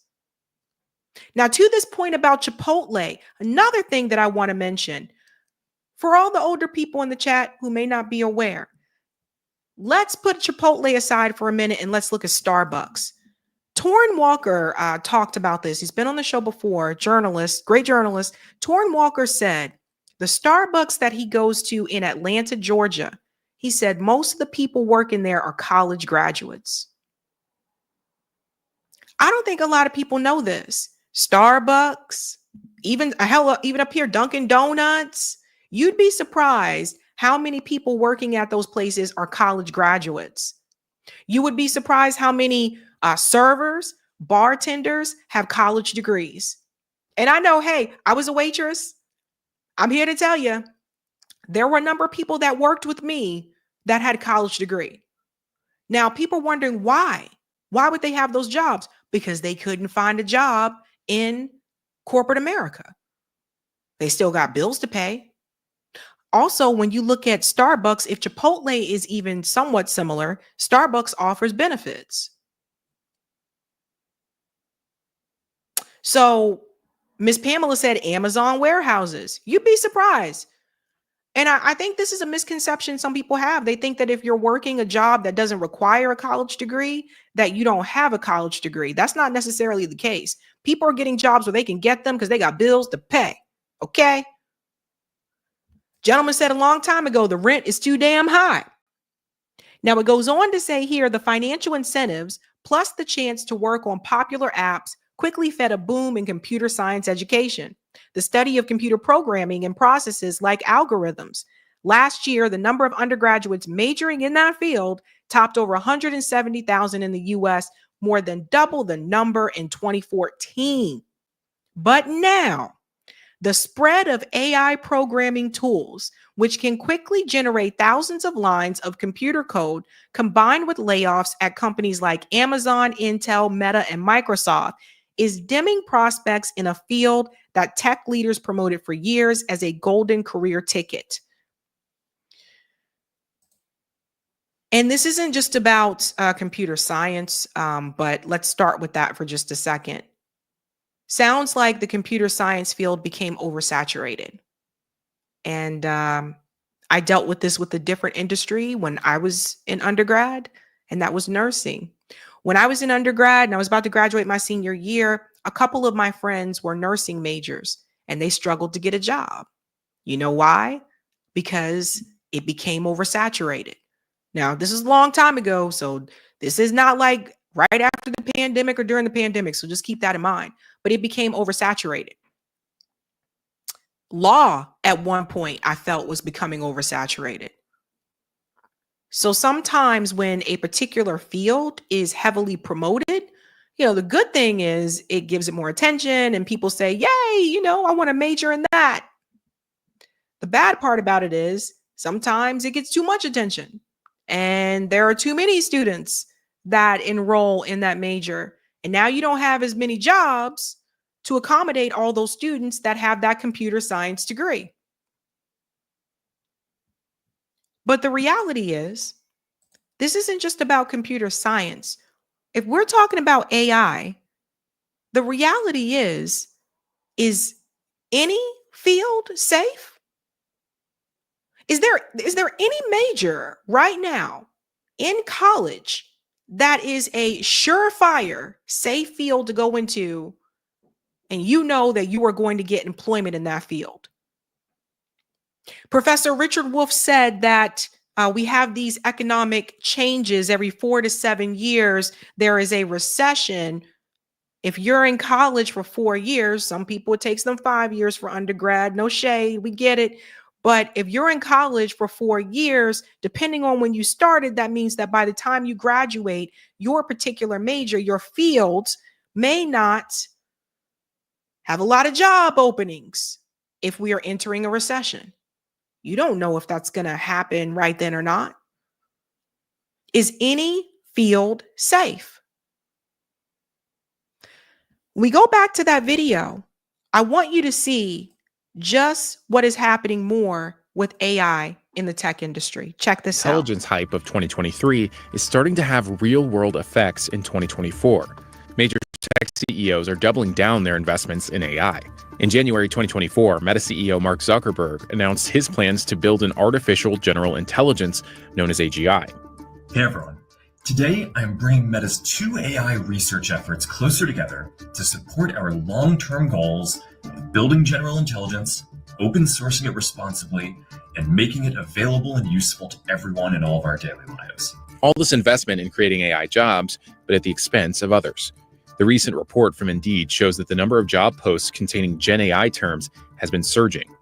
Now, to this point about Chipotle, another thing that I want to mention, for all the older people in the chat who may not be aware, let's put Chipotle aside for a minute and let's look at Starbucks. Torrin Walker talked about this. He's been on the show before, journalist, great journalist. Torrin Walker said the Starbucks that he goes to in Atlanta, Georgia, he said most of the people working there are college graduates. I don't think a lot of people know this. Starbucks, even up here, Dunkin' Donuts, you'd be surprised how many people working at those places are college graduates. You would be surprised how many servers, bartenders have college degrees. And I know, hey, I was a waitress. I'm here to tell you, there were a number of people that worked with me that had a college degree. Now, people wondering why? Why would they have those jobs? Because they couldn't find a job in corporate America. They still got bills to pay. Also, when you look at Starbucks, if Chipotle is even somewhat similar, Starbucks offers benefits. So Miss Pamela said Amazon warehouses. You'd be surprised. And I think this is a misconception some people have. They think that if you're working a job that doesn't require a college degree, that you don't have a college degree. That's not necessarily the case. People are getting jobs where they can get them because they got bills to pay. Okay? Gentleman said a long time ago, the rent is too damn high. Now, it goes on to say here, the financial incentives plus the chance to work on popular apps quickly fed a boom in computer science education. The study of computer programming and processes like algorithms. Last year, the number of undergraduates majoring in that field topped over 170,000 in the US, more than double the number in 2014. But now, the spread of AI programming tools, which can quickly generate thousands of lines of computer code, combined with layoffs at companies like Amazon, Intel, Meta, and Microsoft, is dimming prospects in a field that tech leaders promoted for years as a golden career ticket. And this isn't just about computer science, but let's start with that for just a second. Sounds like the computer science field became oversaturated. And I dealt with this with a different industry when I was in undergrad, and that was nursing. When I was in undergrad and I was about to graduate my senior year, a couple of my friends were nursing majors and they struggled to get a job. You know why? Because it became oversaturated. Now, this is a long time ago, so this is not like right after the pandemic or during the pandemic, so just keep that in mind. But it became oversaturated. Law at one point I felt was becoming oversaturated. So sometimes when a particular field is heavily promoted, the good thing is it gives it more attention and people say, yay, I want to major in that. The bad part about it is sometimes it gets too much attention and there are too many students that enroll in that major. And now you don't have as many jobs to accommodate all those students that have that computer science degree. But the reality is, this isn't just about computer science. If we're talking about AI, the reality is any field safe? Is there any major right now in college that is a surefire safe field to go into, and you know that you are going to get employment in that field? Professor Richard Wolff said that we have these economic changes every 4 to 7 years. There is a recession. If you're in college for 4 years, some people, it takes them 5 years for undergrad. No shade, we get it. But if you're in college for 4 years, depending on when you started, that means that by the time you graduate, your particular major, your field may not have a lot of job openings if we are entering a recession. You don't know if that's going to happen right then or not. Is any field safe? We go back to that video. I want you to see just what is happening more with AI in the tech industry. Check this out. Intelligence hype of 2023 is starting to have real-world effects in 2024. Major tech CEOs are doubling down their investments in AI. In January 2024, Meta CEO Mark Zuckerberg announced his plans to build an artificial general intelligence known as AGI. Hey everyone. Today, I'm bringing Meta's 2 AI research efforts closer together to support our long-term goals of building general intelligence, open sourcing it responsibly, and making it available and useful to everyone in all of our daily lives. All this investment in creating AI jobs, but at the expense of others. The recent report from Indeed shows that the number of job posts containing Gen AI terms has been surging.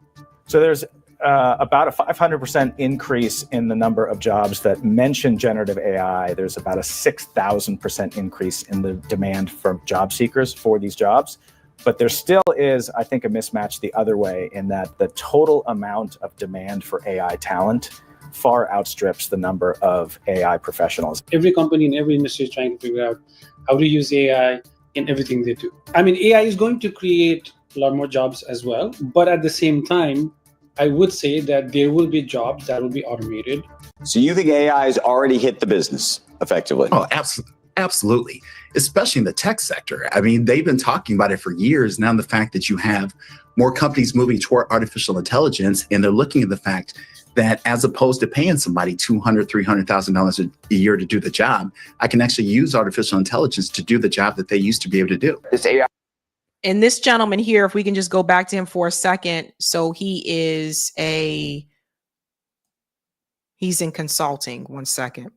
So there's about a 500% increase in the number of jobs that mention generative AI. There's about a 6,000% increase in the demand from job seekers for these jobs. But there still is, I think, a mismatch the other way in that the total amount of demand for AI talent far outstrips the number of AI professionals. Every company in every industry is trying to figure out how to use AI in everything they do. I mean, AI is going to create a lot more jobs as well. But at the same time, I would say that there will be jobs that will be automated. So you think AI has already hit the business effectively? Oh, absolutely. Especially in the tech sector. I mean, they've been talking about it for years. Now the fact that you have more companies moving toward artificial intelligence, and they're looking at the fact that as opposed to paying somebody $200,000, $300,000 a year to do the job, I can actually use artificial intelligence to do the job that they used to be able to do. This AI. And this gentleman here, if we can just go back to him for a second. So he's in consulting. 1 second.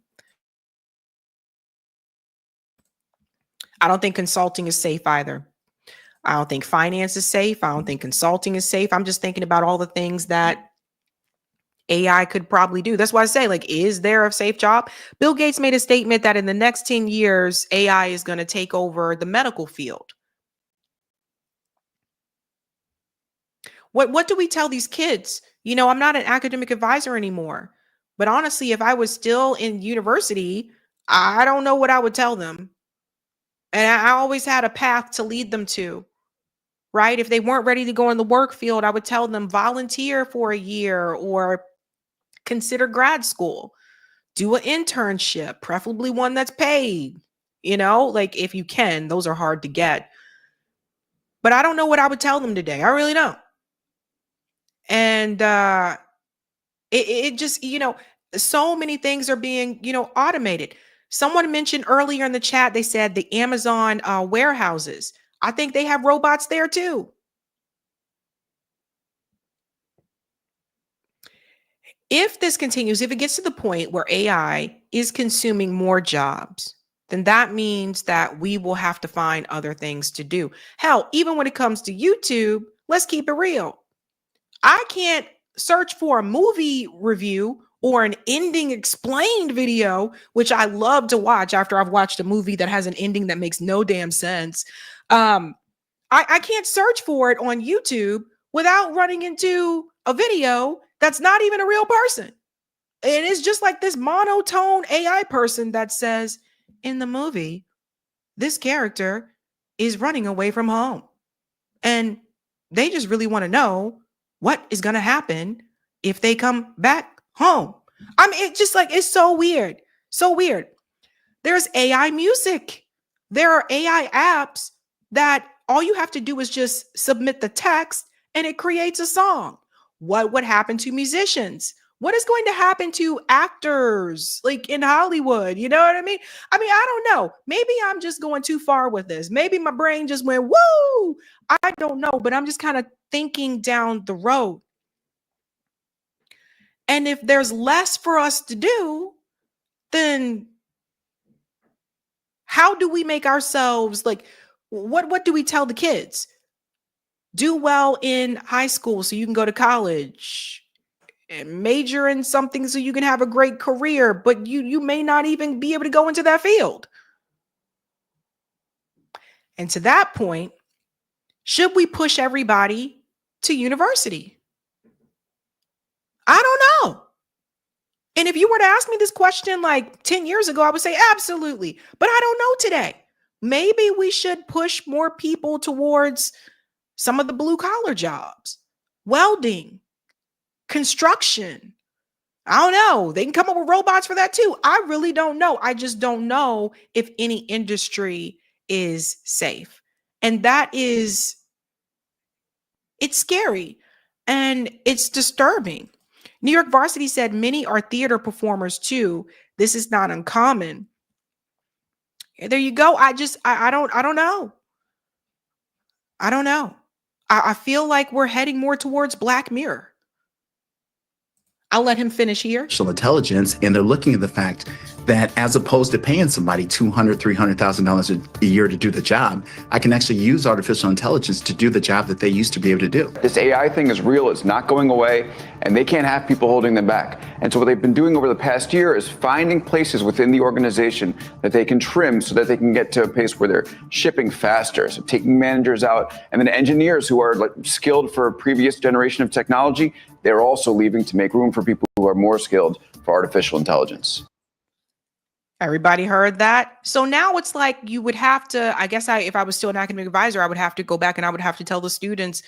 I don't think consulting is safe either. I don't think finance is safe. I don't think consulting is safe. I'm just thinking about all the things that AI could probably do. That's why I say, is there a safe job? Bill Gates made a statement that in the next 10 years, AI is going to take over the medical field. What do we tell these kids? I'm not an academic advisor anymore, but honestly, if I was still in university, I don't know what I would tell them. And I always had a path to lead them to, right? If they weren't ready to go in the work field, I would tell them volunteer for a year or consider grad school. Do an internship, preferably one that's paid, you know, like if you can. Those are hard to get. But I don't know what I would tell them today. I really don't. And it just, you know, so many things are being, you know, automated. Someone mentioned earlier in the chat, they said the Amazon warehouses. I think they have robots there too. If this continues, if it gets to the point where AI is consuming more jobs, then that means that we will have to find other things to do. Hell, even when it comes to YouTube, let's keep it real. I can't search for a movie review or an ending explained video, which I love to watch after I've watched a movie that has an ending that makes no damn sense. I can't search for it on YouTube without running into a video that's not even a real person. And it's just like this monotone AI person that says, in the movie, this character is running away from home. And they just really want to know what is going to happen if they come back home. I mean, it's just like, it's so weird. So weird. There's AI music. There are AI apps that all you have to do is just submit the text and it creates a song. What would happen to musicians? What is going to happen to actors like in Hollywood? You know what I mean? I don't know. Maybe I'm just going too far with this. Maybe my brain just went, woo! I don't know, but I'm just kind of thinking down the road. And if there's less for us to do, then how do we make ourselves like, what do we tell the kids? Do well in high school so you can go to college and major in something so you can have a great career, but you may not even be able to go into that field. And to that point, should we push everybody to university? I don't know. And if you were to ask me this question like 10 years ago, I would say absolutely. But I don't know today. Maybe we should push more people towards some of the blue collar jobs, welding, construction. I don't know. They can come up with robots for that too. I really don't know. I just don't know if any industry is safe. And that is, it's scary and it's disturbing. New York Varsity said many are theater performers too. This is not uncommon. There you go. I don't know. I don't know. I feel like we're heading more towards Black Mirror. I'll let him finish here. Artificial intelligence, and they're looking at the fact that as opposed to paying somebody $200,000, $300,000 a year to do the job, I can actually use artificial intelligence to do the job that they used to be able to do. This AI thing is real, it's not going away, and they can't have people holding them back. And so what they've been doing over the past year is finding places within the organization that they can trim so that they can get to a pace where they're shipping faster, so taking managers out, and then engineers who are like skilled for a previous generation of technology, they're also leaving to make room for people who are more skilled for artificial intelligence. Everybody heard that. So now it's like you would have to, I guess if I was still an academic advisor, I would have to go back and I would have to tell the students,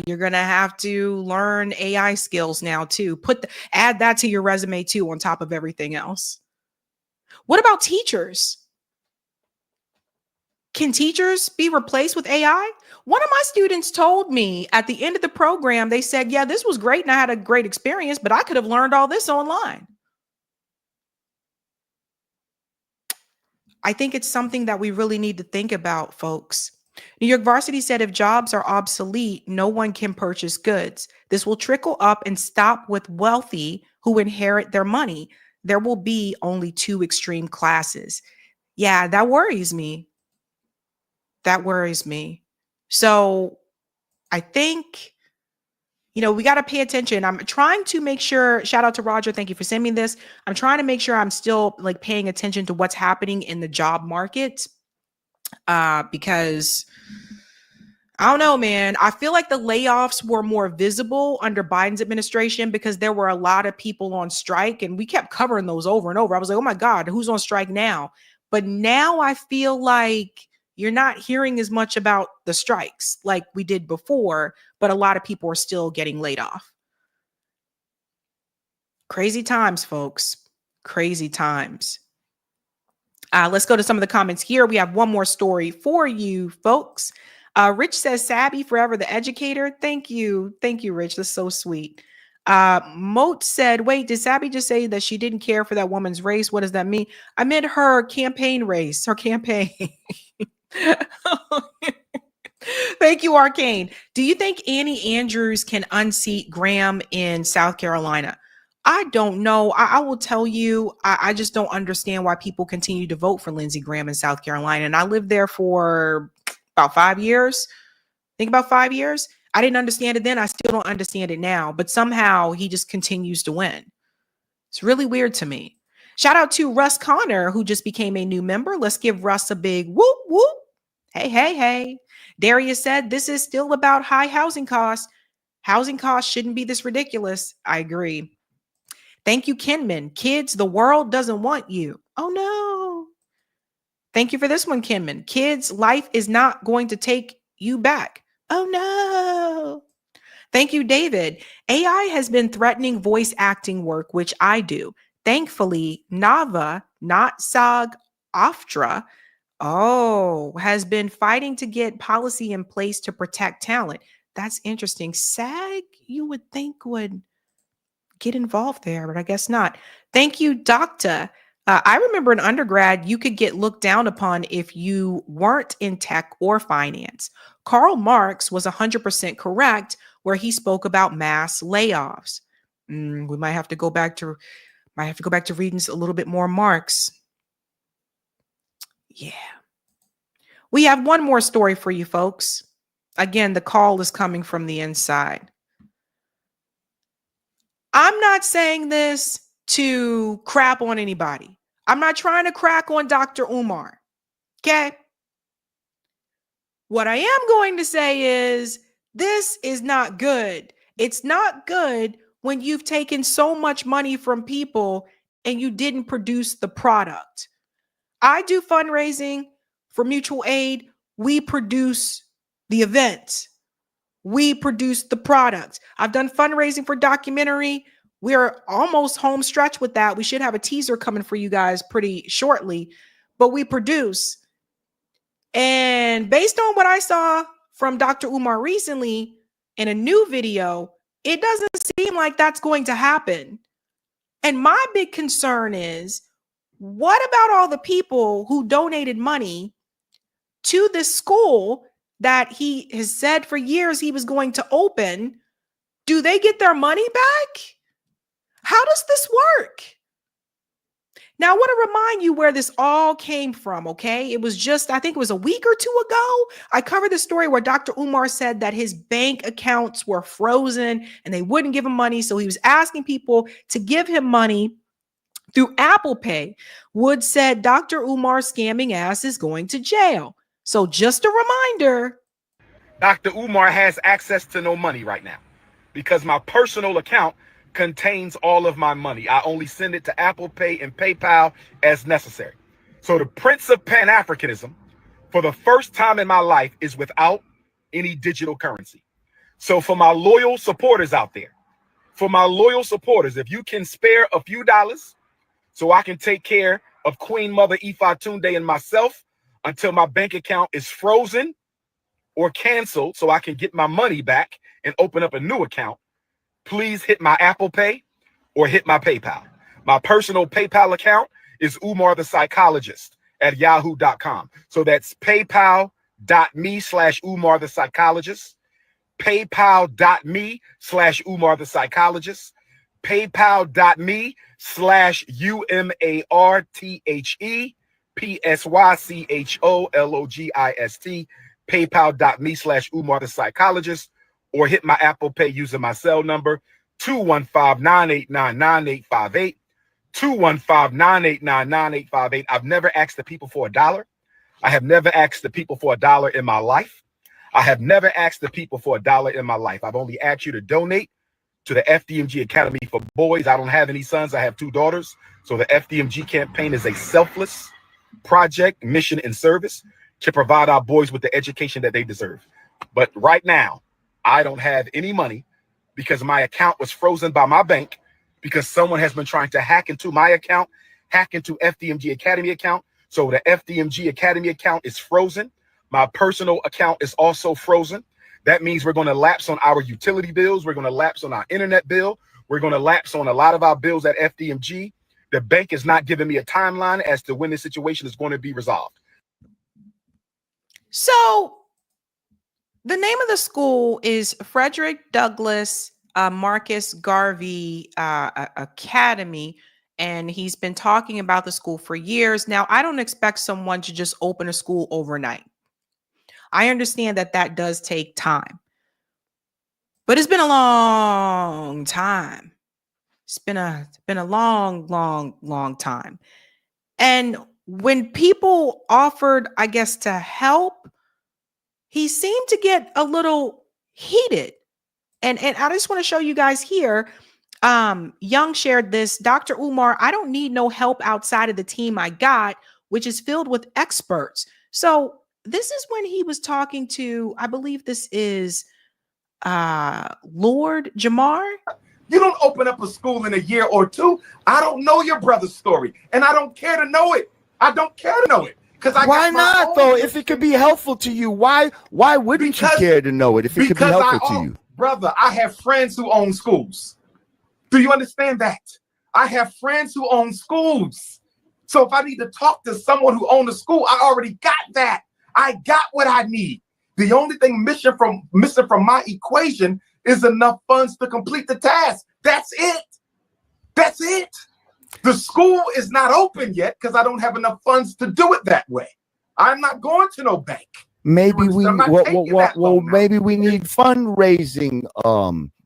you're going to have to learn AI skills now too. Add that to your resume too, on top of everything else. What about teachers? Can teachers be replaced with AI? One of my students told me at the end of the program, they said, yeah, this was great and I had a great experience, but I could have learned all this online. I think it's something that we really need to think about, folks. New York Varsity said if jobs are obsolete, no one can purchase goods. This will trickle up and stop with wealthy who inherit their money. There will be only two extreme classes. Yeah, that worries me. That worries me. So I think, we got to pay attention. I'm trying to make sure, shout out to Roger. Thank you for sending me this. I'm trying to make sure I'm still like paying attention to what's happening in the job market. Because I don't know, man, I feel like the layoffs were more visible under Biden's administration because there were a lot of people on strike and we kept covering those over and over. I was like, oh my God, who's on strike now? But now I feel like you're not hearing as much about the strikes like we did before, but a lot of people are still getting laid off. Crazy times, folks. Crazy times. Let's go to some of the comments here. We have one more story for you folks. Rich says, Sabby forever the educator. Thank you. Thank you, Rich. That's so sweet. Moat said, wait, did Sabby just say that she didn't care for that woman's race? What does that mean? I meant her campaign race, her campaign. Thank you, Arcane. Do you think Annie Andrews can unseat Graham in South Carolina? I don't know. I will tell you, I just don't understand why people continue to vote for Lindsey Graham in South Carolina. And I lived there for about 5 years. Think about 5 years. I didn't understand it then. I still don't understand it now. But somehow he just continues to win. It's really weird to me. Shout out to Russ Connor, who just became a new member. Let's give Russ a big whoop, whoop. Hey, hey, hey. Darius said, this is still about high housing costs. Housing costs shouldn't be this ridiculous. I agree. Thank you, Kinman. Kids, the world doesn't want you. Oh, no. Thank you for this one, Kinman. Kids, life is not going to take you back. Oh, no. Thank you, David. AI has been threatening voice acting work, which I do. Thankfully, Nava, not Sag Aftra, has been fighting to get policy in place to protect talent. That's interesting. SAG, you would think would get involved there, but I guess not. Thank you, Doctor. I remember in undergrad, you could get looked down upon if you weren't in tech or finance. Karl Marx was 100% correct where he spoke about mass layoffs. We might have to go back to reading a little bit more Marx. Yeah. We have one more story for you folks. Again, the call is coming from the inside. I'm not saying this to crap on anybody. I'm not trying to crack on Dr. Umar. Okay? What I am going to say is this is not good. It's not good when you've taken so much money from people and you didn't produce the product. I do fundraising for mutual aid. We produce the events. We produce the product. I've done fundraising for documentary. We're almost home stretch with that. We should have a teaser coming for you guys pretty shortly, but we produce. And based on what I saw from Dr. Umar recently in a new video, it doesn't seem like that's going to happen. And my big concern is, what about all the people who donated money to this school that he has said for years he was going to open? Do they get their money back? How does this work? Now, I want to remind you where this all came from, okay? It was just, I think it was a week or two ago, I covered the story where Dr. Umar said that his bank accounts were frozen and they wouldn't give him money. So he was asking people to give him money through Apple Pay. Wood said Dr. Umar's scamming ass is going to jail. So just a reminder. Dr. Umar has access to no money right now because my personal account contains all of my money. I only send it to Apple Pay and PayPal as necessary. So the Prince of Pan-Africanism, for the first time in my life, is without any digital currency. So for my loyal supporters out there, if you can spare a few dollars so I can take care of Queen Mother Ifa Tunde and myself until my bank account is frozen or canceled so I can get my money back and open up a new account, please hit my Apple Pay or hit my PayPal. My personal PayPal account is Umar the Psychologist at yahoo.com. So that's paypal.me/Umar the Psychologist, paypal.me/Umar the Psychologist, paypal.me/UmarThePsychologist, paypal.me/Umar the Psychologist, or hit my Apple Pay using my cell number 215-989-9858, 215-989-9858. I've never asked the people for $1. I have never asked the people for $1 in my life. I've only asked you to donate to the FDMG Academy for Boys. I don't have any sons. I have 2 daughters. So the FDMG campaign is a selfless project, mission, and service to provide our boys with the education that they deserve. But right now, I don't have any money because my account was frozen by my bank because someone has been trying to hack into my account, hack into FDMG Academy account. So the FDMG Academy account is frozen. My personal account is also frozen. That means we're going to lapse on our utility bills. We're going to lapse on our internet bill. We're going to lapse on a lot of our bills at FDMG. The bank is not giving me a timeline as to when this situation is going to be resolved. So the name of the school is Frederick Douglass Marcus Garvey Academy. And he's been talking about the school for years. Now, I don't expect someone to just open a school overnight. I understand that that does take time. But it's been a long time. It's been a long time. And when people offered, I guess, to help, he seemed to get a little heated. And I just want to show you guys here. Young shared this. Dr. Umar, I don't need no help outside of the team I got, which is filled with experts. So this is when he was talking to, I believe this is Lord Jamar. You don't open up a school in a year or two. I don't know your brother's story, and I don't care to know it. I don't care to know it. Why not, though? If it could be helpful to you, why wouldn't you care to know it if it could be helpful to you? Brother, I have friends who own schools. Do you understand that? I have friends who own schools. So if I need to talk to someone who owns a school, I already got that. I got what I need. The only thing missing from my equation is enough funds to complete the task. That's it. That's it. The school is not open yet because I don't have enough funds to do it that way. I'm not going to no bank. Maybe we maybe we need fundraising,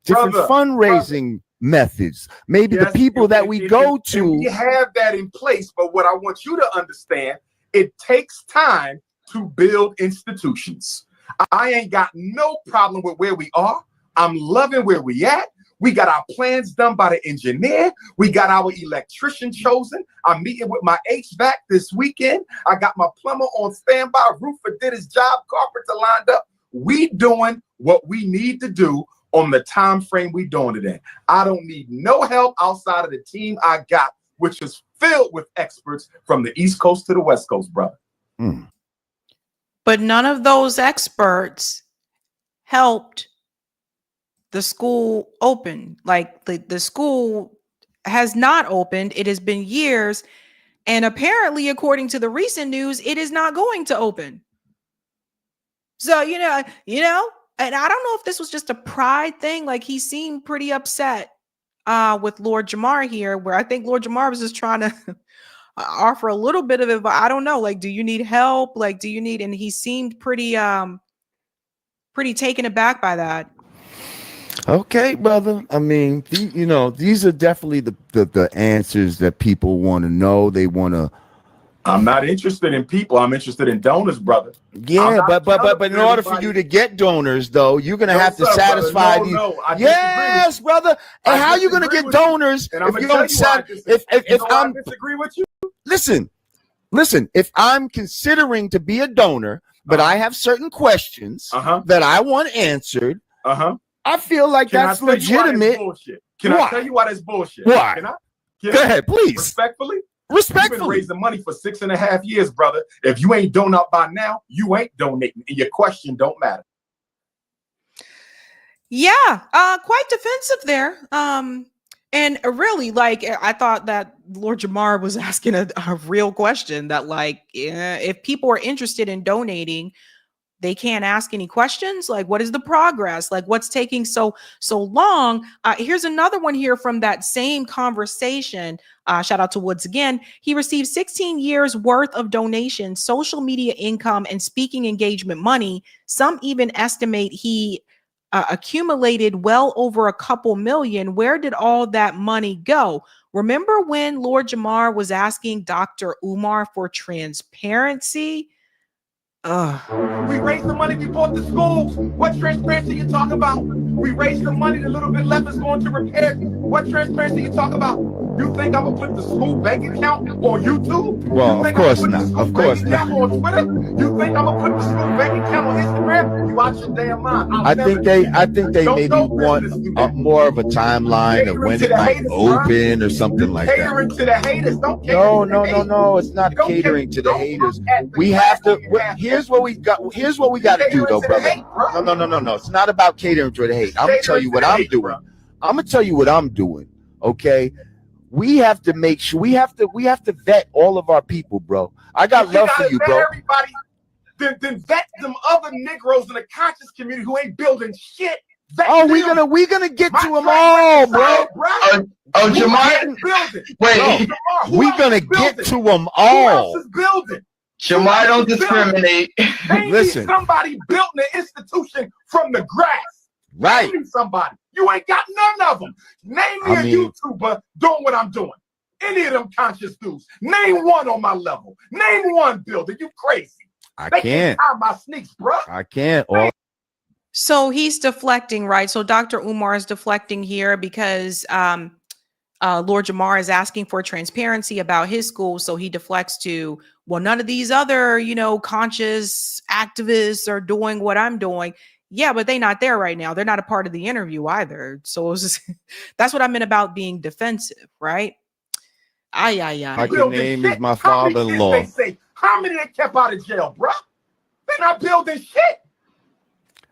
different fundraising methods. Maybe the people that we go to. We have that in place, but what I want you to understand, it takes time to build institutions. I ain't got no problem with where we are. I'm loving where we at. We got our plans done by the engineer. We got our electrician chosen. I'm meeting with my HVAC this weekend. I got my plumber on standby. Roofer did his job. Carpenter lined up. We doing what we need to do on the time frame we doing it in. I don't need no help outside of the team I got, which is filled with experts from the East Coast to the West Coast, brother. But none of those experts helped the school open. Like the school has not opened. It has been years. And apparently, according to the recent news, it is not going to open. So, you know, and I don't know if this was just a pride thing. Like he seemed pretty upset with Lord Jamar here, where I think Lord Jamar was just trying to offer a little bit of advice. I don't know. Like, do you need help? Like, do you need? And he seemed pretty taken aback by that. Okay, brother. I mean, these are definitely the answers that people want to know. They want to. I'm not interested in people. I'm interested in donors, brother. Yeah, but in order for you to get donors, though, you're gonna have to satisfy these. Yes, brother. And how are you gonna get donors if you don't if I'm disagree with you? Listen. If I'm considering to be a donor, but I have certain questions that I want answered. I feel like that's legitimate. Can I tell you why that's bullshit? Why? Go ahead, please. Respectfully. Respectfully. You've been raising money for 6.5 years, brother. If you ain't doing up by now, you ain't donating, and your question don't matter. Yeah, quite defensive there. And really, like, I thought that Lord Jamar was asking a real question that, like, if people are interested in donating, they can't ask any questions. Like, what is the progress? Like, what's taking so long? Here's another one here from that same conversation. Shout out to Woods again. He received 16 years worth of donations, social media income, and speaking engagement money. Some even estimate he accumulated well over a couple million. Where did all that money go? Remember when Lord Jamar was asking Dr. Umar for transparency? We raised the money, we bought the schools. What transparency you talk about? We raised the money, the little bit left is going to repair. What transparency you talk about? You think I'm gonna put the school bank account on YouTube? Well, of course not. Of course not. On Twitter? You think I'm gonna put the school bank account on Instagram? You out your damn mind. I think they maybe want more of a timeline of when it might open or something like that. Catering to the haters. Don't No. It's not catering to the haters. We have to. Here's what we got. Here's what we got to do, though, brother. No. It's not about catering to the hate. I'm gonna tell you what I'm doing. I'm gonna tell you what I'm doing. Okay. We have to make sure we have to vet all of our people, bro. I got love for you, bro. Everybody, then vet them other Negroes in the conscious community who ain't building shit. We gonna get to them all, bro. Jamar, wait. We gonna get to them all. Who else is building? Jamar, don't discriminate. Listen, somebody built an institution from the grass. Right. Name somebody. You ain't got none of them. Name me a YouTuber doing what I'm doing. Any of them conscious dudes. Name one on my level. Name one builder. You crazy. They can't tie my sneaks, bro. I can't. So he's deflecting, right? So Dr. Umar is deflecting here because Lord Jamar is asking for transparency about his school. So he deflects to, well, none of these other, conscious activists are doing what I'm doing. Yeah, but they're not there right now. They're not a part of the interview either. So it's just, that's what I meant about being defensive, right? Like your name is my father-in-law. They say, how many they kept out of jail, bro? They're not building shit.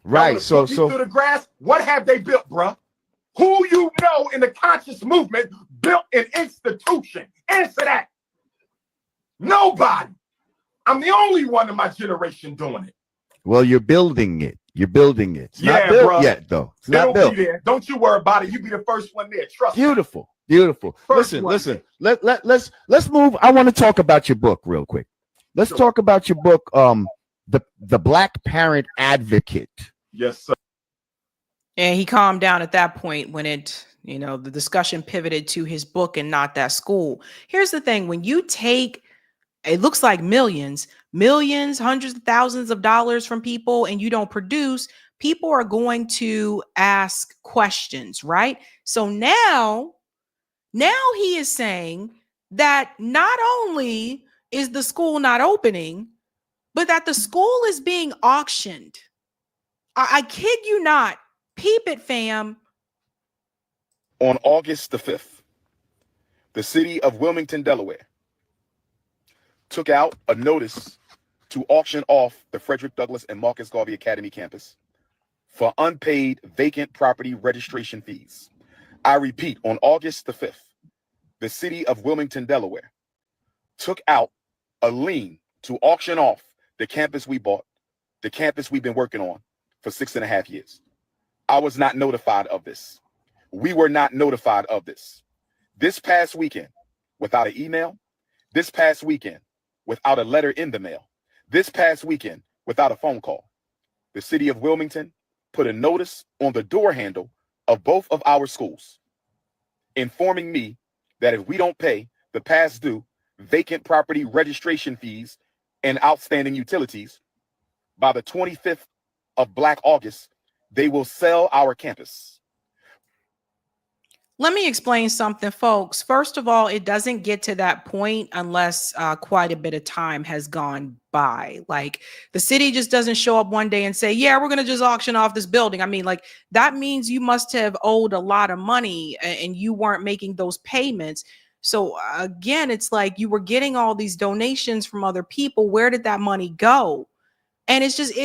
Right. So through the grass, what have they built, bro? Who you know in the conscious movement built an institution? Answer that. Nobody. I'm the only one in my generation doing it. Well, you're building it. It's not built yet, though. It's not built. Don't you worry about it. You be the first one there. Trust me. Beautiful. Listen. Let's move. I want to talk about your book real quick. Let's talk about your book, the Black Parent Advocate. Yes, sir. And he calmed down at that point when the discussion pivoted to his book and not that school. Here's the thing. When you take, it looks like millions, hundreds of thousands of dollars from people and you don't produce, people are going to ask questions, right? So now he is saying that not only is the school not opening, but that the school is being auctioned. I kid you not. Peep it, fam. On August the 5th, the city of Wilmington, Delaware, took out a notice to auction off the Frederick Douglass and Marcus Garvey Academy campus for unpaid vacant property registration fees. I repeat, on August the 5th, the city of Wilmington, Delaware, took out a lien to auction off the campus we bought, the campus we've been working on for 6.5 years. I was not notified of this. We were not notified of this. This past weekend, without an email, this past weekend, without a letter in the mail, this past weekend, without a phone call, the city of Wilmington put a notice on the door handle of both of our schools, informing me that if we don't pay the past due vacant property registration fees and outstanding utilities by the 25th of Black August, they will sell our campus. Let me explain something, folks. First of all, it doesn't get to that point unless quite a bit of time has gone by. Like, the city just doesn't show up one day and say, yeah, we're going to just auction off this building. I mean, like, that means you must have owed a lot of money and you weren't making those payments. So again, it's like you were getting all these donations from other people. Where did that money go? And it's just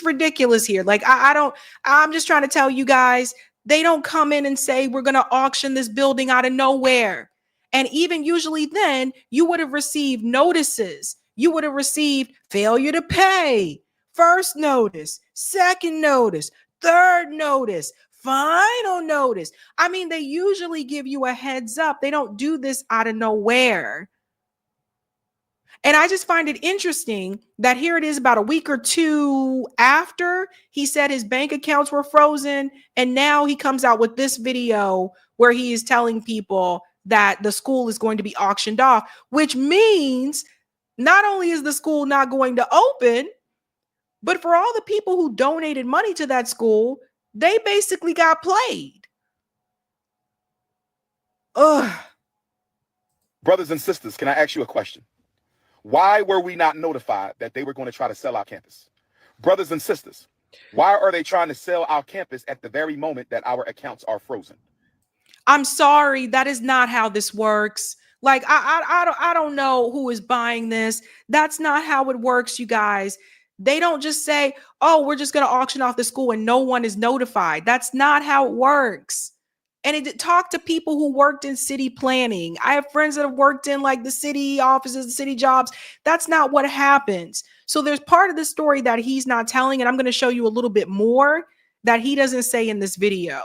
ridiculous here. Like, I'm just trying to tell you guys, they don't come in and say, we're going to auction this building out of nowhere. And even usually then you would have received notices. You would have received failure to pay, first notice, second notice, third notice, final notice. I mean, they usually give you a heads up. They don't do this out of nowhere. And I just find it interesting that here it is about a week or two after he said his bank accounts were frozen. And now he comes out with this video where he is telling people that the school is going to be auctioned off, which means not only is the school not going to open, but for all the people who donated money to that school, they basically got played. Ugh. Brothers and sisters, can I ask you a question? Why were we not notified that they were going to try to sell our campus? Brothers and sisters, why are they trying to sell our campus at the very moment that our accounts are frozen? I'm sorry, that is not how this works. Like, I don't know who is buying this. That's not how it works, you guys. They don't just say, oh, we're just going to auction off the school and no one is notified. That's not how it works. And talk to people who worked in city planning. I have friends that have worked in like the city offices, the city jobs. That's not what happens. So there's part of the story that he's not telling, and I'm going to show you a little bit more that he doesn't say in this video.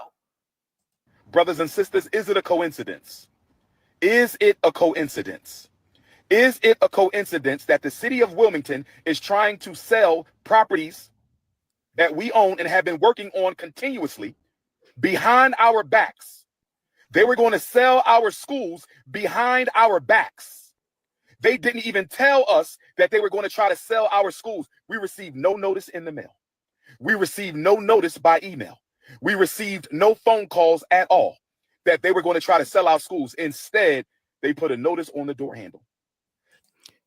Brothers and sisters, is it a coincidence? Is it a coincidence? Is it a coincidence that the city of Wilmington is trying to sell properties that we own and have been working on continuously behind our backs? They were going to sell our schools behind our backs. They didn't even tell us that they were going to try to sell our schools. We received no notice in the mail. We received no notice by email. We received no phone calls at all that they were going to try to sell our schools. Instead, they put a notice on the door handle.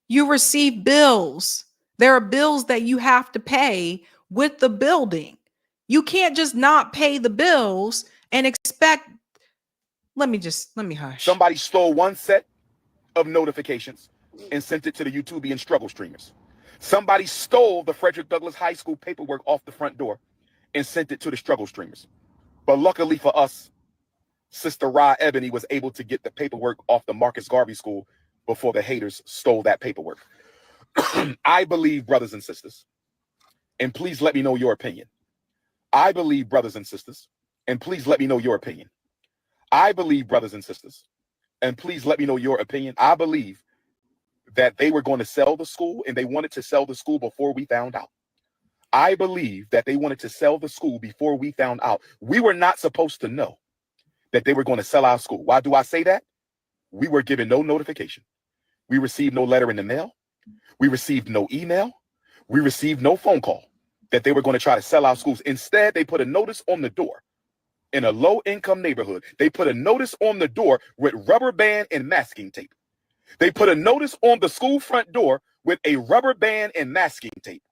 You receive bills. There are bills that you have to pay with the building. You can't just not pay the bills and expect. Let me hush. Somebody stole one set of notifications and sent it to the YouTubian struggle streamers. Somebody stole the Frederick Douglass High School paperwork off the front door and sent it to the struggle streamers. But luckily for us, Sister Ra Ebony was able to get the paperwork off the Marcus Garvey School before the haters stole that paperwork. I believe, brothers and sisters, and please let me know your opinion. I believe, brothers and sisters, and please let me know your opinion. I believe, brothers and sisters, and please let me know your opinion. I believe that they were going to sell the school, and they wanted to sell the school before we found out. I believe that they wanted to sell the school before we found out. We were not supposed to know that they were going to sell our school. Why do I say that? We were given no notification. We received no letter in the mail. We received no email. We received no phone call that they were going to try to sell our schools. Instead, they put a notice on the door in a low-income neighborhood. They put a notice on the door with rubber band and masking tape. They put a notice on the school front door with a rubber band and masking tape.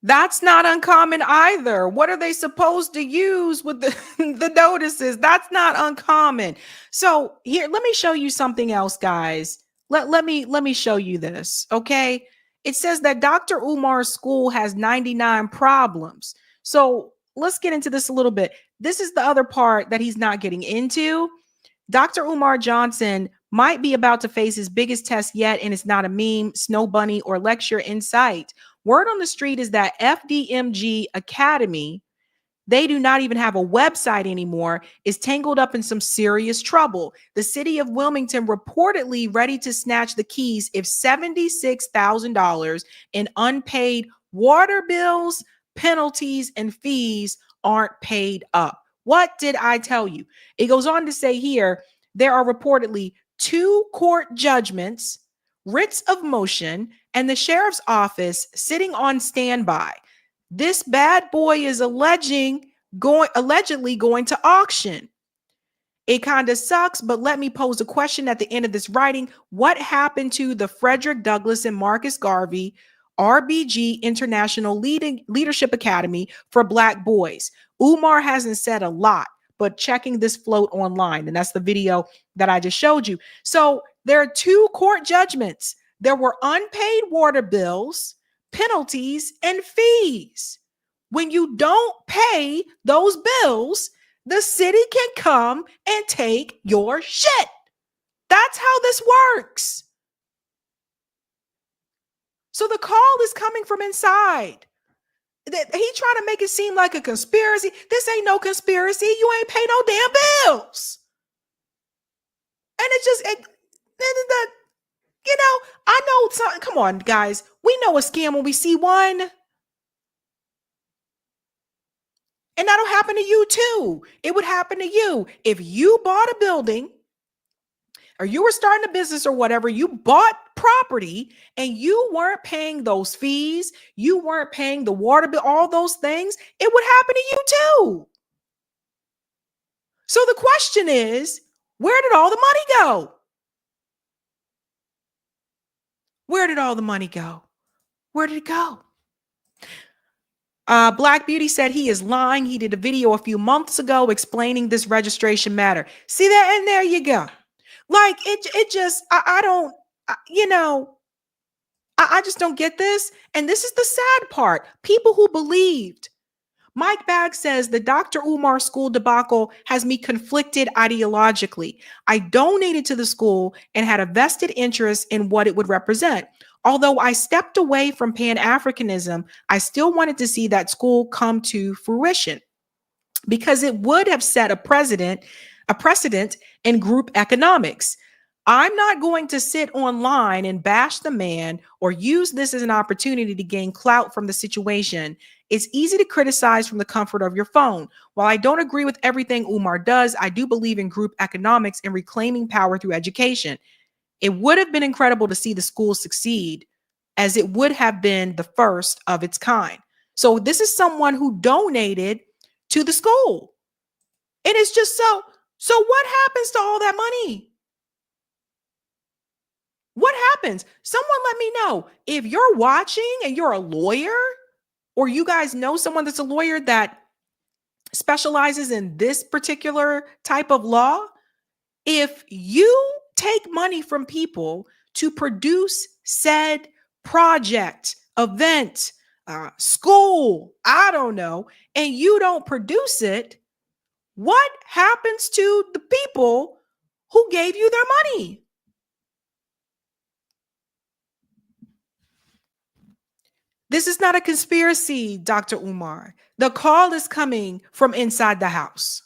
That's not uncommon either. What are they supposed to use with the notices? That's not uncommon. So here, let me show you something else, guys. Let me show you this, okay? It says that Dr. Umar's school has 99 problems. So let's get into this a little bit. This is the other part that he's not getting into. Dr. Umar Johnson might be about to face his biggest test yet, and it's not a meme, snow bunny, or lecture in sight. Word on the street is that FDMG Academy, they do not even have a website anymore, is tangled up in some serious trouble. The city of Wilmington reportedly ready to snatch the keys if $76,000 in unpaid water bills, penalties, and fees aren't paid up. What did I tell you? It goes on to say here, there are reportedly 2 court judgments, writs of motion, and the sheriff's office sitting on standby. This bad boy is allegedly going to auction. It kind of sucks, but let me pose a question at the end of this writing. What happened to the Frederick Douglass and Marcus Garvey RBG International Leadership Academy for Black boys? Umar hasn't said a lot, but checking this float online, and that's the video that I just showed you. So there are 2 court judgments. There were unpaid water bills, penalties, and fees. When you don't pay those bills, the city can come and take your shit. That's how this works. So the call is coming from inside. He trying to make it seem like a conspiracy. This ain't no conspiracy. You ain't pay no damn bills. And it's just, I know something. Come on, guys. We know a scam when we see one. And that'll happen to you too. It would happen to you. If you bought a building or you were starting a business or whatever, you bought property and you weren't paying those fees, you weren't paying the water bill, all those things, it would happen to you too. So the question is, where did all the money go? Where did all the money go? Where did it go? Black Beauty said he is lying. He did a video a few months ago explaining this registration matter. See that? And there you go. Like it just, I don't, I just don't get this. And this is the sad part. People who believed. Mike Bagg says the Dr. Umar school debacle has me conflicted ideologically. I donated to the school and had a vested interest in what it would represent. Although I stepped away from Pan-Africanism, I still wanted to see that school come to fruition because it would have set a precedent in group economics. I'm not going to sit online and bash the man or use this as an opportunity to gain clout from the situation. It's easy to criticize from the comfort of your phone. While I don't agree with everything Umar does, I do believe in group economics and reclaiming power through education. It would have been incredible to see the school succeed, as it would have been the first of its kind. So this is someone who donated to the school. And it's just so what happens to all that money? What happens? Someone let me know. If you're watching and you're a lawyer, or you guys know someone that's a lawyer that specializes in this particular type of law, if you take money from people to produce said project, event, school, I don't know, and you don't produce it, what happens to the people who gave you their money? This is not a conspiracy, Dr. Umar. The call is coming from inside the house.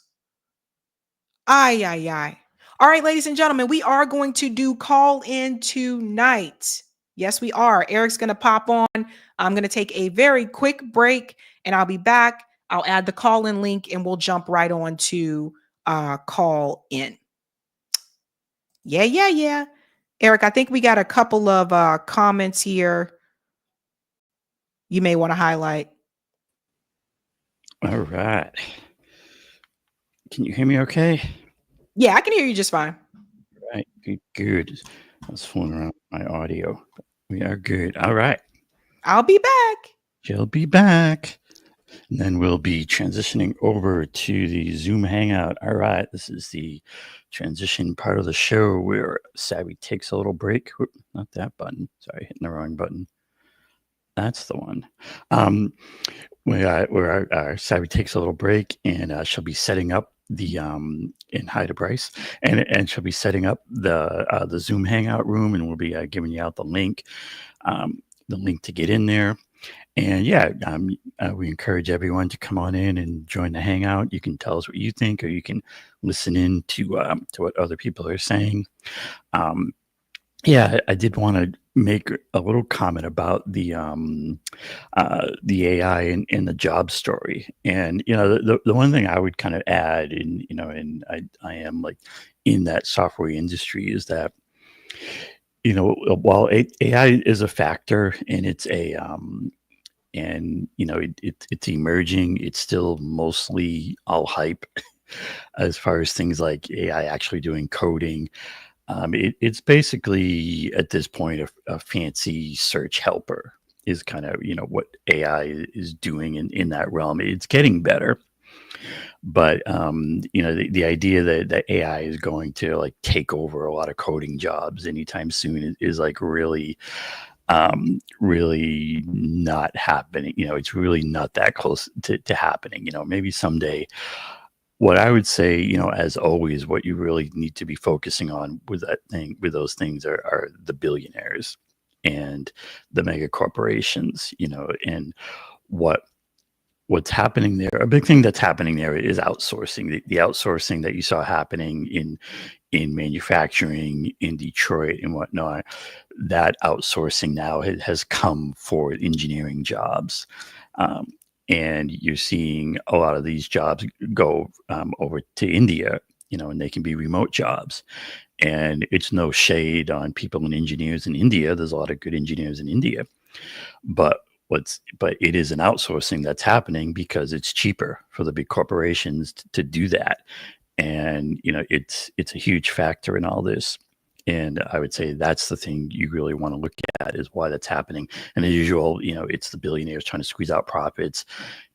Ay, ay, ay. All right, ladies and gentlemen, we are going to do call in tonight. Yes, we are. Eric's going to pop on. I'm going to take a very quick break and I'll be back. I'll add the call in link and we'll jump right on to call in. Yeah. Eric, I think we got a couple of comments here you may want to highlight. All right. Can you hear me okay? Yeah, I can hear you just fine. Right. Good. I was fooling around with my audio. We are good. All right. I'll be back. She'll be back. And then we'll be transitioning over to the Zoom Hangout. All right. This is the transition part of the show where Sabby takes a little break. Whoop, not that button. Sorry, hitting the wrong button. That's the one. Where our Sabby takes a little break and she'll be setting up the in hi to Bryce and she'll be setting up the Zoom Hangout room, and we'll be giving you out the link to get in there. And yeah, we encourage everyone to come on in and join the Hangout. You can tell us what you think, or you can listen in to what other people are saying. Yeah, I did want to make a little comment about the AI in the job story. And, the one thing I would kind of add and I am like in that software industry is that, while AI is a factor and it's it's emerging, it's still mostly all hype as far as things like AI actually doing coding. It's basically at this point a fancy search helper is kind of what AI is doing in that realm. It's getting better, but the idea that AI is going to like take over a lot of coding jobs anytime soon is like really not happening. It's really not that close to happening. Maybe someday. What I would say, as always, what you really need to be focusing on with those things are the billionaires and the mega corporations, and what's happening there. A big thing that's happening there is outsourcing. The outsourcing that you saw happening in manufacturing in Detroit and whatnot, that outsourcing now has come for engineering jobs. And you're seeing a lot of these jobs go over to India, and they can be remote jobs. And it's no shade on people and engineers in India. There's a lot of good engineers in India, but it is an outsourcing that's happening because it's cheaper for the big corporations to do that. And, it's a huge factor in all this. And I would say that's the thing you really want to look at, is why that's happening. And as usual, it's the billionaires trying to squeeze out profits.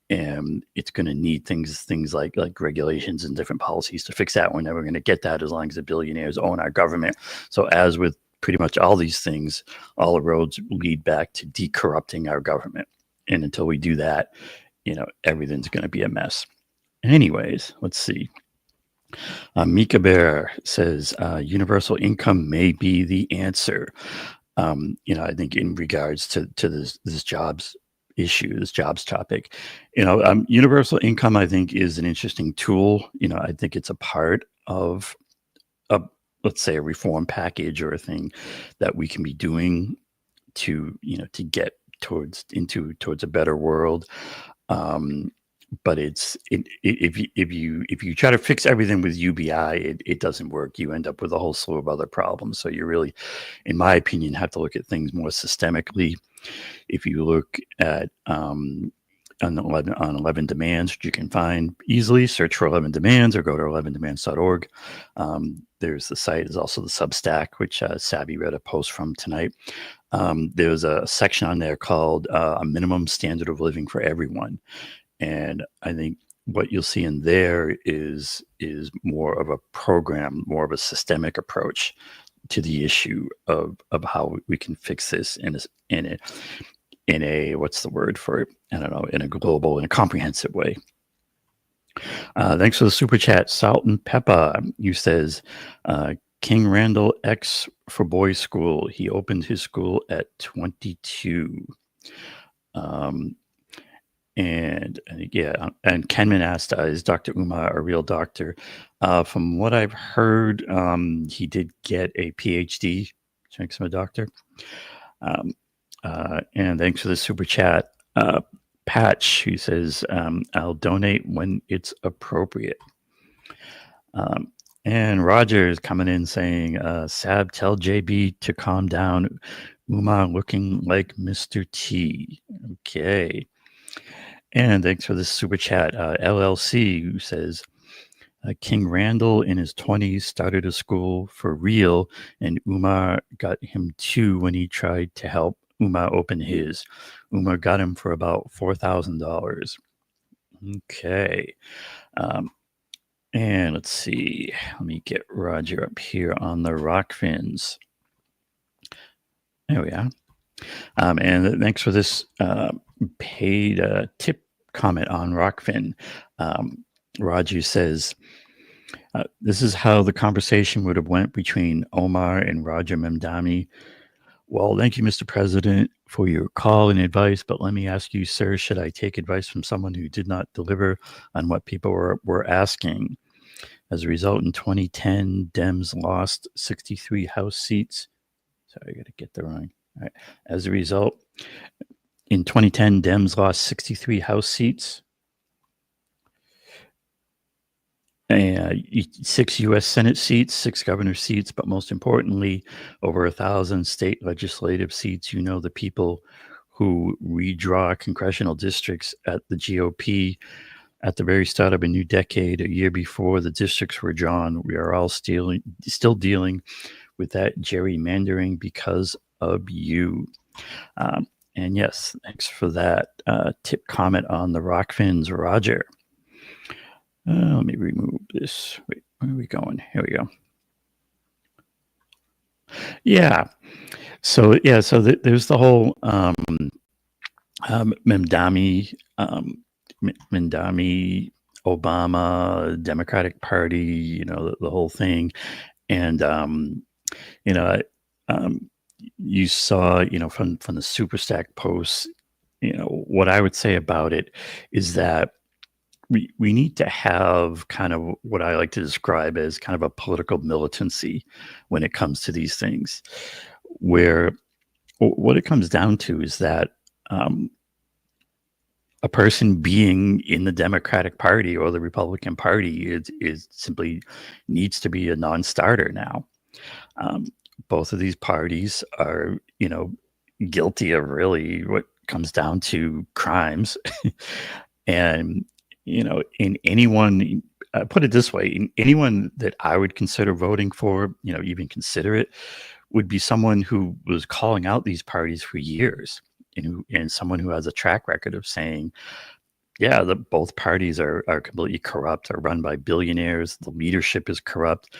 And it's going to need things like regulations and different policies to fix that. We're never going to get that as long as the billionaires own our government. So as with pretty much all these things, all the roads lead back to decorrupting our government. And until we do that, everything's going to be a mess. Anyways, let's see. Mika Bear says universal income may be the answer. I think in regards to this jobs issue, this jobs topic, universal income, I think, is an interesting tool. I think it's a part of let's say a reform package or a thing that we can be doing to get towards a better world. But if you try to fix everything with UBI, it doesn't work. You end up with a whole slew of other problems. So you really, in my opinion, have to look at things more systemically. If you look at on 11 demands, which you can find easily, search for 11 demands or go to 11demands.org. There's the site. There's also the Substack, which Sabby read a post from tonight. There's a section on there called a minimum standard of living for everyone. And I think what you'll see in there is more of a program, more of a systemic approach to the issue of how we can fix this in a what's the word for it? I don't know, in a global, in a comprehensive way. Thanks for the super chat, Salt and Pepper. You says King Randall X for boys school. He opened his school at 22. And Kenman asked, is Dr. Umar a real doctor? From what I've heard, he did get a PhD, which makes him a doctor. And thanks for the super chat. Patch, who says, I'll donate when it's appropriate. And Roger is coming in saying, Sab, tell JB to calm down. Umar looking like Mr. T. Okay. And thanks for this super chat. LLC, who says, King Randall in his 20s started a school for real, and Umar got him too when he tried to help Umar open his. Umar got him for about $4,000. Okay. And let's see. Let me get Roger up here on the Rockfins. There we are. And thanks for this paid tip comment on Rockfin. Raju says, this is how the conversation would have went between Omar and Roger Memdani. Well, thank you, Mr. President, for your call and advice, but let me ask you, sir, should I take advice from someone who did not deliver on what people were asking? As a result, in 2010, Dems lost 63 House seats. Sorry, I got to get the wrong. All right. As a result, in 2010, Dems lost 63 House seats, 6 U.S. Senate seats, 6 governor seats, but most importantly, over 1,000 state legislative seats. You know, the people who redraw congressional districts at the GOP at the very start of a new decade, a year before the districts were drawn. We are all still dealing with that gerrymandering because of you. And yes, thanks for that tip comment on the Rockfins, Roger. Let me remove this. Wait, where are we going? Here we go. Yeah. So there's the whole Memdani, Obama, Democratic Party, you know, the whole thing. And, you know, you saw, you know, from the Superstack posts, you know, what I would say about it is that we need to have kind of what I like to describe as kind of a political militancy when it comes to these things, where what it comes down to is that a person being in the Democratic Party or the Republican Party is simply needs to be a non-starter now. Both of these parties are, you know, guilty of really what comes down to crimes. And, you know, in anyone put it this way: anyone that I would consider voting for, even consider it, would be someone who was calling out these parties for years, and someone who has a track record of saying, yeah, both parties are completely corrupt, are run by billionaires. The leadership is corrupt.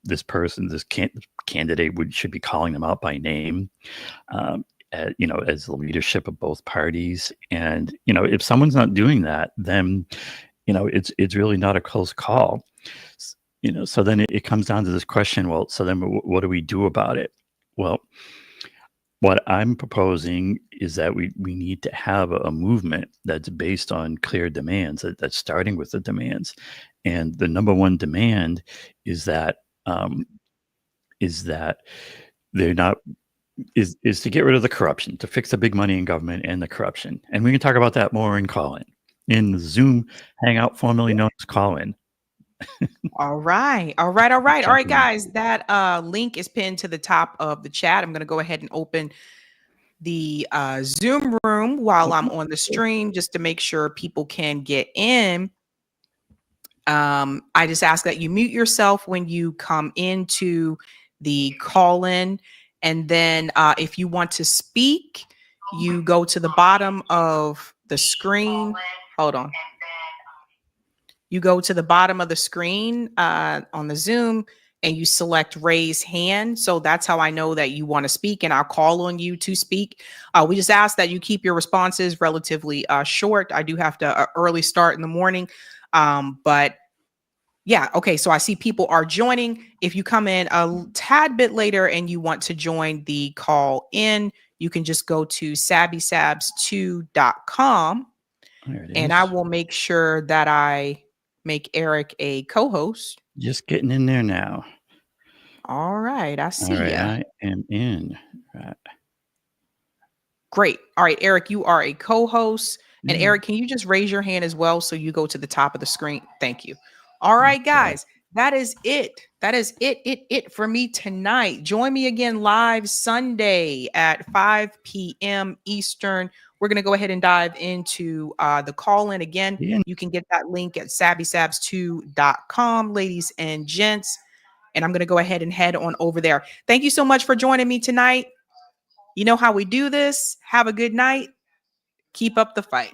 This candidate should be calling them out by name, as the leadership of both parties. And, if someone's not doing that, then, it's really not a close call. So then it comes down to this question. Well, so then what do we do about it? Well, what I'm proposing is that we need to have a movement that's based on clear demands, that's starting with the demands. And the number one demand is that they're not is to get rid of the corruption, to fix the big money in government and the corruption. And we can talk about that more in Call-In, in the Zoom Hangout, formerly known as Call-In. All right, guys. That link is pinned to the top of the chat. I'm going to go ahead and open the Zoom room while I'm on the stream, just to make sure people can get in. I just ask that you mute yourself when you come into the call-in, and then if you want to speak, you go to the bottom of the screen. Hold on. You go to the bottom of the screen on the Zoom, and you select raise hand. So that's how I know that you want to speak, and I'll call on you to speak. We just ask that you keep your responses relatively short. I do have to early start in the morning, but yeah, okay. So I see people are joining. If you come in a tad bit later and you want to join the call in, you can just go to sabbysabs2.com, and I will make sure that I make Eric a co-host. Just getting in there now. All right, I see All right, ya. I am in. Right. Great. All right, Eric, you are a co-host. And Eric, can you just raise your hand as well so you go to the top of the screen? Thank you. All right, guys, that is it. That is it for me tonight. Join me again live Sunday at 5 p.m. Eastern. We're going to go ahead and dive into the call-in again. You can get that link at sabbysabs2.com, ladies and gents. And I'm going to go ahead and head on over there. Thank you so much for joining me tonight. You know how we do this. Have a good night. Keep up the fight.